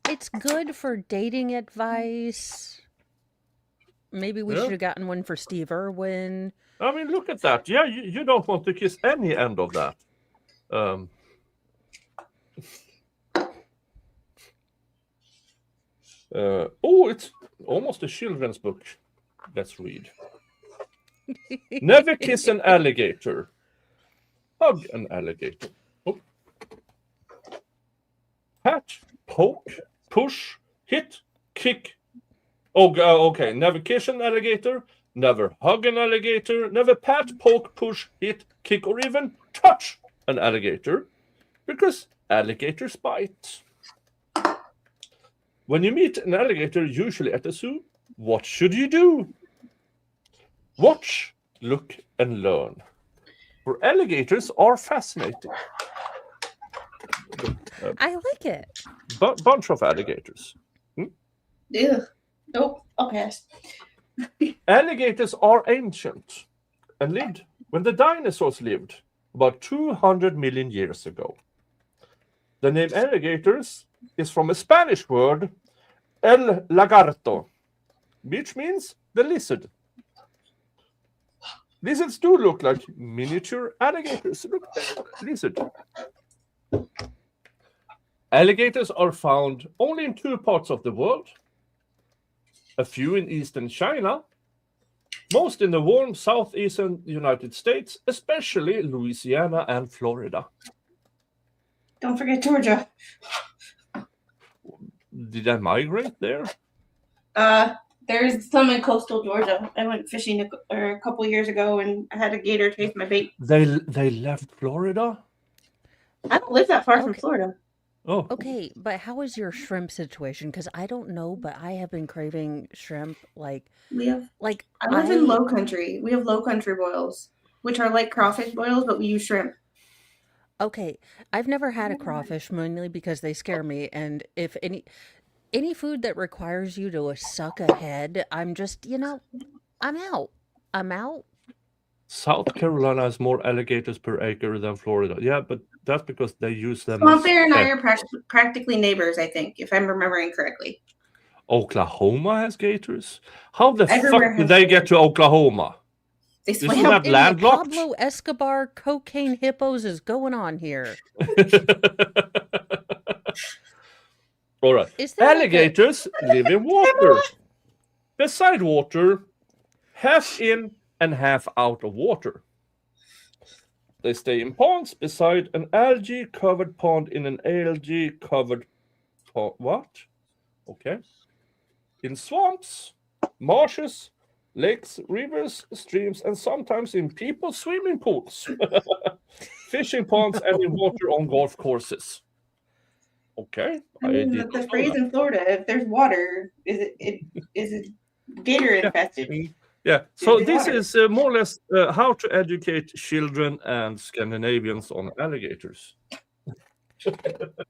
It's good for dating advice. Maybe we Yeah. should have gotten one for Steve Irwin. I mean, look at that. Yeah, you don't want to kiss any end of that. It's almost a children's book. Let's read. Never kiss an alligator. Hug an alligator. Oh. Pat, poke, push, hit, kick. Okay. Never kiss an alligator. Never hug an alligator. Never pat, poke, push, hit, kick, or even touch an alligator. Because alligators bite. When you meet an alligator, usually at the zoo, what should you do? Watch, look, and learn. For alligators are fascinating. I like it. Bunch of alligators. Ugh. Nope. I'll pass. Alligators are ancient and lived when the dinosaurs lived about 200 million years ago. The name alligators is from a Spanish word, el lagarto, which means the lizard. Lizards do look like miniature alligators. Look, lizard. Alligators are found only in 2 parts of the world. A few in eastern China, most in the warm southeastern United States, especially Louisiana and Florida. Don't forget Georgia. Did I migrate there? There's some in coastal Georgia. I went fishing a couple years ago, and I had a gator taste my bait. They left Florida? I don't live that far from Okay. Florida. Oh, Okay, but how is your shrimp situation? Because I don't know, but I have been craving shrimp. We have. Like I live in I low country. We have low country boils, which are like crawfish boils, but we use shrimp. okay, I've never had a crawfish mainly because they scare me, and if any food that requires you to suck a head, I'm just, I'm out. I'm out. South Carolina has more alligators per acre than Florida. Yeah, but that's because they use them Swamp as Bear and I pet. are practically neighbors, I think, if I'm remembering correctly. Oklahoma has gators. How the Everywhere fuck did has they get to Oklahoma? They Isn't swam. that Something landlocked? Pablo Escobar cocaine hippos is going on here. All right. Is there like a Alligators live in water. Beside water, half in and half out of water. They stay in ponds beside an algae covered pond in an algae covered pond. What? Okay. In swamps, marshes, lakes, rivers, streams, and sometimes in people's swimming pools, fishing ponds, and in water on golf courses. Okay, I I mean, did the not know phrase that. in Florida, if there's water, is it gator infested? Mm, yeah, so There's this water. is more or less how to educate children and Scandinavians on alligators.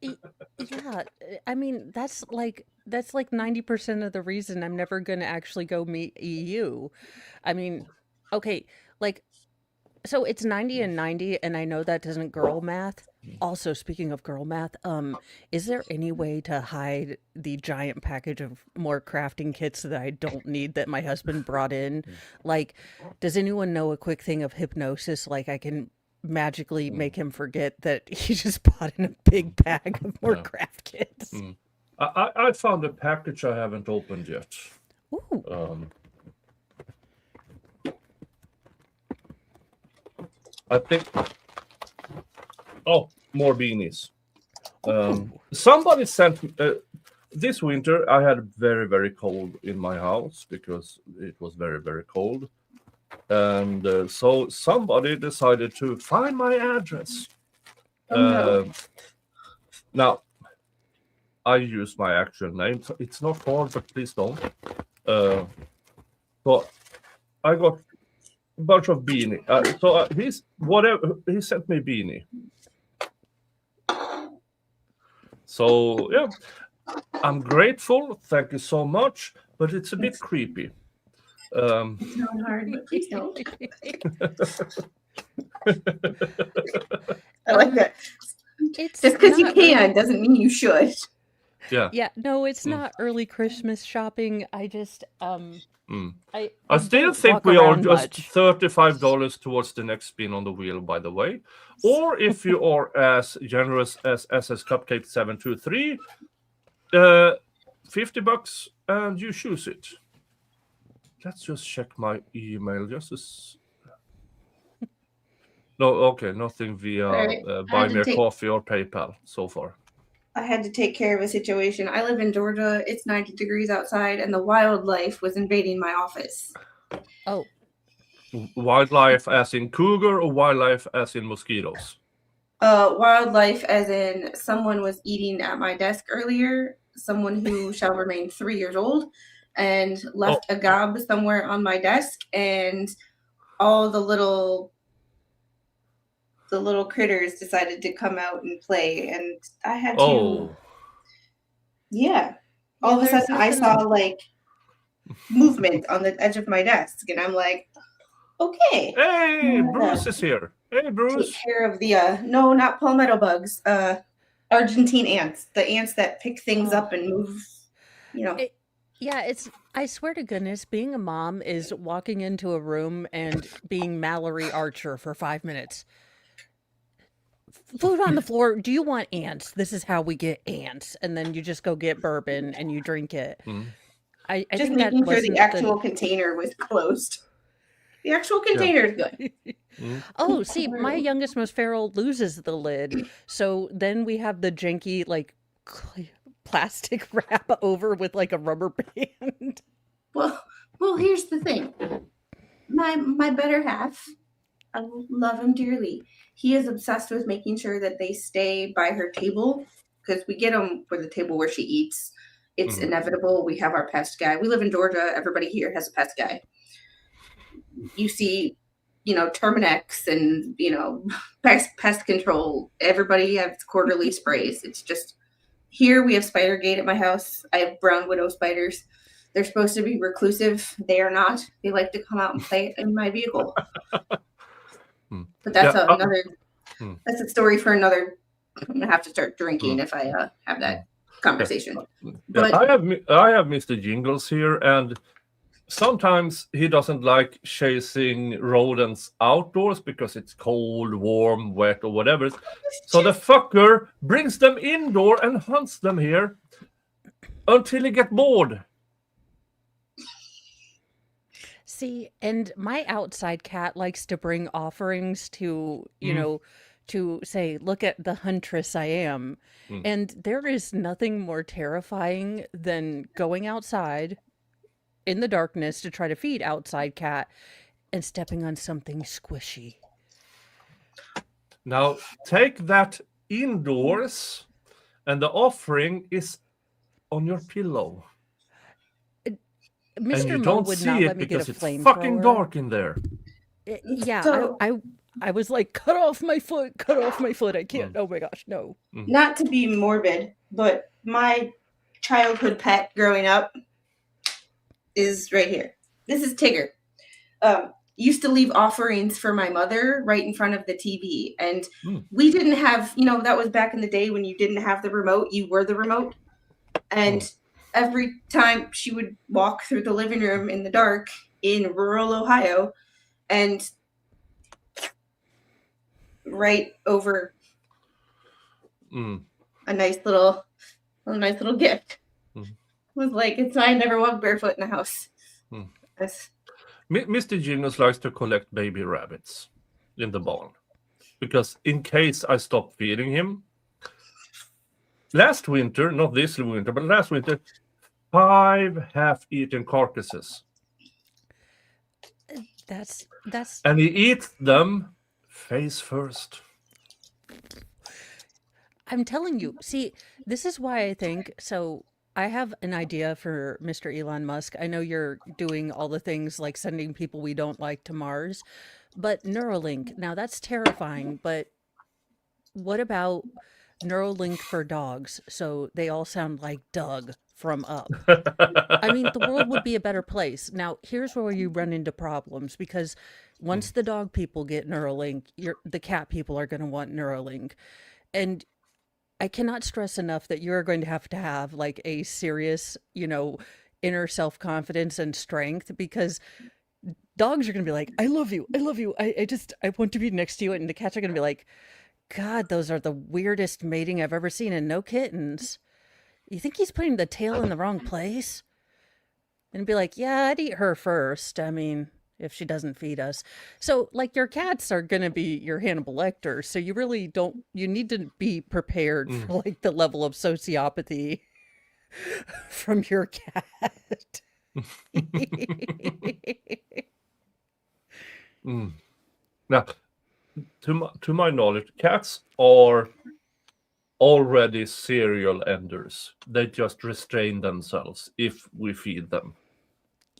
Y- Yeah, I mean that's like 90% of the reason I'm never going to actually go meet EU. I mean, okay, like so it's 90 and 90 and I know that doesn't girl math. Also, speaking of girl math, is there any way to hide the giant package of more crafting kits that I don't need that my husband brought in? Like, does anyone know a quick thing of hypnosis like I can magically make him forget that he just bought in a big bag of more Yeah. craft kits? Mm. I found a package I haven't opened yet. Ooh. I think. Oh, more beanies. Ooh. Somebody sent this winter. I had very very cold in my house because it was very very cold, and so somebody decided to find my address. Oh, no. Now I use my actual name. So it's not hard, but please don't. But I got a bunch of beanie. So he's whatever he sent me beanie. So yeah, I'm grateful. Thank you so much. But it's a bit creepy. It's not hard, but please don't. I like that. It's Just because you not can really- doesn't mean you should. Yeah. Yeah, no, it's not early Christmas shopping. I just I still don't think walk we are around just much. $35 towards the next spin on the wheel, by the way. Or if you are as generous as SS Cupcake 723, $50 and you choose it. Let's just check my email. No, okay, nothing via Sorry, Buy Me a Coffee or PayPal so far. I had to take care of a situation. I live in Georgia. It's 90 degrees outside, and the wildlife was invading my office. Oh, Wildlife as in cougar or wildlife as in mosquitoes? Wildlife, as in someone was eating at my desk earlier, someone who shall remain 3 years old, and left a gob somewhere on my desk, and all the little critters decided to come out and play, and I had to. Yeah. All of a there's sudden, I nothing- saw like movement on the edge of my desk, and I'm like, okay. Hey, Bruce is here. Hey, Bruce. Take care of the no, not palmetto bugs. Argentine ants, the ants that pick things up and move. yeah, I swear to goodness, being a mom is walking into a room and being Mallory Archer for 5 minutes. Food on the floor. Do you want ants? This is how we get ants. And then you just go get bourbon and you drink it. I just think that making sure wasn't the actual container was closed. The actual container is good. Oh, see, my youngest, most feral, loses the lid. So then we have the janky, like, plastic wrap over with, like, a rubber band. Well, here's the thing. My better half I love him dearly. He is obsessed with making sure that they stay by her table because we get them for the table where she eats. It's inevitable. We have our pest guy. We live in Georgia. Everybody here has a pest guy. You see, Terminex and, pest control. Everybody has quarterly sprays. It's just here we have spider gate at my house. I have brown widow spiders. They're supposed to be reclusive. They are not. They like to come out and play in my vehicle. But that's Yeah, another. That's a story for another. I'm gonna have to start drinking if I have that conversation. But I have Mr. Jingles here, and sometimes he doesn't like chasing rodents outdoors because it's cold, warm, wet, or whatever. So the fucker brings them indoor and hunts them here until he gets bored. See, and my outside cat likes to bring offerings to, to say, look at the huntress I am. And there is nothing more terrifying than going outside in the darkness to try to feed outside cat and stepping on something squishy. Now, take that indoors, and the offering is on your pillow. And Mr. you Mo don't would see not it let me get because a it's flamethrower. fucking dark in there. Yeah, So- I was like, cut off my foot, I can't. Oh my gosh, no. not to be morbid, but my childhood pet growing up is right here. This is Tigger. Used to leave offerings for my mother right in front of the TV. And we didn't have, that was back in the day when you didn't have the remote, you were the remote. And every time she would walk through the living room in the dark in rural Ohio and right over a nice little gift. Was like, I never walked barefoot in the house. Yes. Mr. Jingles likes to collect baby rabbits in the barn because in case I stop feeding him. Last winter, not this winter, but last winter, 5 half-eaten carcasses. That's And he eats them face first. I'm telling you. See, this is why I think so. I have an idea for Mr. Elon Musk. I know you're doing all the things like sending people we don't like to Mars, but Neuralink, now that's terrifying, but what about Neuralink for dogs so they all sound like Doug from Up? I mean, the world would be a better place. Now, here's where you run into problems because once the dog people get Neuralink, the cat people are going to want Neuralink. And I cannot stress enough that you're going to have like a serious, inner self-confidence and strength because dogs are going to be like, I love you. I want to be next to you. And the cats are going to be like, God, those are the weirdest mating I've ever seen and no kittens. You think he's putting the tail in the wrong place? And be like, yeah, I'd eat her first. I mean, if she doesn't feed us. So like your cats are going to be your Hannibal Lecter. So you really you need to be prepared for like the level of sociopathy from your cat. Now, to my knowledge, cats are already serial enders. They just restrain themselves if we feed them.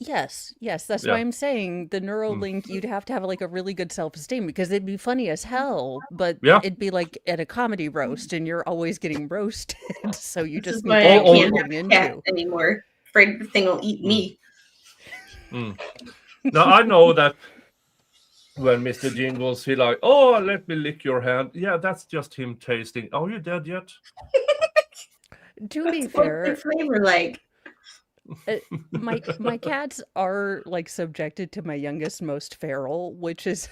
Yes, that's why I'm saying the Neuralink, you'd have to have like a really good self-esteem because it'd be funny as hell, but it'd be like at a comedy roast and you're always getting roasted. So you This just is need why to I know what can't you're have getting a cat into. anymore. Afraid the thing will eat me. Now, I know that when Mr. Jingles, he like, oh, let me lick your hand. Yeah, that's just him tasting. Are you dead yet? To be What's fair, the flavor like? my cats are like subjected to my youngest most feral, which is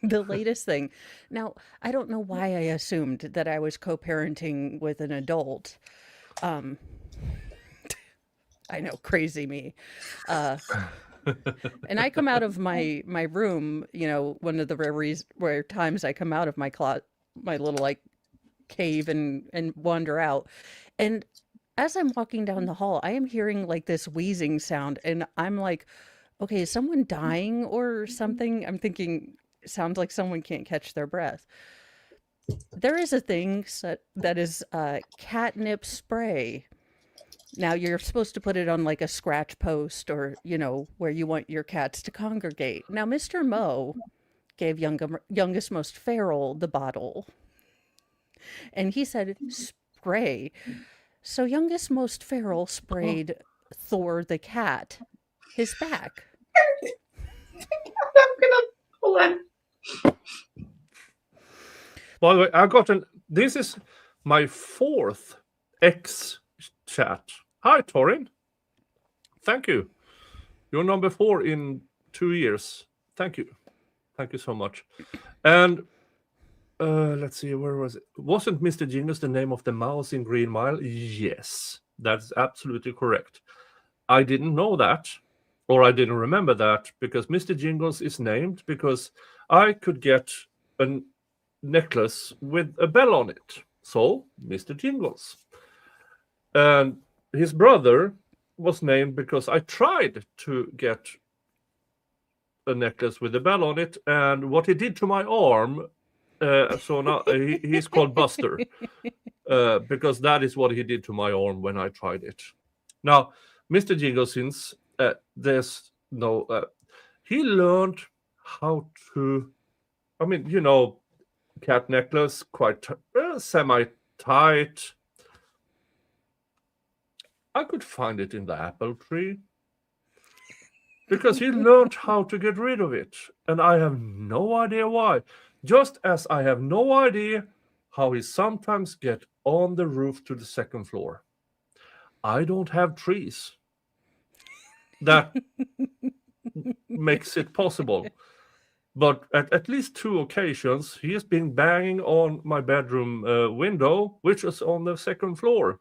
the latest thing. Now, I don't know why I assumed that I was co-parenting with an adult. I know, crazy me. And I come out of my room, one of the rare times I come out of my little like cave and wander out. And as I'm walking down the hall, I am hearing like this wheezing sound and I'm like, okay, is someone dying or something? I'm thinking, sounds like someone can't catch their breath. There is a thing that is catnip spray. Now you're supposed to put it on like a scratch post or, where you want your cats to congregate. Now, Mr. Moe gave youngest most feral the bottle, and he said, spray. So youngest most feral sprayed Thor the cat, his back. I'm gonna hold on. By the way, this is my 4th X chat. Hi, Torin. Thank you. You're number 4 in 2 years. Thank you. Thank you so much. And let's see, where was it? Wasn't Mr. Jingles the name of the mouse in Green Mile? Yes, that's absolutely correct. I didn't know that, or I didn't remember that, because Mr. Jingles is named because I could get a necklace with a bell on it. So, Mr. Jingles. And his brother was named because I tried to get a necklace with a bell on it, and what he did to my arm, so now he's called Buster, because that is what he did to my arm when I tried it. Now, Mr. Jingles, since there's no, he learned how to, cat necklace, quite semi-tight. I could find it in the apple tree because he learned how to get rid of it, and I have no idea why. Just as I have no idea how he sometimes get on the roof to the 2nd floor. I don't have trees that makes it possible. But at least 2 occasions, he has been banging on my bedroom window, which is on the 2nd floor.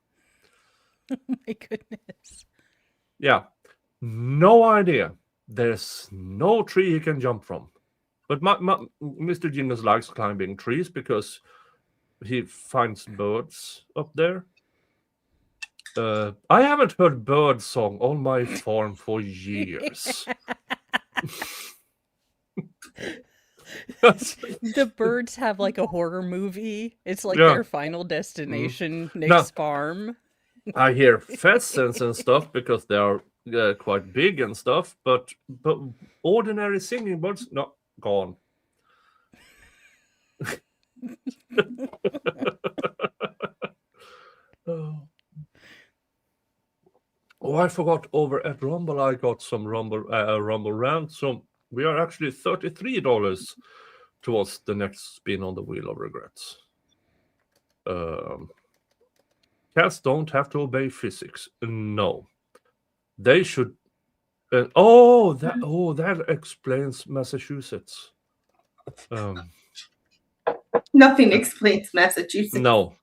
Oh my goodness. Yeah, no idea. There's no tree he can jump from. But Mr. Jingles likes climbing trees because he finds birds up there. I haven't heard bird song on my farm for years. The birds have like a horror movie. It's like their final destination, Nick's farm. I hear pheasants and stuff because they are quite big and stuff, but ordinary singing birds, no, gone. Oh, I forgot, over at Rumble I got some Rumble rant, so we are actually $33 towards the next spin on the Wheel of Regrets. Cats don't have to obey physics. No, they should. That explains Massachusetts. Nothing explains Massachusetts. No.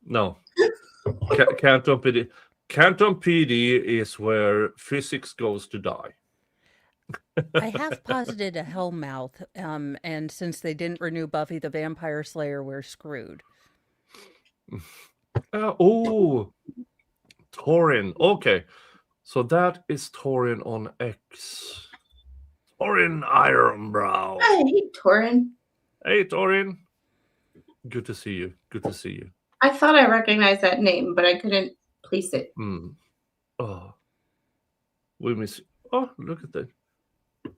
Canton PD is where physics goes to die. I have posited a Hellmouth, and since they didn't renew Buffy the Vampire Slayer, we're screwed. Torin. Okay, so that is Torin on X. Torin Ironbrow. I hate Torin. Hey, Torin. Good to see you. I thought I recognized that name, but I couldn't place it. Oh, we miss you. Oh, look at that.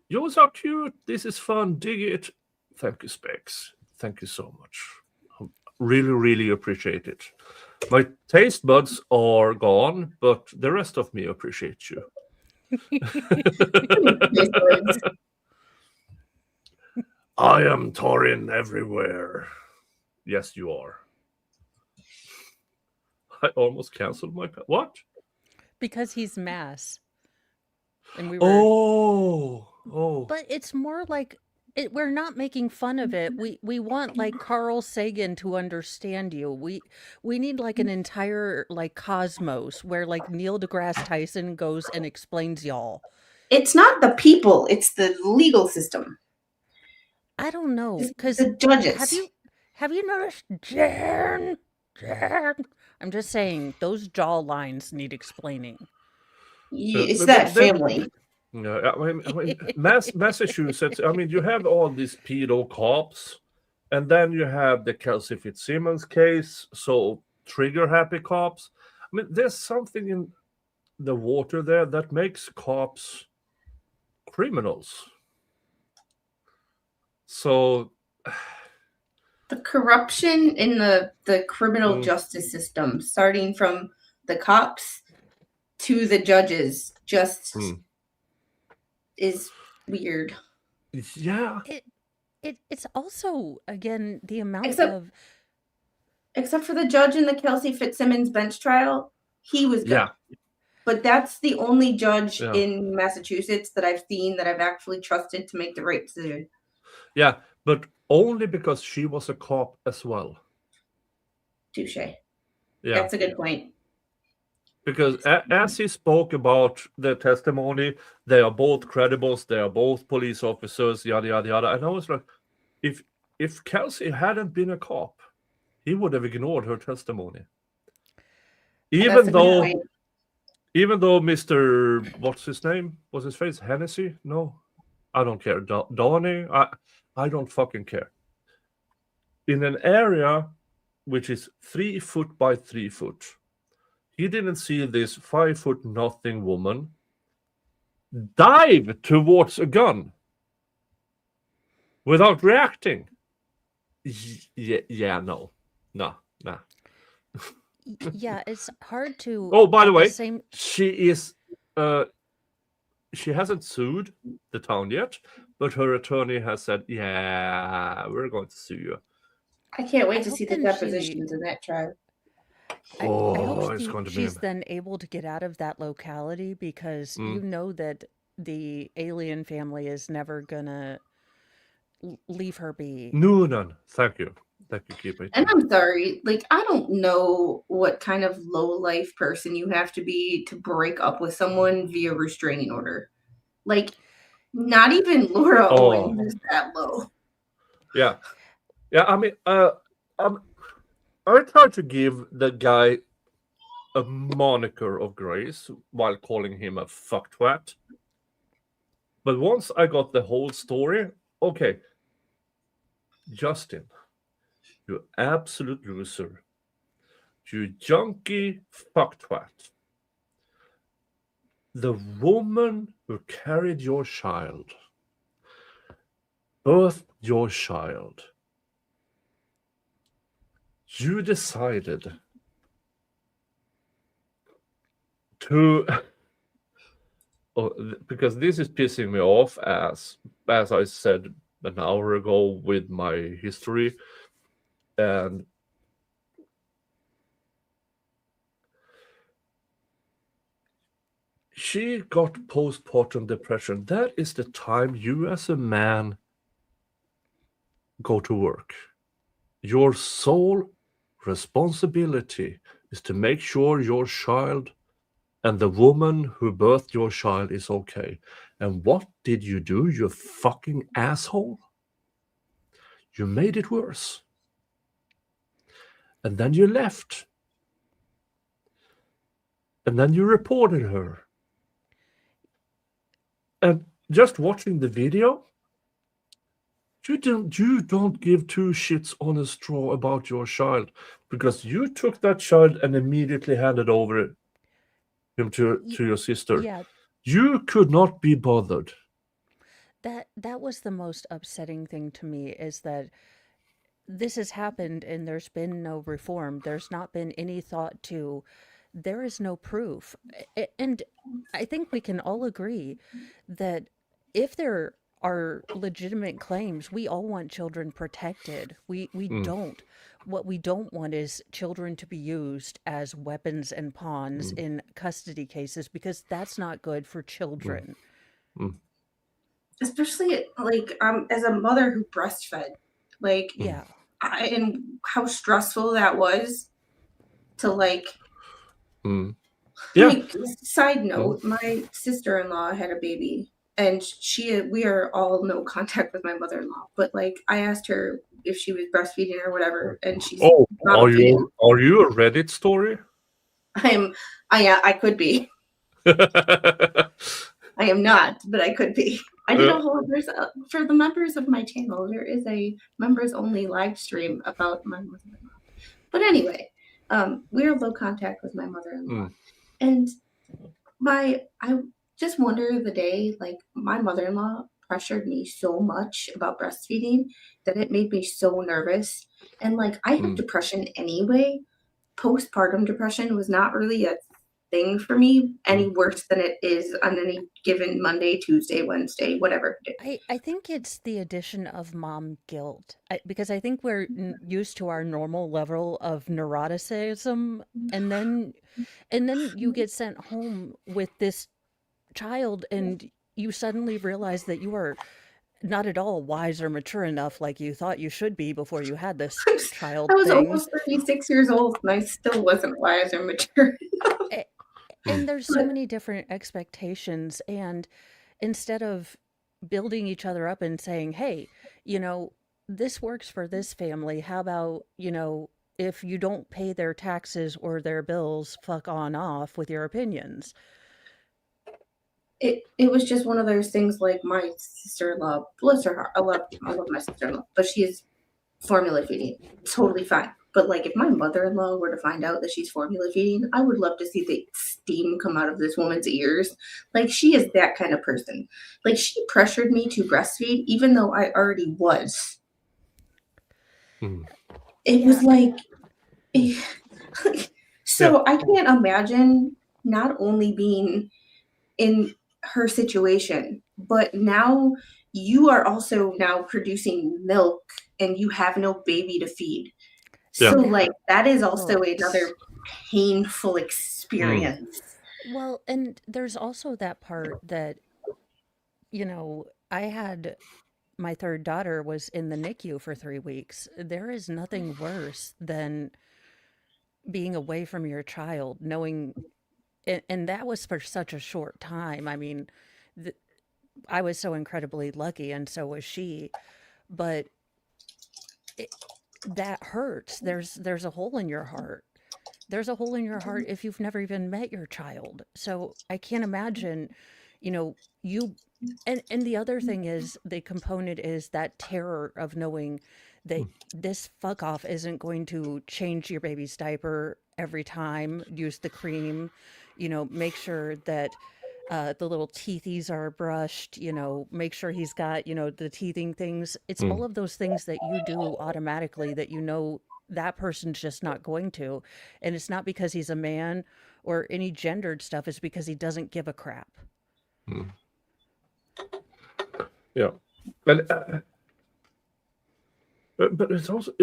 You're so cute. This is fun. Dig it. Thank you, Specs. Thank you so much. I really, really appreciate it. My taste buds are gone, but the rest of me appreciates you. I am Torin everywhere. Yes, you are. I almost canceled my... What? Because he's mass. And we were... Oh. But it's more like... we're not making fun of it. We want like Carl Sagan to understand you. We need like an entire like cosmos where like Neil deGrasse Tyson goes and explains y'all. It's not the people, it's the legal system. I don't know, because the judges. Have you noticed, Jan? I'm just saying those jaw lines need explaining. It's that family. Yeah, I mean, Massachusetts. I mean, you have all these pedo cops, and then you have the Kelsey Fitzsimmons case. So trigger-happy cops. I mean, there's something in the water there that makes cops criminals. So The corruption in the criminal Mm. justice system, starting from the cops to the judges, just Mm. is weird. yeah, It's also again the amount Except- of Except for the judge in the Kelsey Fitzsimmons bench trial, he was good. yeah, But that's the only judge Yeah. in Massachusetts that I've seen that I've actually trusted to make the right decision. yeah, but only because she was a cop as well. Touche. Yeah, That's a good point. because as he spoke about the testimony, they are both credibles, they are both police officers, yada yada yada. And I was like, if Kelsey hadn't been a cop, he would have ignored her testimony. That's Even a good though, point. Mr. What's his name? What's his face? Hennessy? No, I don't care. Donnie? I don't fucking care. In an area which is 3 foot by 3 foot, he didn't see this 5 foot nothing woman dive towards a gun without reacting. Yeah, no. yeah, it's hard to. Oh, by the at way, same she is she hasn't sued the town yet, but her attorney has said, yeah, we're going to sue you. I can't wait I to hope see the then she- depositions in that trial. I Oh, hope it's going to be she's then able to get out of that locality because Mm. you know that the alien family is never gonna leave her be. Noonan. Thank you. Keep it. And I'm sorry, like, I don't know what kind of low life person you have to be to break up with someone via restraining order. Like, not even Laura Oh. Owens is that low. Yeah. I mean, I try to give the guy a moniker of grace while calling him a fucktwat. But once I got the whole story, okay, Justin, you absolute loser, you junkie fucktwat. The woman who carried your child, birthed your child, you decided to because this is pissing me off, as I said an hour ago with my history, and she got postpartum depression. That is the time you as a man go to work. Your sole responsibility is to make sure your child and the woman who birthed your child is okay. And what did you do, you fucking asshole? You made it worse. And then you left. And then you reported her. And just watching the video, you don't give two shits on a straw about your child, because you took that child and immediately handed over him to your sister. Yeah, You could not be bothered. that was the most upsetting thing to me is that this has happened and there's been no reform. There's not been any thought to. There is no proof. And I think we can all agree that if there are legitimate claims, we all want children protected. We don't. What we don't want is children to be used as weapons and pawns in custody cases, because that's not good for children. Especially, like, as a mother who breastfed. Like, Yeah. and how stressful that was to, like, Yeah. like, side note, my sister-in-law had a baby, and we are all no contact with my mother-in-law, but, like, I asked her if she was breastfeeding or whatever, and she's Oh, not are a fan. you a Reddit story? I could be. I I am not, but I could be. I did Yeah. a whole for the members of my channel. There is a members only live stream about my mother-in-law. But anyway, we're low contact with my mother-in-law, and I just wonder the day like my mother-in-law pressured me so much about breastfeeding that it made me so nervous. And like I have depression anyway. Postpartum depression was not really a thing for me any worse than it is on any given Monday, Tuesday, Wednesday, whatever day. I think it's the addition of mom guilt because I think we're used to our normal level of neuroticism, and then you get sent home with this child, and you suddenly realize that you are not at all wise or mature enough like you thought you should be before you had this child I was thing. almost 36 years old and I still wasn't wise or mature. And there's so many different expectations, and instead of building each other up and saying, hey, this works for this family, how about, if you don't pay their taxes or their bills, fuck on off with your opinions. It was just one of those things like my sister-in-law, bless her heart, I love my sister-in-law, but she is formula feeding. Totally fine. But like if my mother-in-law were to find out that she's formula feeding, I would love to see the steam come out of this woman's ears. Like she is that kind of person. Like she pressured me to breastfeed even though I already was. It was like so I can't imagine not only being in her situation, but now you are also now producing milk and you have no baby to feed. Yeah. So like that is also hurts. another painful experience. Well, and there's also that part that, I had my third daughter was in the NICU for 3 weeks. There is nothing worse than being away from your child, knowing, and that was for such a short time. I mean, I was so incredibly lucky, and so was she, but that hurts. There's a hole in your heart. There's a hole in your heart if you've never even met your child. So I can't imagine, you and the other thing is the component is that terror of knowing that this fuck off isn't going to change your baby's diaper every time, use the cream, make sure that the little teethies are brushed, make sure he's got, the teething things. It's all of those things that you do automatically that that person's just not going to. And it's not because he's a man or any gendered stuff. It's because he doesn't give a crap. Yeah. But it's also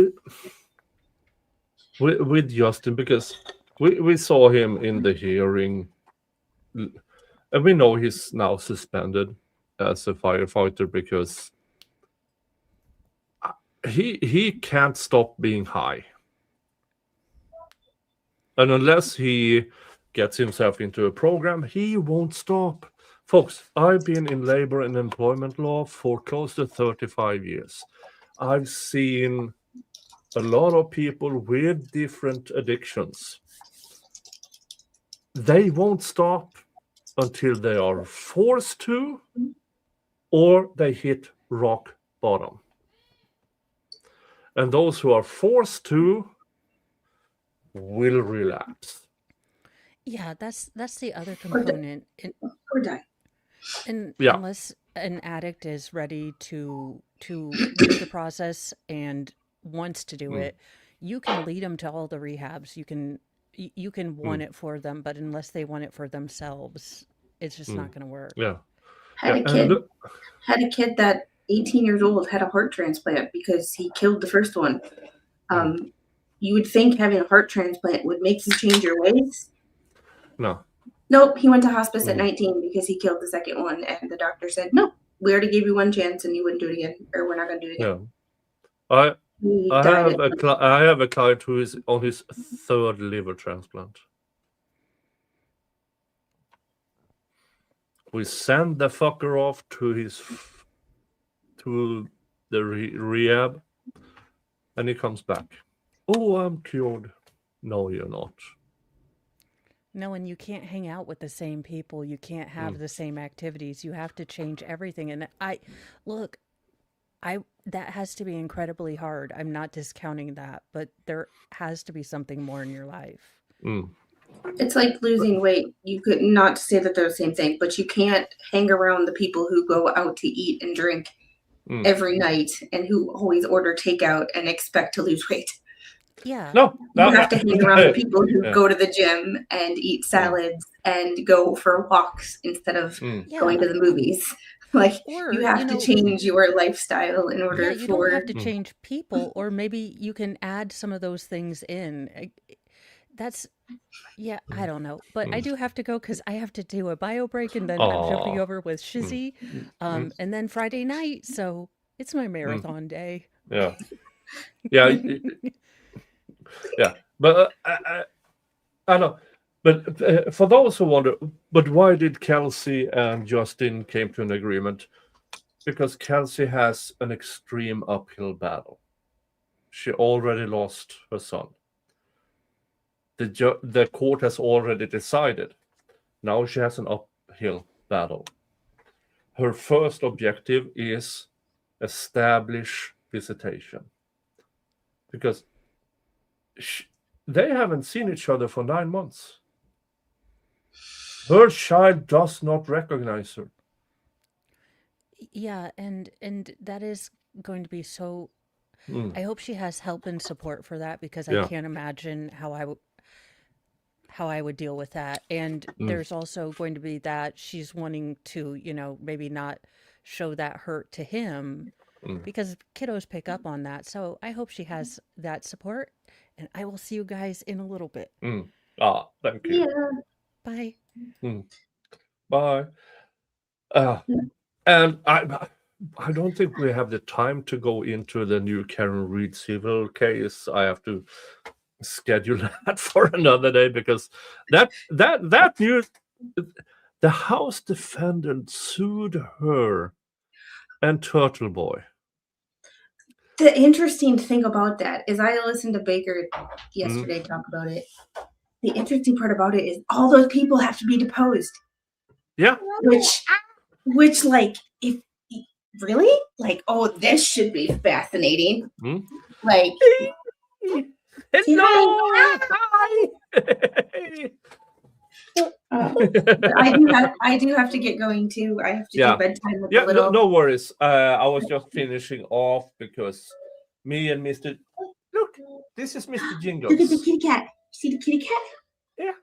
with Justin, because we saw him in the hearing, and we know he's now suspended as a firefighter because he can't stop being high. And unless he gets himself into a program, he won't stop. Folks, I've been in labor and employment law for close to 35 years. I've seen a lot of people with different addictions. They won't stop until they are forced to, or they hit rock bottom. And those who are forced to will relapse. Yeah, that's the other component. Or die. And Yeah. unless an addict is ready to do the process and wants to do it, you can lead them to all the rehabs. You can want it for them, but unless they want it for themselves, it's just not going to work. Yeah. Had a kid that 18 years old had a heart transplant because he killed the first one. You would think having a heart transplant would make you change your ways. No. Nope, he went to hospice at 19 because he killed the second one, and the doctor said, "No, we already gave you one chance, and you wouldn't do it again, or we're not going to do it again." Yeah. He I died have a client who is on his third liver transplant. We send the fucker off to the rehab, and he comes back. Oh, I'm cured. No, you're not. No, and you can't hang out with the same people. You can't have the same activities. You have to change everything. And look, that has to be incredibly hard. I'm not discounting that, but there has to be something more in your life. Mm. It's like losing weight. You could not say that they're the same thing, but you can't hang around the people who go out to eat and drink every night and who always order takeout and expect to lose weight. Yeah. No, You have to hang around the people who Yeah. go to the gym and eat salads and go for walks instead of going to the movies. Like, Or, you have to change your lifestyle in order yeah, you don't for have to change people, or maybe you can add some of those things in. That's, yeah, I don't know. But I do have to go because I have to do a bio break, and then I'm jumping Aw. over with Shizzy, and then Friday night. So it's my marathon day. Yeah. Yeah. Yeah. But I know. But for those who wonder, but why did Kelsey and Justin came to an agreement? Because Kelsey has an extreme uphill battle. She already lost her son. The court has already decided. Now she has an uphill battle. Her first objective is establish visitation. Because they haven't seen each other for 9 months. Her child does not recognize her. Yeah, and that is going to be so. I hope she has help and support for that, because I can't imagine how I would deal with that. And there's also going to be that she's wanting to, maybe not show that hurt to him, because kiddos pick up on that. So I hope she has that support, and I will see you guys in a little bit. Thank you. yeah. Bye. Bye. And I don't think we have the time to go into the new Karen Read civil case. I have to schedule that for another day, because that news, the House defendant sued her and Turtle Boy. The interesting thing about that is, I listened to Baker yesterday talk about it. The interesting part about it is all those people have to be deposed. Yeah. Which like, if really, like, oh, this should be fascinating. Like, Hello. I do have to get going too. I have to do bedtime with the Yeah, little. no worries. I was just finishing off because me and Mr. Look, this is Mr. Jingles. Look at the kitty cat. See the kitty cat? Yeah.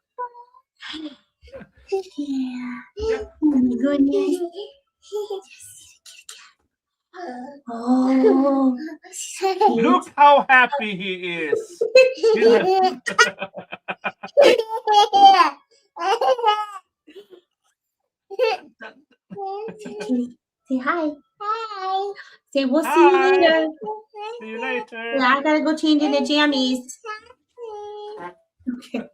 Yeah. Oh my goodness. Oh. Look how happy he is. Say hi. Hi. Say we'll see you later. See you later. Yeah, I gotta go change into jammies. Okay.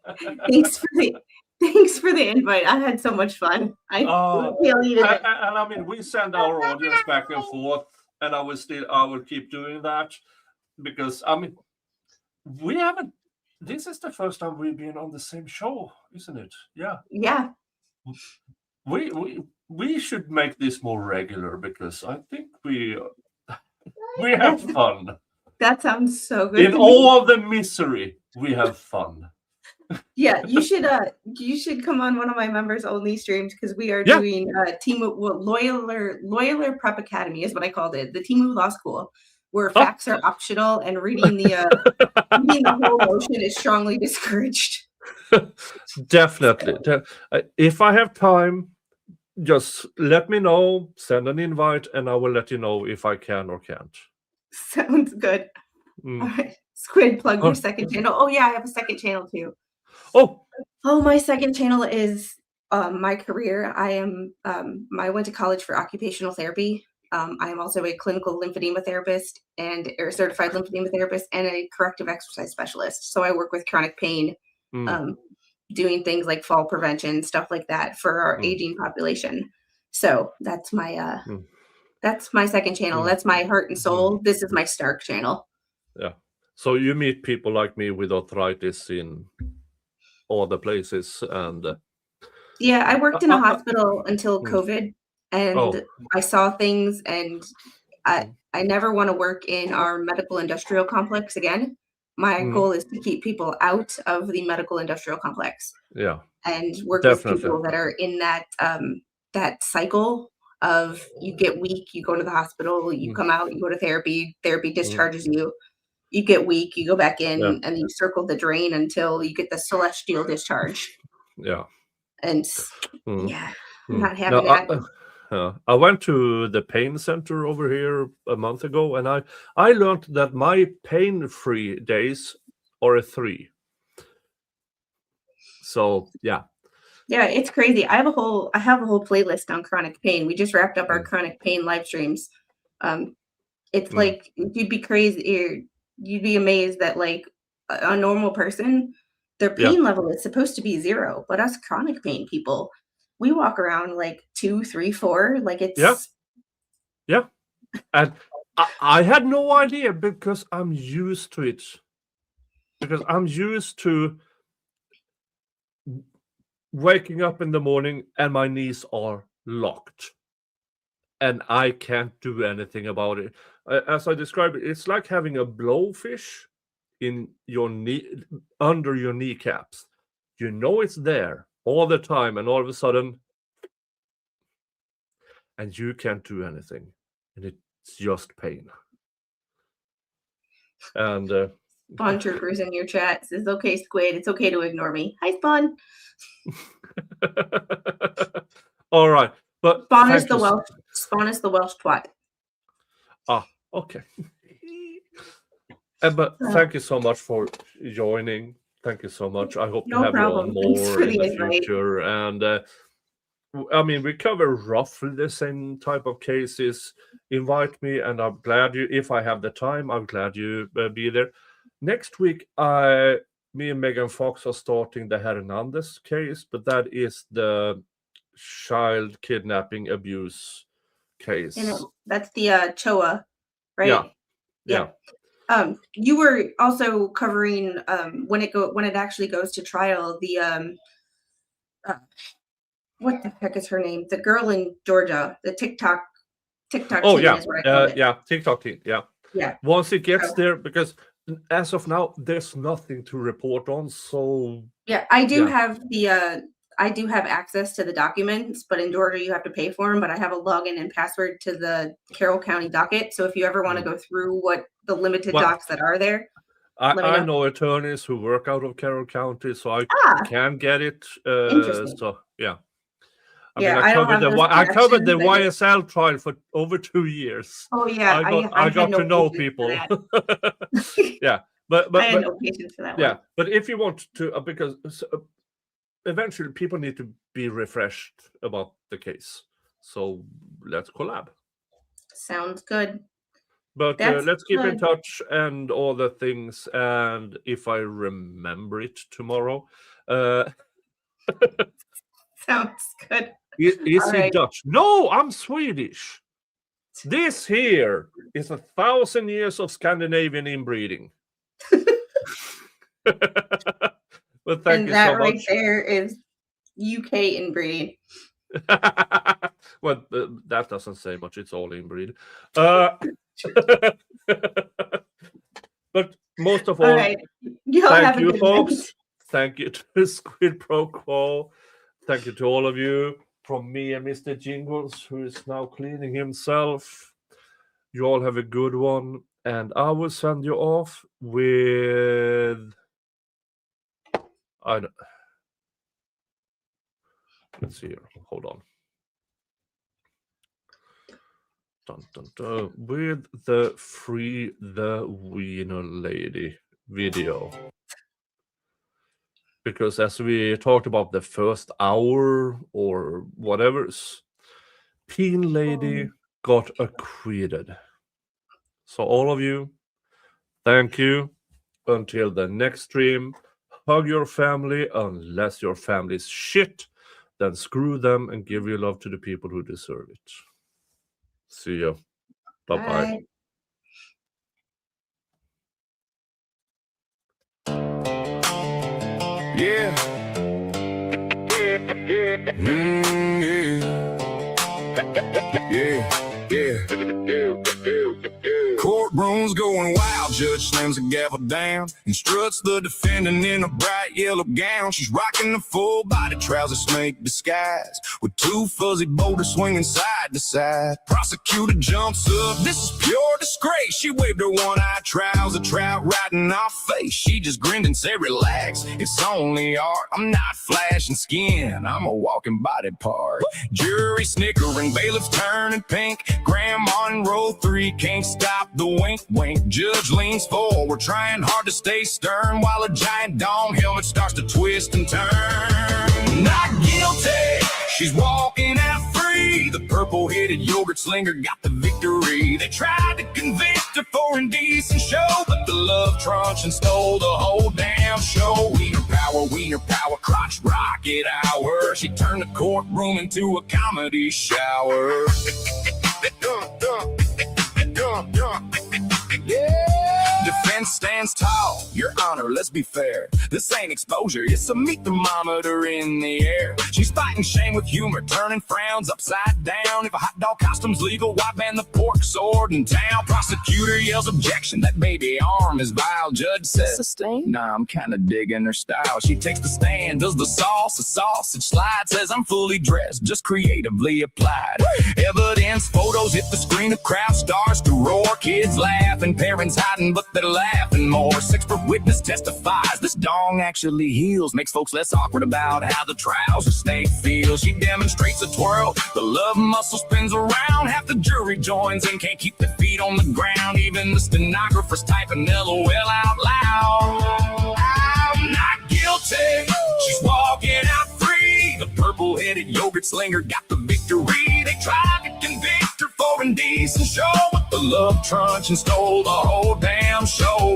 Thanks for the invite. I had so much fun. I really did. And I mean, we send our audience back and forth, and I will keep doing that, because I mean, we haven't. This is the first time we've been on the same show, isn't it? Yeah. Yeah. We should make this more regular, because I think we have fun. That sounds so good. In all of the misery, we have fun. Yeah, you should come on one of my members only streams, because we are doing Loyaler Prep Academy is what I called it, the Timu Law School, where facts are optional and reading the whole motion is strongly discouraged. Definitely. If I have time, just let me know, send an invite, and I will let you know if I can or can't. Sounds good. All right. Squid, plug your second channel. Oh yeah, I have a second channel too. Oh, my second channel is my career. I went to college for occupational therapy. I am also a clinical lymphedema therapist and a certified lymphedema therapist and a corrective exercise specialist. So I work with chronic pain, doing things like fall prevention, stuff like that for our aging population. So that's my second channel. That's my heart and soul. This is my Stark channel. Yeah. So you meet people like me with arthritis in all the places. And Yeah, I worked in a uh, hospital until mm. COVID, and Oh. I saw things, and I never want to work in our medical industrial complex again. My goal is to keep people out of the medical industrial complex Yeah, and work with definitely. people that are in that cycle of you get weak, you go to the hospital, you come out, you go to therapy, therapy discharges you, you get weak, you go back in, Yeah. and you circle the drain until you get the celestial discharge. Yeah. And Mm. yeah, Mm. not having Now, that. I went to the pain center over here a month ago, and I learned that my pain-free days are 3. So yeah. Yeah, it's crazy. I have a whole playlist on chronic pain. We just wrapped up our chronic pain live streams. It's like you'd be crazy, you'd be amazed that like a normal person, their pain level is supposed to be 0, but us chronic pain people, we walk around like 2, 3, 4, like it's Yeah. And I had no idea because I'm used to it. Because I'm used to waking up in the morning and my knees are locked. And I can't do anything about it. As I described it, it's like having a blowfish in your knee, under your kneecaps. You know it's there all the time, and all of a sudden, and you can't do anything, and it's just pain. And Spawn Troopers in your chat says, "Okay, Squid, it's okay to ignore me." Hi, Spawn. all right, but Spawn is thank the you. Welsh. Spawn is the Welsh twat. Okay. But thank you so much for joining. Thank you so much. I hope to No have problem. you on Thanks more for in the the invite. future. And I mean, we cover roughly the same type of cases. Invite me, and I'm glad you. If I have the time, I'm glad you be there. Next week, me and Megan Fox are starting the Hernandez case, but that is the child kidnapping abuse case. That's the Choa, right? Yeah. You were also covering when it actually goes to trial, the what the heck is her name? The girl in Georgia, the TikTok Oh teen yeah, is what I call it. yeah, TikTok teen, yeah. Yeah. Once it gets So- there, because as of now, there's nothing to report on. So Yeah, I do have access to the documents, but in Georgia you have to pay for them. But I have a login and password to the Carroll County docket. So if you ever want to go through what the limited docs that are there, I know attorneys who work out of Carroll County, so I can get it. Interesting. So yeah. I Yeah, mean, I don't have those I covered the connections. YSL trial for over 2 years. Oh yeah, I got had no to know patience people. for that. Yeah, but I had no patience for that one. But if you want to, because eventually people need to be refreshed about the case. So let's collab. Sounds good. But That's let's keep in good. touch and all the things. And if I remember it tomorrow, Sounds good. is All he right. Dutch? No, I'm Swedish. This here is 1,000 years of Scandinavian inbreeding. Well, thank you so much. Right there is UK inbreeding. Well, that doesn't say much. It's all inbreed. But most of all, right. thank you, folks. Thank you to Squid Pro Quo. Thank you to all of you. From me and Mr. Jingles, who is now cleaning himself. You all have a good one. And I will send you off with... Let's see here. Hold on. Dun, dun, dun. With the Free the Wiener Lady video. Because as we talked about the first hour or whatever, Peen Lady got acquitted. So all of you, thank you. Until the next stream, hug your family unless your family's shit. Then screw them and give your love to the people who deserve it. See you. Bye-bye. Yeah. Courtroom's going wild, judge slams the gavel down and struts the defendant in a bright yellow gown. She's rocking a full body trouser snake disguise with two fuzzy boulders swinging side to side. Prosecutor jumps up, this is pure disgrace. She waved her one-eyed trouser trout right in our face. She just grinned and said, relax, it's only art. I'm not flashing skin, I'm a walking body part. Jury snickering, bailiffs turning pink. Grandma in row 3 can't stop the wink wink. Judge leans forward, trying hard to stay stern, while a giant dome helmet starts to twist and turn. Not guilty, she's walking out free. The purple-headed yogurt slinger got the victory. They tried to convict her for indecent show, but the love truncheon stole the whole damn show. Wiener power, crotch rocket hour. She turned the courtroom into a comedy shower. Defense stands tall, Your Honor, let's be fair. This ain't exposure, it's a meat thermometer in the air. She's fighting shame with humor, turning frowns upside down. If a hot dog costume's legal, why ban the pork sword in town? Prosecutor yells objection, that baby arm is vile. Judge says, sustain? Nah, I'm kinda digging her style. She takes the stand, does the sauce, a sausage slide. Says I'm fully dressed, just creatively applied. Evidence, photos hit the screen, a crowd starts to roar. Kids laughing, parents hiding, but they're laughing more. Expert witness testifies, this dong actually heals. Makes folks less awkward about how the trouser snake feels. She demonstrates a twirl, the love muscle spins around. Half the jury joins in, can't keep their feet on the ground. Even the stenographer's typing LOL out loud. I'm not guilty, she's walking out free. The purple-headed yogurt slinger got the victory. They tried to convict her for indecent show, but the love truncheon stole the whole damn show.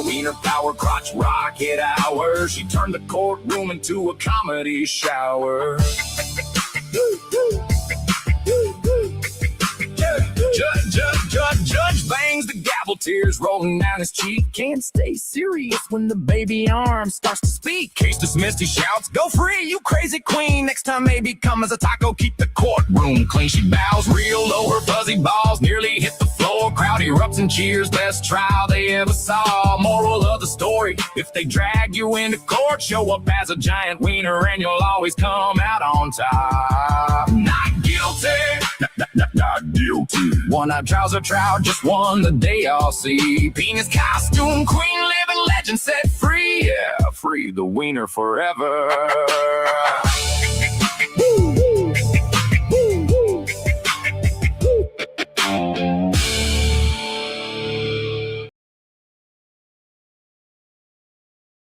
Wiener power, crotch rocket hour. She turned the courtroom into a comedy shower. Judge bangs the gavel, tears rolling down his cheek. Can't stay serious when the baby arm starts to speak. Case dismissed, he shouts, go free, you crazy queen. Next time maybe come as a taco, keep the courtroom clean. She bows real low, her fuzzy balls nearly hit the floor. Crowd erupts and cheers, best trial they ever saw. Moral of the story, if they drag you into court, show up as a giant wiener and you'll always come out on top. Not guilty, not guilty. One-eyed trouser trout just won the day I'll see. Peen Costume Queen, living legend set free. Yeah, free the wiener forever.